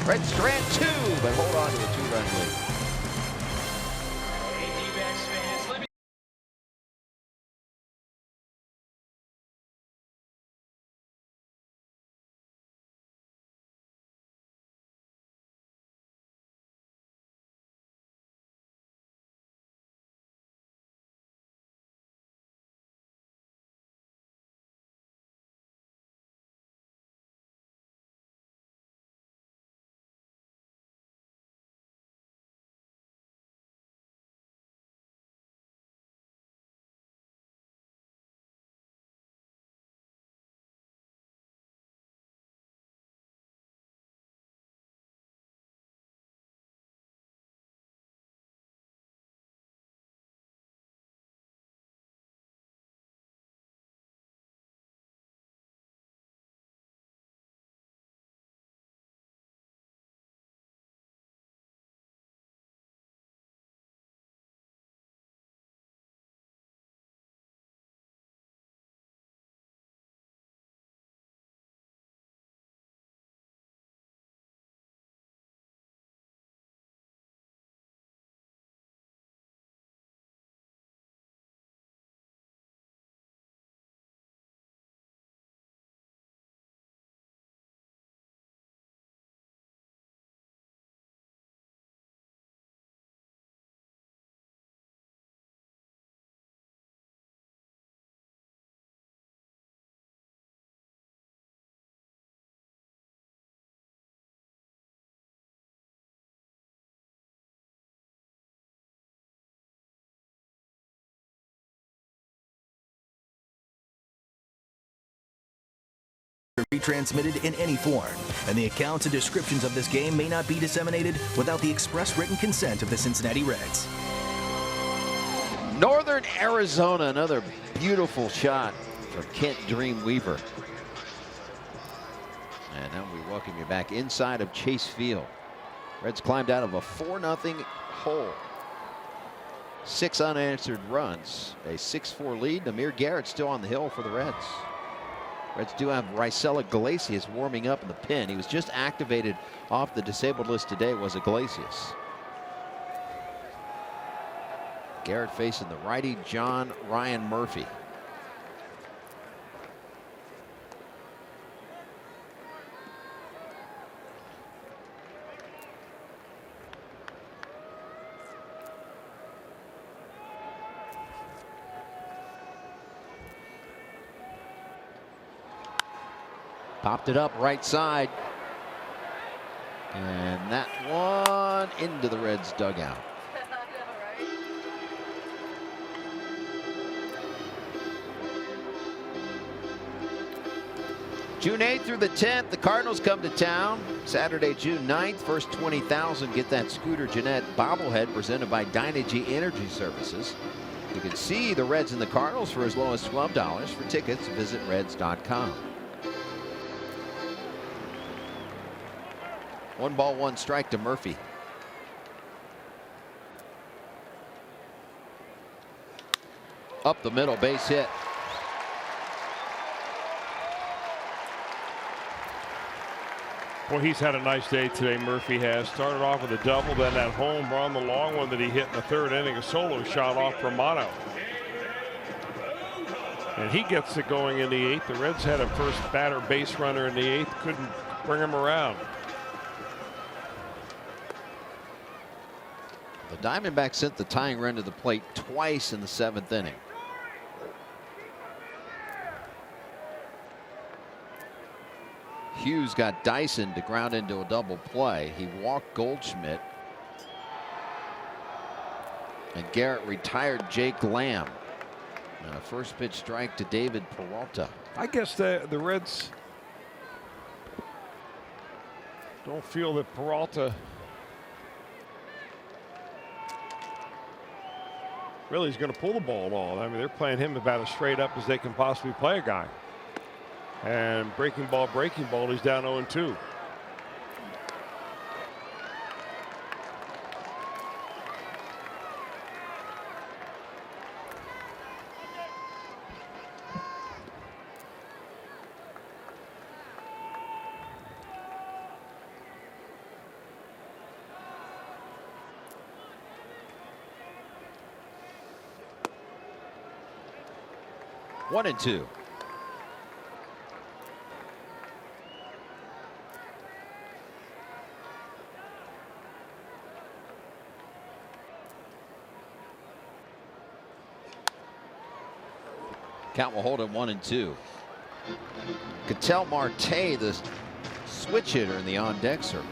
Reds strand 2, but hold on to a 2-run lead. Retransmitted in any form, and the accounts and descriptions of this game may not be disseminated without the express written consent of the Cincinnati Reds. Northern Arizona, another beautiful shot from Kent Dreamweaver. And now we welcome you back inside of Chase Field. Reds climbed out of a 4-0 hole. 6 unanswered runs, a 6-4 lead. Amir Garrett still on the hill for the Reds. Reds do have Rysella Iglesias warming up in the pen. He was just activated off the disabled list today, was Iglesias. Garrett facing the righty John Ryan Murphy. Popped it up right side. And that one into the Reds dugout. June 8th through the 10th, the Cardinals come to town. Saturday, June 9th, first 20,000 get that Scooter Jeanette bobblehead presented by Dynegy Energy Services. You can see the Reds and the Cardinals for as low as $12. For tickets, visit Reds.com. 1-1 strike to Murphy. Up the middle, base hit. Well, he's had a nice day today, Murphy has. Started off with a double, then that home run, the long one that he hit in the third inning, a solo shot off Romano. And he gets it going in the 8th. The Reds had a first batter base runner in the 8th, couldn't bring him around. The Diamondbacks sent the tying run to the plate twice in the 7th inning. Hughes got Dyson to ground into a double play. He walked Goldschmidt. And Garrett retired Jake Lamb. First pitch strike to David Peralta. I guess the Reds don't feel that Peralta really is going to pull the ball at all. I mean, they're playing him about as straight up as they can possibly play a guy. And breaking ball, he's down 0-2. 1-2. Count will hold at 1-2. Ketel Marte, the switch hitter in the on-deck circle.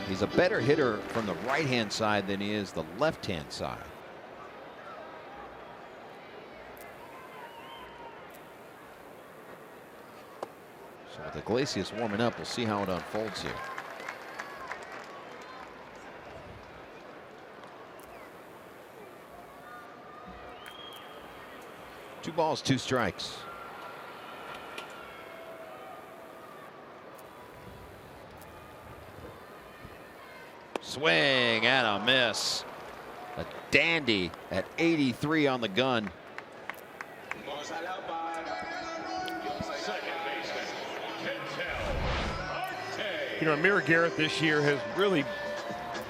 He's a better hitter from the right-hand side than he is the left-hand side. So with Iglesias warming up, we'll see how it unfolds here. 2 balls, 2 strikes. Swing and a miss. A dandy at 83 on the gun. You know, Amir Garrett this year has really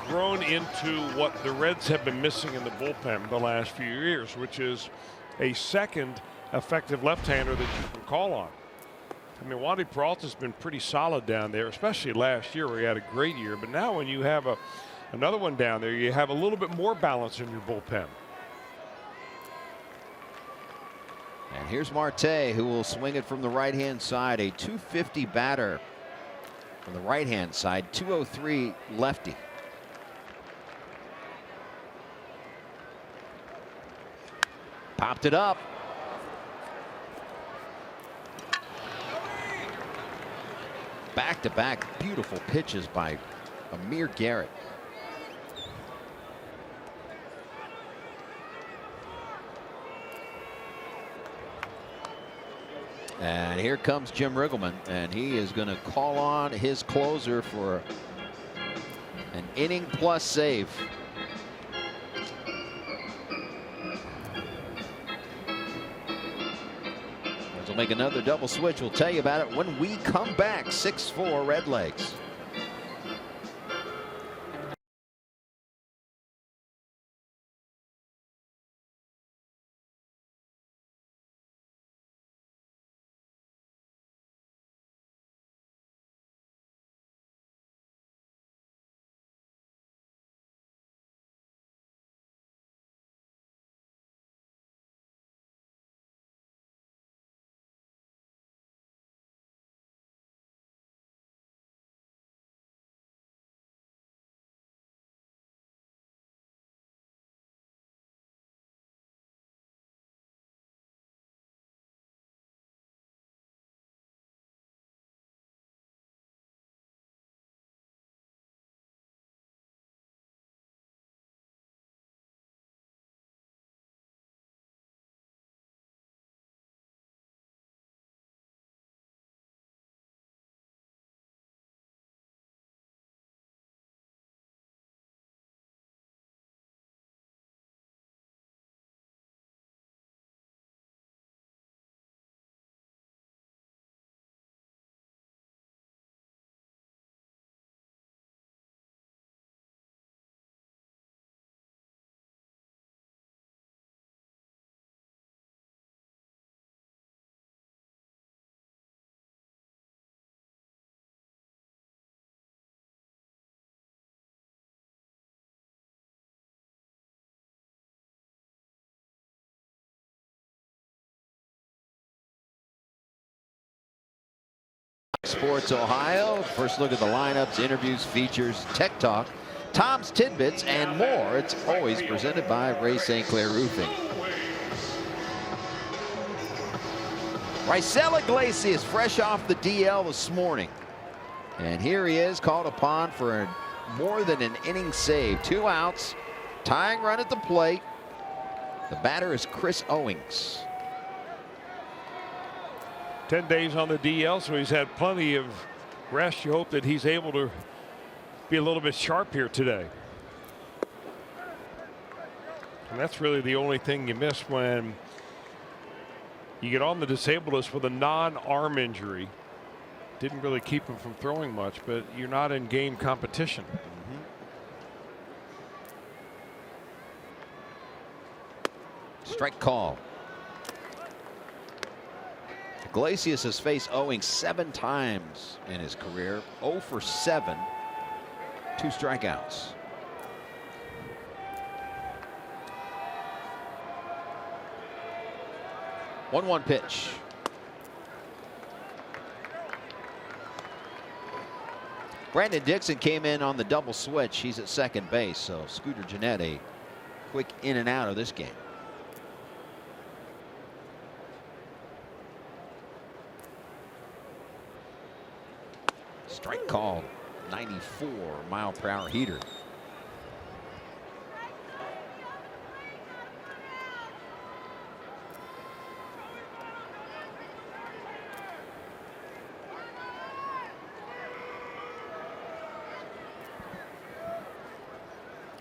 grown into what the Reds have been missing in the bullpen the last few years, which is a second effective left-hander that you can call on. I mean, Wandy Peralta's been pretty solid down there, especially last year where he had a great year. But now when you have another one down there, you have a little bit more balance in your bullpen. And here's Marte, who will swing it from the right-hand side. A 250 batter from the right-hand side, 203 lefty. Popped it up. Back-to-back beautiful pitches by Amir Garrett. And here comes Jim Riggleman, and he is going to call on his closer for an inning plus save. We'll make another double switch. We'll tell you about it when we come back. 6-4 Redlegs. Sports Ohio. First look at the lineups, interviews, features, tech talk, Tom's Tidbits, and more. It's always presented by Ray St. Clair Roofing. Raisel Iglesias fresh off the DL this morning. And here he is, called upon for more than an inning save. 2 outs, tying run at the plate. The batter is Chris Owings. 10 days on the DL, so he's had plenty of rest. You hope that he's able to be a little bit sharp here today. And that's really the only thing you miss when you get on the disabled list with a non-arm injury. Didn't really keep him from throwing much, but you're not in game competition. Strike call. Iglesias has faced Owing 7 times in his career. 0 for 7. 2 strikeouts. One pitch. Brandon Dixon came in on the double switch. He's at second base, so Scooter Gennett a quick in and out of this game. Strike call. 94 mile per hour heater.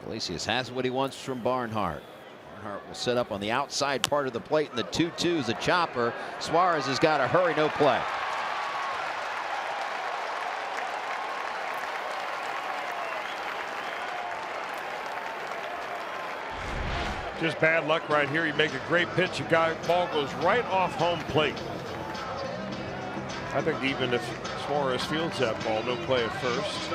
Iglesias has what he wants from Barnhart. Barnhart will set up on the outside part of the plate, and the 2-2 is a chopper. Suarez has got to hurry, no play. Just bad luck right here. You make a great pitch, ball goes right off home plate. I think even if Suarez fields that ball, no play at first.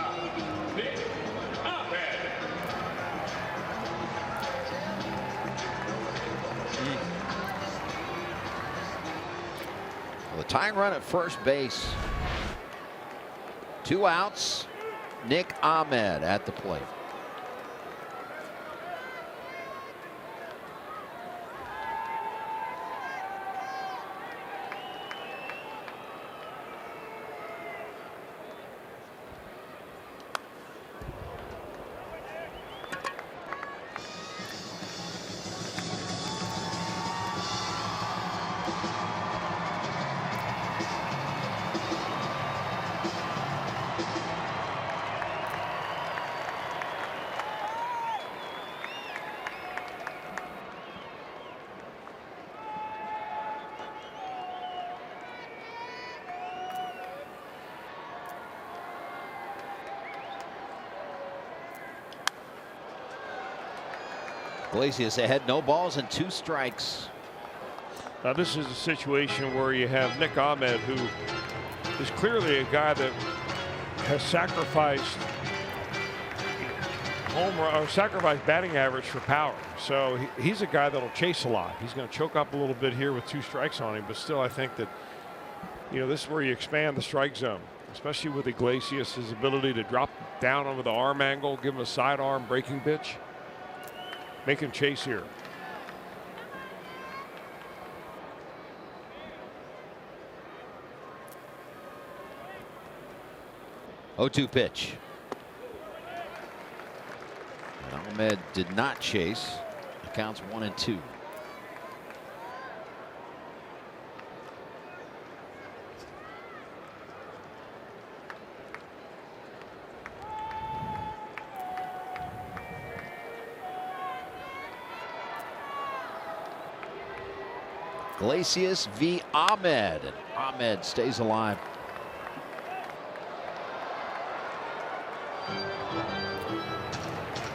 The tying run at first base. 2 outs. Nick Ahmed at the plate. Iglesias ahead, no balls and 2 strikes. Now this is a situation where you have Nick Ahmed, who is clearly a guy that has sacrificed sacrificed batting average for power. So he's a guy that'll chase a lot. He's going to choke up a little bit here with 2 strikes on him, but still I think that, you know, this is where you expand the strike zone, especially with Iglesias, his ability to drop down over the arm angle, give him a sidearm breaking pitch. Make him chase here. Oh, 2 pitch. And Ahmed did not chase. The count's 1-2. Iglesias v. Ahmed. And Ahmed stays alive.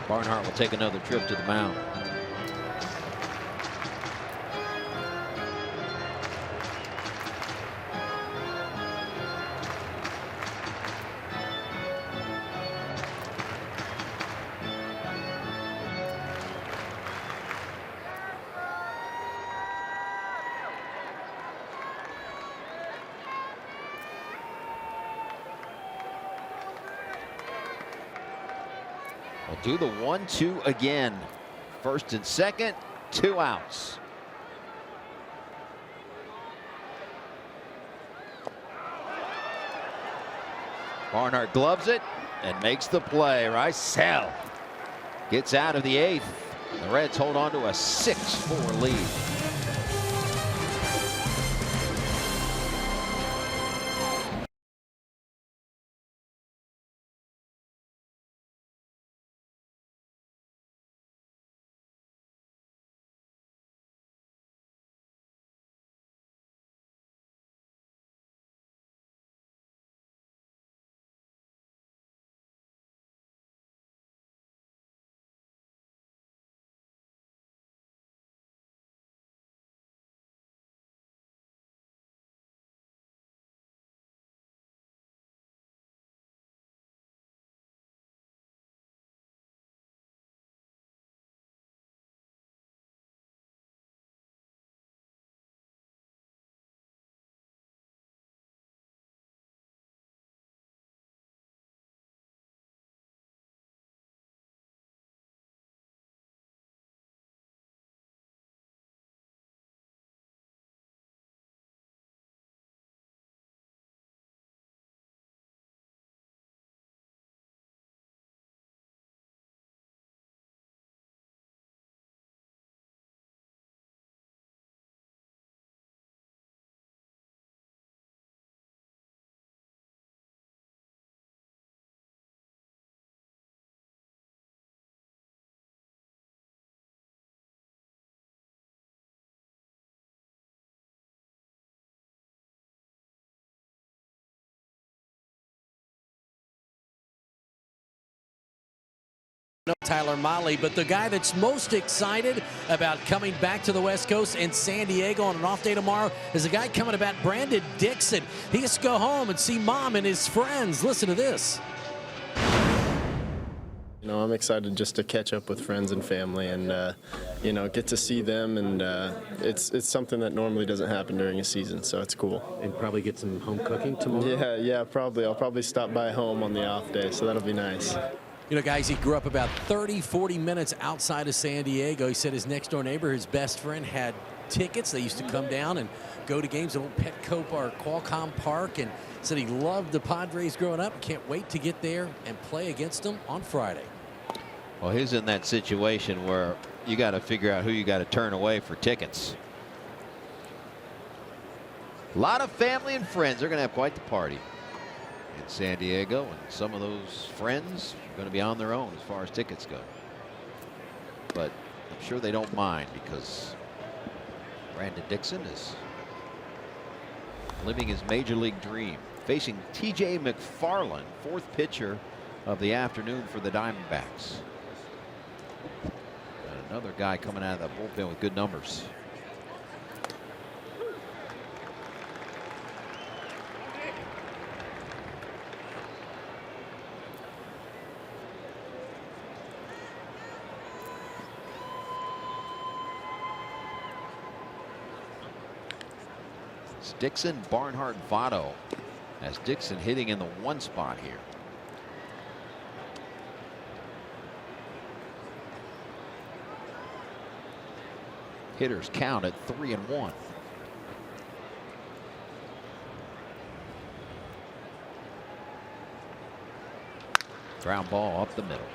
Barnhart will take another trip to the mound. Do the 1-2 again. First and second, 2 outs. Barnhart gloves it and makes the play. Rysell gets out of the 8th. The Reds hold on to a 6-4 lead. Tyler Motley, but the guy that's most excited about coming back to the West Coast in San Diego on an off day tomorrow is a guy coming about Brandon Dixon. He gets to go home and see mom and his friends. Listen to this. You know, I'm excited just to catch up with friends and family and, you know, get to see them. And it's something that normally doesn't happen during a season, so it's cool. And probably get some home cooking tomorrow? Yeah, probably. I'll probably stop by home on the off day, so that'll be nice. You know, guys, he grew up about 40 minutes outside of San Diego. He said his next-door neighbor, his best friend, had tickets. They used to come down and go to games at Old Petco or Qualcomm Park, and said he loved the Padres growing up. Can't wait to get there and play against them on Friday. Well, he's in that situation where you got to figure out who you got to turn away for tickets. A lot of family and friends. They're going to have quite the party in San Diego, and some of those friends are going to be on their own as far as tickets go. But I'm sure they don't mind, because Brandon Dixon is living his major league dream, facing T.J. McFarland, fourth pitcher of the afternoon for the Diamondbacks. And another guy coming out of that bullpen with good numbers. It's Dixon, Barnhart, Votto, as Dixon hitting in the one spot here. Hitters count at 3-1. Ground ball up the middle.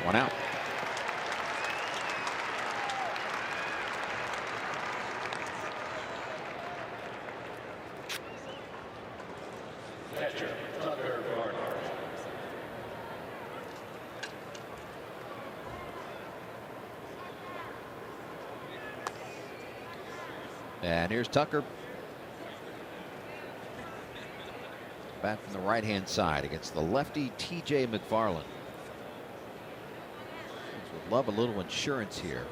One out. And here's Tucker. Back from the right-hand side against the lefty T.J. McFarland. Would love a little insurance here.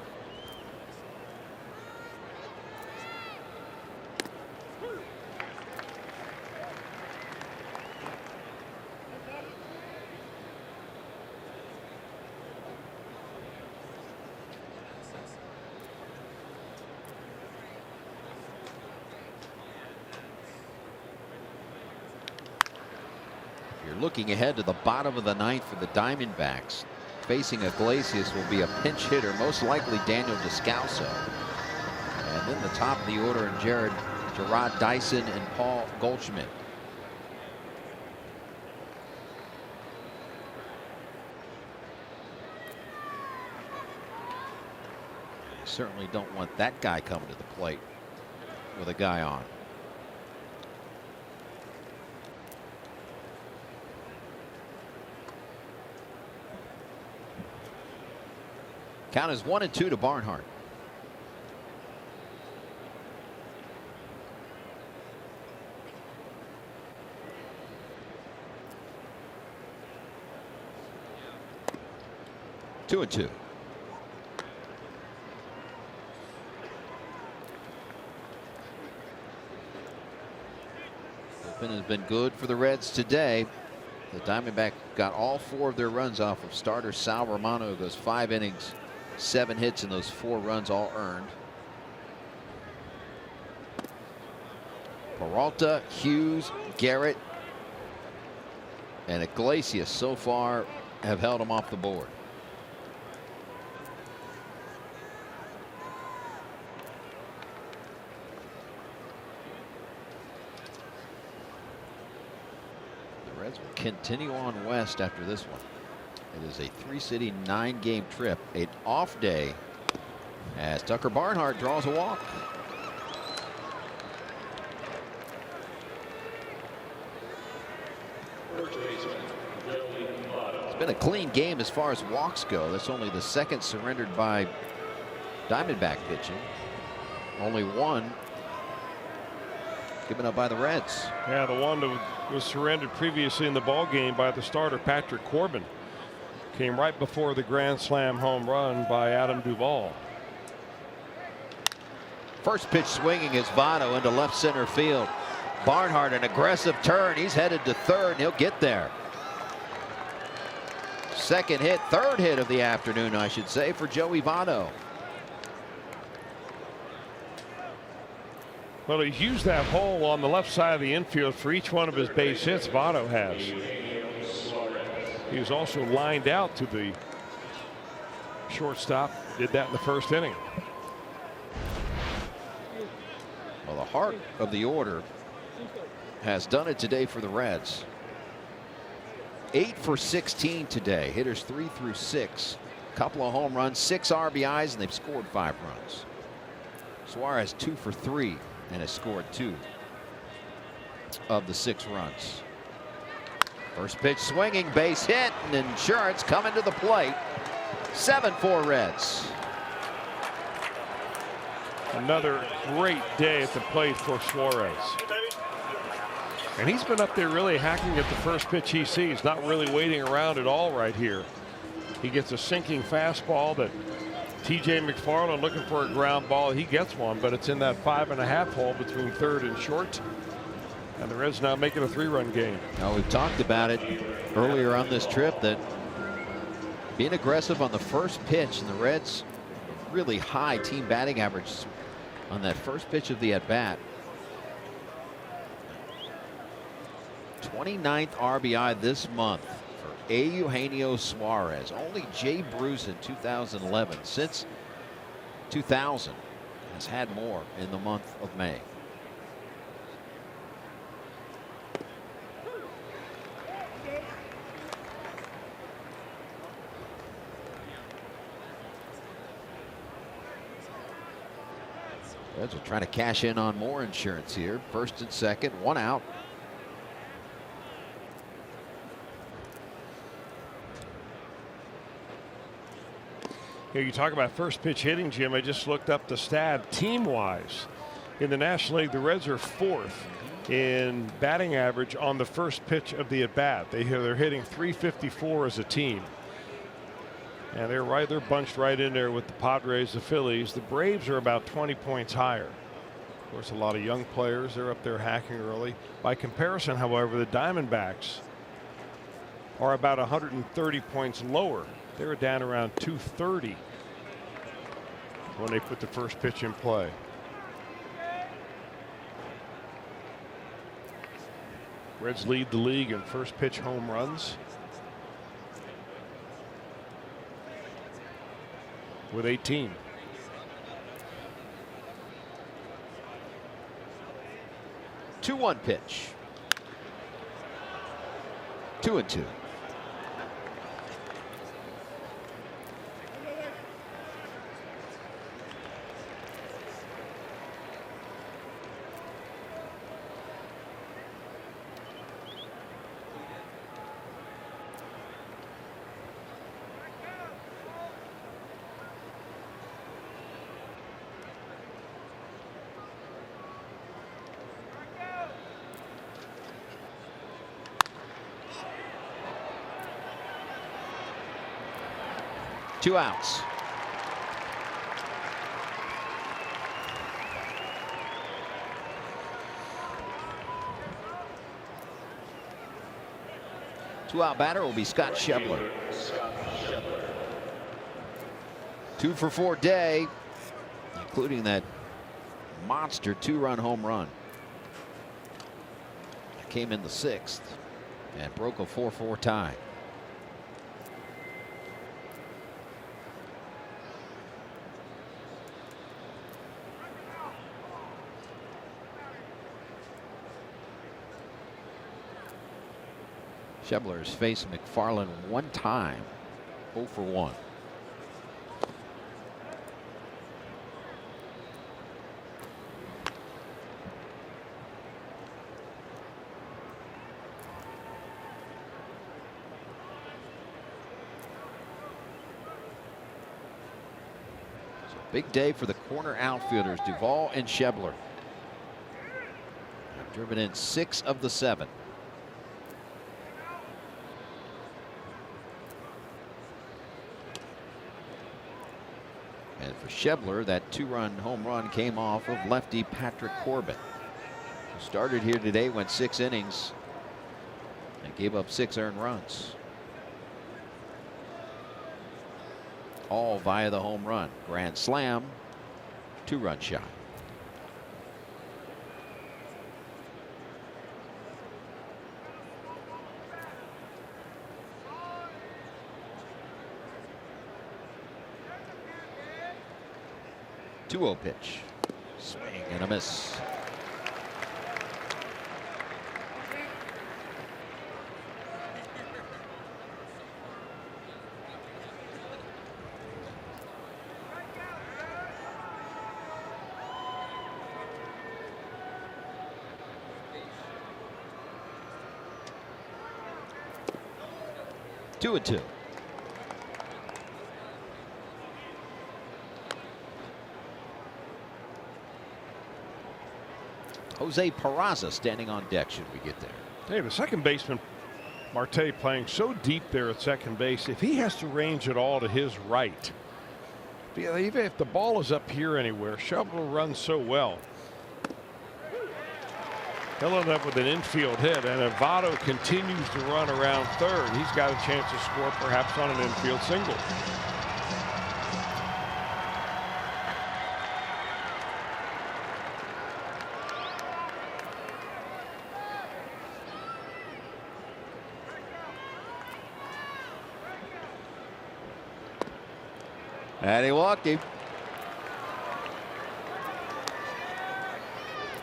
Looking ahead to the bottom of the ninth for the Diamondbacks. Facing Iglesias will be a pinch hitter, most likely Daniel Descalso. And then the top of the order, and Gerard Dyson and Paul Goldschmidt. You certainly don't want that guy coming to the plate with a guy on. Count is 1-2 to Barnhart. Two and two. Bullpen has been good for the Reds today. The Diamondback got all 4 of their runs off of starter Sal Romano, who goes 5 innings. 7 hits, and those 4 runs all earned. Peralta, Hughes, Garrett, and Iglesias so far have held them off the board. The Reds will continue on west after this one. It is a 3-city, 9-game trip. An off day as Tucker Barnhart draws a walk. It's been a clean game as far as walks go. That's only the second surrendered by Diamondback pitching. Only one given up by the Reds. Yeah, the one that was surrendered previously in the ball game by the starter Patrick Corbin. Came right before the grand slam home run by Adam Duvall. First pitch swinging is Votto into left center field. Barnhart, an aggressive turn. He's headed to third, and he'll get there. Second hit, third hit of the afternoon, I should say, for Joey Votto. Well, he's used that hole on the left side of the infield for each one of his base hits. Votto has. He was also lined out to the shortstop. Did that in the first inning. Well, the heart of the order has done it today for the Reds. 8 for 16 today. Hitters 3 through 6. Couple of home runs, 6 RBIs, and they've scored 5 runs. Suarez 2 for 3 and has scored 2 of the 6 runs. First pitch swinging, base hit, and Insurance coming to the plate. 7-4 Reds. Another great day at the plate for Suarez. And he's been up there really hacking at the first pitch he sees, not really waiting around at all right here. He gets a sinking fastball that T.J. McFarland looking for a ground ball. He gets one, but it's in that 5.5 hole between third and short. And the Reds now making a 3-run game. Now, we've talked about it earlier on this trip that being aggressive on the first pitch, and the Reds really high team batting average on that first pitch of the at-bat. 29th RBI this month for Eugenio Suarez. Only Jay Bruce in 2011. Since 2000 has had more in the month of May. Reds are trying to cash in on more Insurance here. First and second, 1 out. Here you talk about first pitch hitting, Jim. I just looked up the stat team-wise. In the National League, the Reds are 4th in batting average on the first pitch of the at-bat. They're hitting .354 as a team. And they're bunched right in there with the Padres, the Phillies. The Braves are about 20 points higher. Of course, a lot of young players. They're up there hacking early. By comparison, however, the Diamondbacks are about 130 points lower. They were down around 230 when they put the first pitch in play. Reds lead the league in first pitch home runs with 18. Two-one pitch. 2-2. Two outs. Two-out batter will be Scott Schebler. 2 for 4 day, including that monster 2-run home run. Came in the 6th and broke a 4-4 tie. Schebler has faced McFarland 1 time, 0 for 1. It's a big day for the corner outfielders, Duvall and Schebler. Have driven in 6 of the 7. For Schebler, that 2-run home run came off of lefty Patrick Corbin, who started here today, went 6 innings, and gave up 6 earned runs. All via the home run. Grand slam, 2-run shot. Two-0 pitch. Swing and a miss. Two and two. Jose Peraza standing on deck should we get there. Hey, the second baseman, Marte, playing so deep there at second base. If he has to range it all to his right, even if the ball is up here anywhere, Shovel runs so well. He'll end up with an infield hit, and Avado continues to run around third. He's got a chance to score perhaps on an infield single. And he walked him.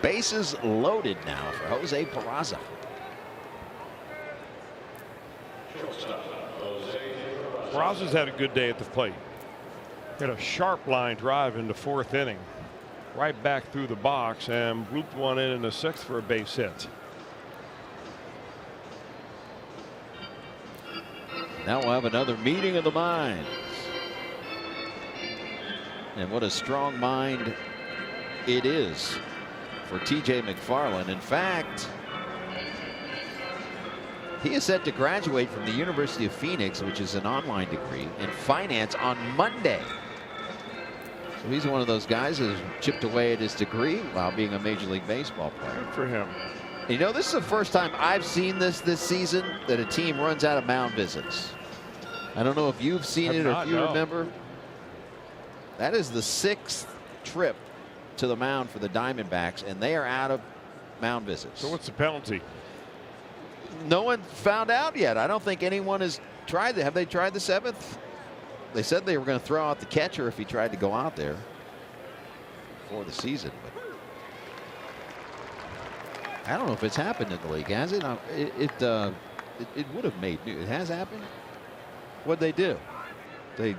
Bases loaded now for Jose Peraza. Peraza's had a good day at the plate. Hit a sharp line drive into 4th inning. Right back through the box and blooped one in the 6th for a base hit. Now we'll have another meeting of the minds. And what a strong mind it is for TJ McFarland. In fact, he is set to graduate from the University of Phoenix, which is an online degree in finance, on Monday. So he's one of those guys who's chipped away at his degree while being a Major League Baseball player. Good for him. You know, this is the first time I've seen this season, that a team runs out of mound visits. I don't know if you've seen it or if you remember. That is the 6th trip to the mound for the Diamondbacks, and they are out of mound visits. So what's the penalty? No one found out yet. I don't think anyone has tried it. Have they tried the 7th? They said they were going to throw out the catcher if he tried to go out there for the season. But I don't know if it's happened in the league, has it? It would have made news. It has happened. What'd they do? They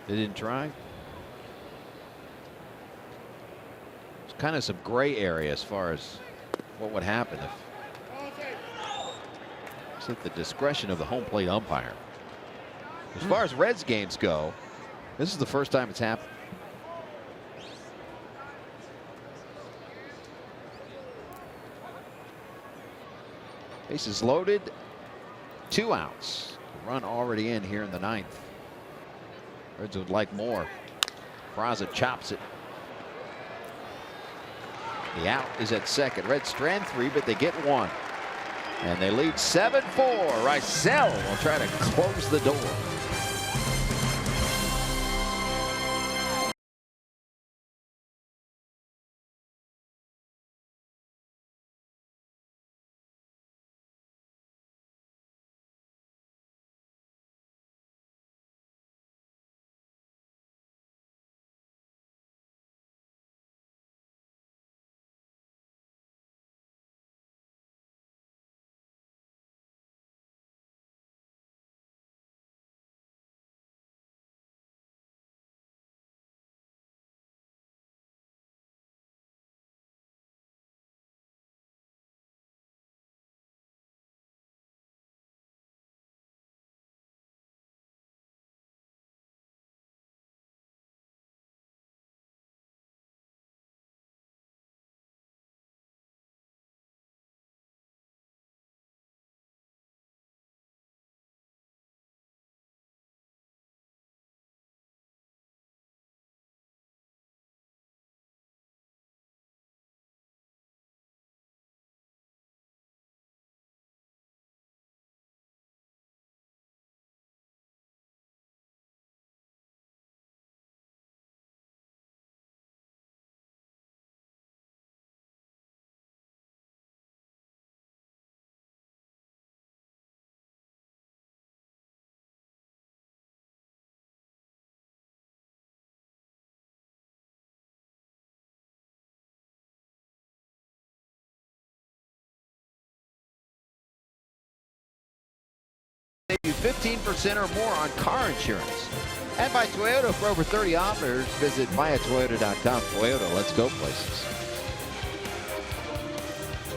didn't try. It's kind of some gray area as far as what would happen if it's at the discretion of the home plate umpire. As far as Reds games go, this is the first time it's happened. Bases loaded, 2 outs. Run already in here in the 9th. Reds would like more. Peraza chops it. The out is at second. Reds strand 3, but they get 1. And they lead 7-4. Rysell will try to close the door. you 15% or more on car insurance. And by Toyota, for over 30 offers, visit buyatoyota.com. Toyota, let's go places.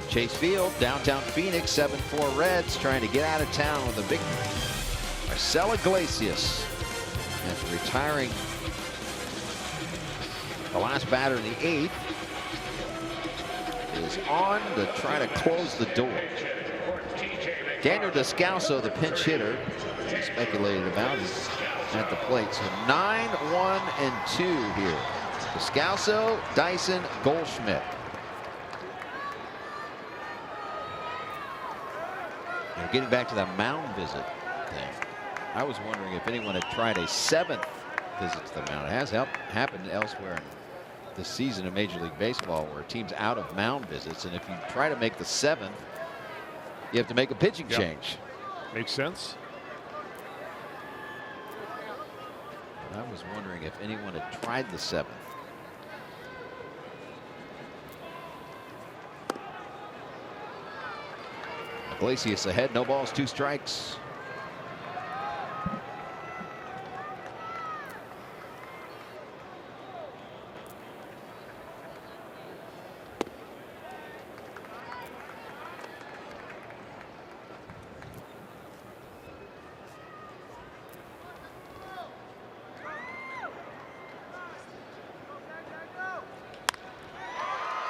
Chase Field, downtown Phoenix, 7-4 Reds trying to get out of town with a big Marcelo Iglesias after retiring the last batter in the 8th is on to try to close the door. Daniel Descalso, the pinch hitter, speculated about, is at the plate. So 9-1-2 here. Descalso, Dyson, Goldschmidt. Now getting back to the mound visit thing, I was wondering if anyone had tried a 7th visit to the mound. It has happened elsewhere in this season in Major League Baseball where teams out of mound visits, and if you try to make the 7th, you have to make a pitching change. Makes sense. I was wondering if anyone had tried the 7th. Iglesias ahead, no balls, 2 strikes.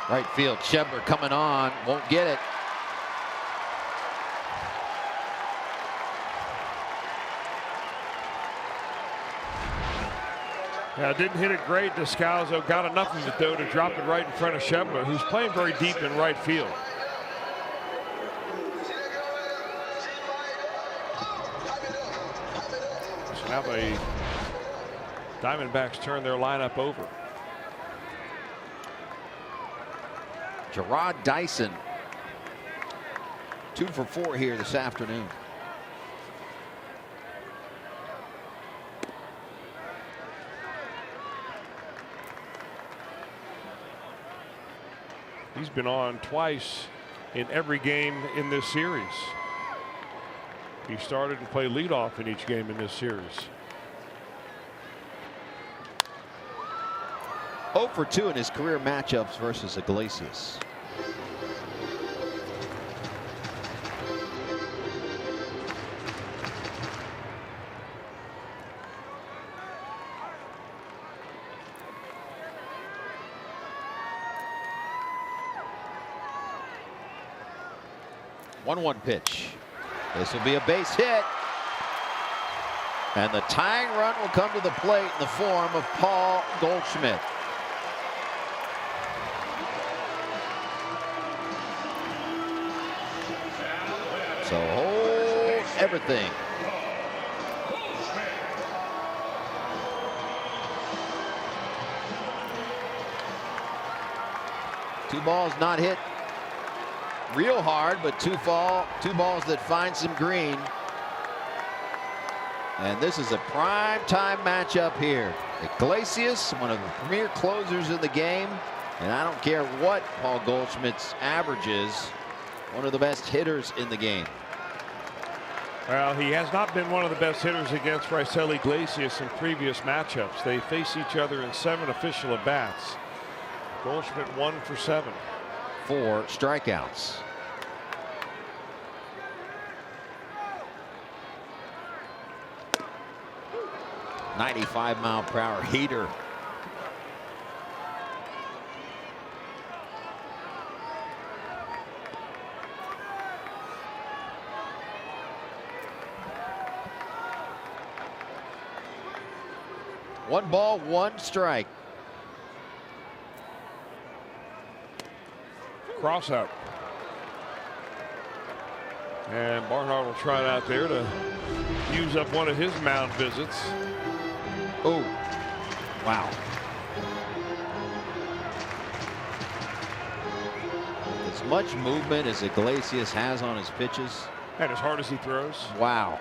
Right field, Shebler coming on, won't get it. Yeah, didn't hit it great. Descalso got enough of it, though, to drop it right in front of Shebler, who's playing very deep in right field. So now the Diamondbacks turn their lineup over. Gerard Dyson, 2 for 4 here this afternoon. He's been on twice in every game in this series. He started and played leadoff in each game in this series. 0 for 2 in his career matchups versus Iglesias. One pitch. This will be a base hit. And the tying run will come to the plate in the form of Paul Goldschmidt. So hold everything. Two balls not hit real hard, but two balls that find some green. And this is a prime time matchup here. Iglesias, one of the premier closers in the game, and I don't care what Paul Goldschmidt's average is, one of the best hitters in the game. Well, he has not been one of the best hitters against Raisel Iglesias in previous matchups. They face each other in 7 official at-bats. Goldschmidt 1 for 7. 4 strikeouts. .95-mile-per-hour heater. One ball, one strike. Cross out. And Barnhart will try it out there to use up one of his mound visits. Oh, wow. As much movement as Iglesias has on his pitches. And as hard as he throws. Wow.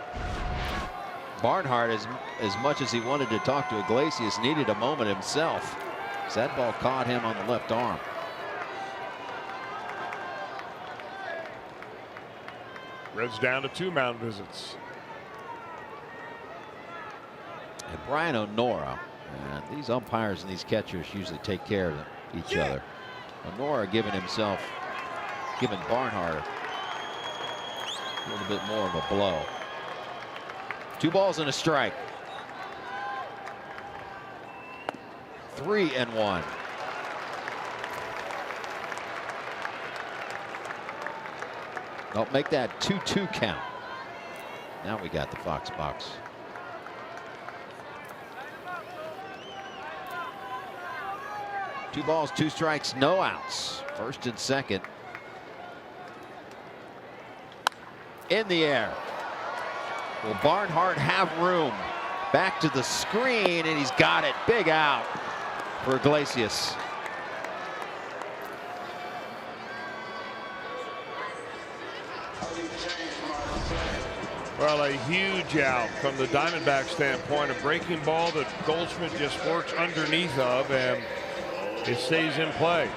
Barnhart, as much as he wanted to talk to Iglesias, needed a moment himself, as that ball caught him on the left arm. Reds down to 2 mound visits. Brian O'Nora. And these umpires and these catchers usually take care of each other. O'Nora giving Barnhart a little bit more of a blow. 2 balls and a strike. 3-1. Don't make that 2-2 count. Now we got the Fox box. Two balls, 2 strikes, no outs. First and second. In the air. Will Barnhart have room? Back to the screen, and he's got it. Big out for Iglesias. Well, a huge out from the Diamondback standpoint. A breaking ball that Goldschmidt just works underneath of, and it stays in play.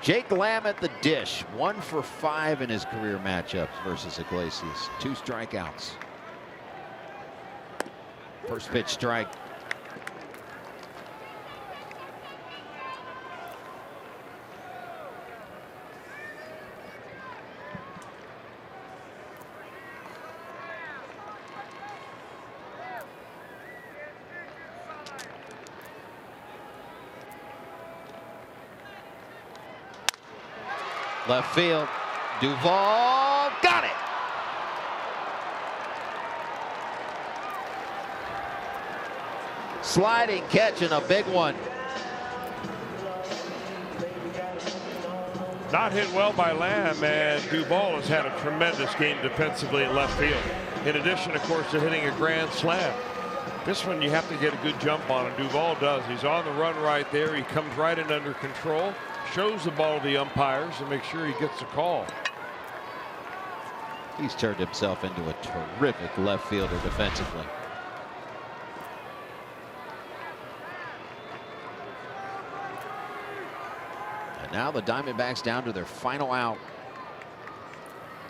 Jake Lamb at the dish, 1 for 5 in his career matchups versus Iglesias. 2 strikeouts. First pitch strike. Left field, Duvall got it. Sliding catch and a big one. Not hit well by Lamb, and Duvall has had a tremendous game defensively in left field. In addition, of course, to hitting a grand slam. This one you have to get a good jump on, and Duvall does. He's on the run right there. He comes right in under control. Shows the ball to the umpires and make sure he gets a call. He's turned himself into a terrific left fielder defensively. And now the Diamondbacks down to their final out.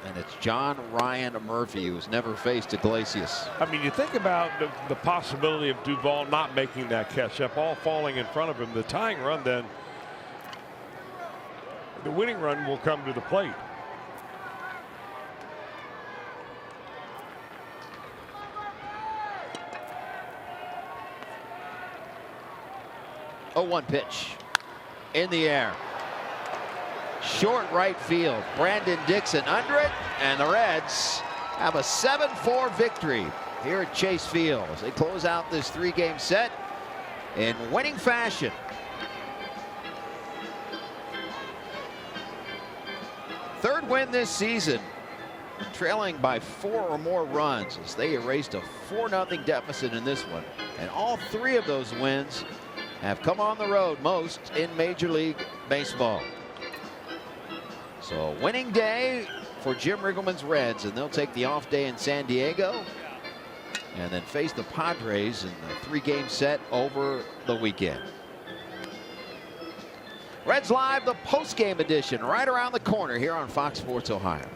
And it's John Ryan Murphy, who's never faced Iglesias. I mean, you think about the possibility of Duvall not making that catch, that ball falling in front of him. The tying run, then the winning run will come to the plate. Oh, 1 pitch in the air. Short right field. Brandon Dixon under it, and the Reds have a 7-4 victory here at Chase Field as they close out this 3-game set in winning fashion. Third win this season, trailing by 4 or more runs as they erased a 4-0 deficit in this one. And all 3 of those wins have come on the road, most in Major League Baseball. So a winning day for Jim Riggleman's Reds, and they'll take the off day in San Diego and then face the Padres in the 3-game set over the weekend. Reds Live, the post-game edition, right around the corner here on Fox Sports Ohio.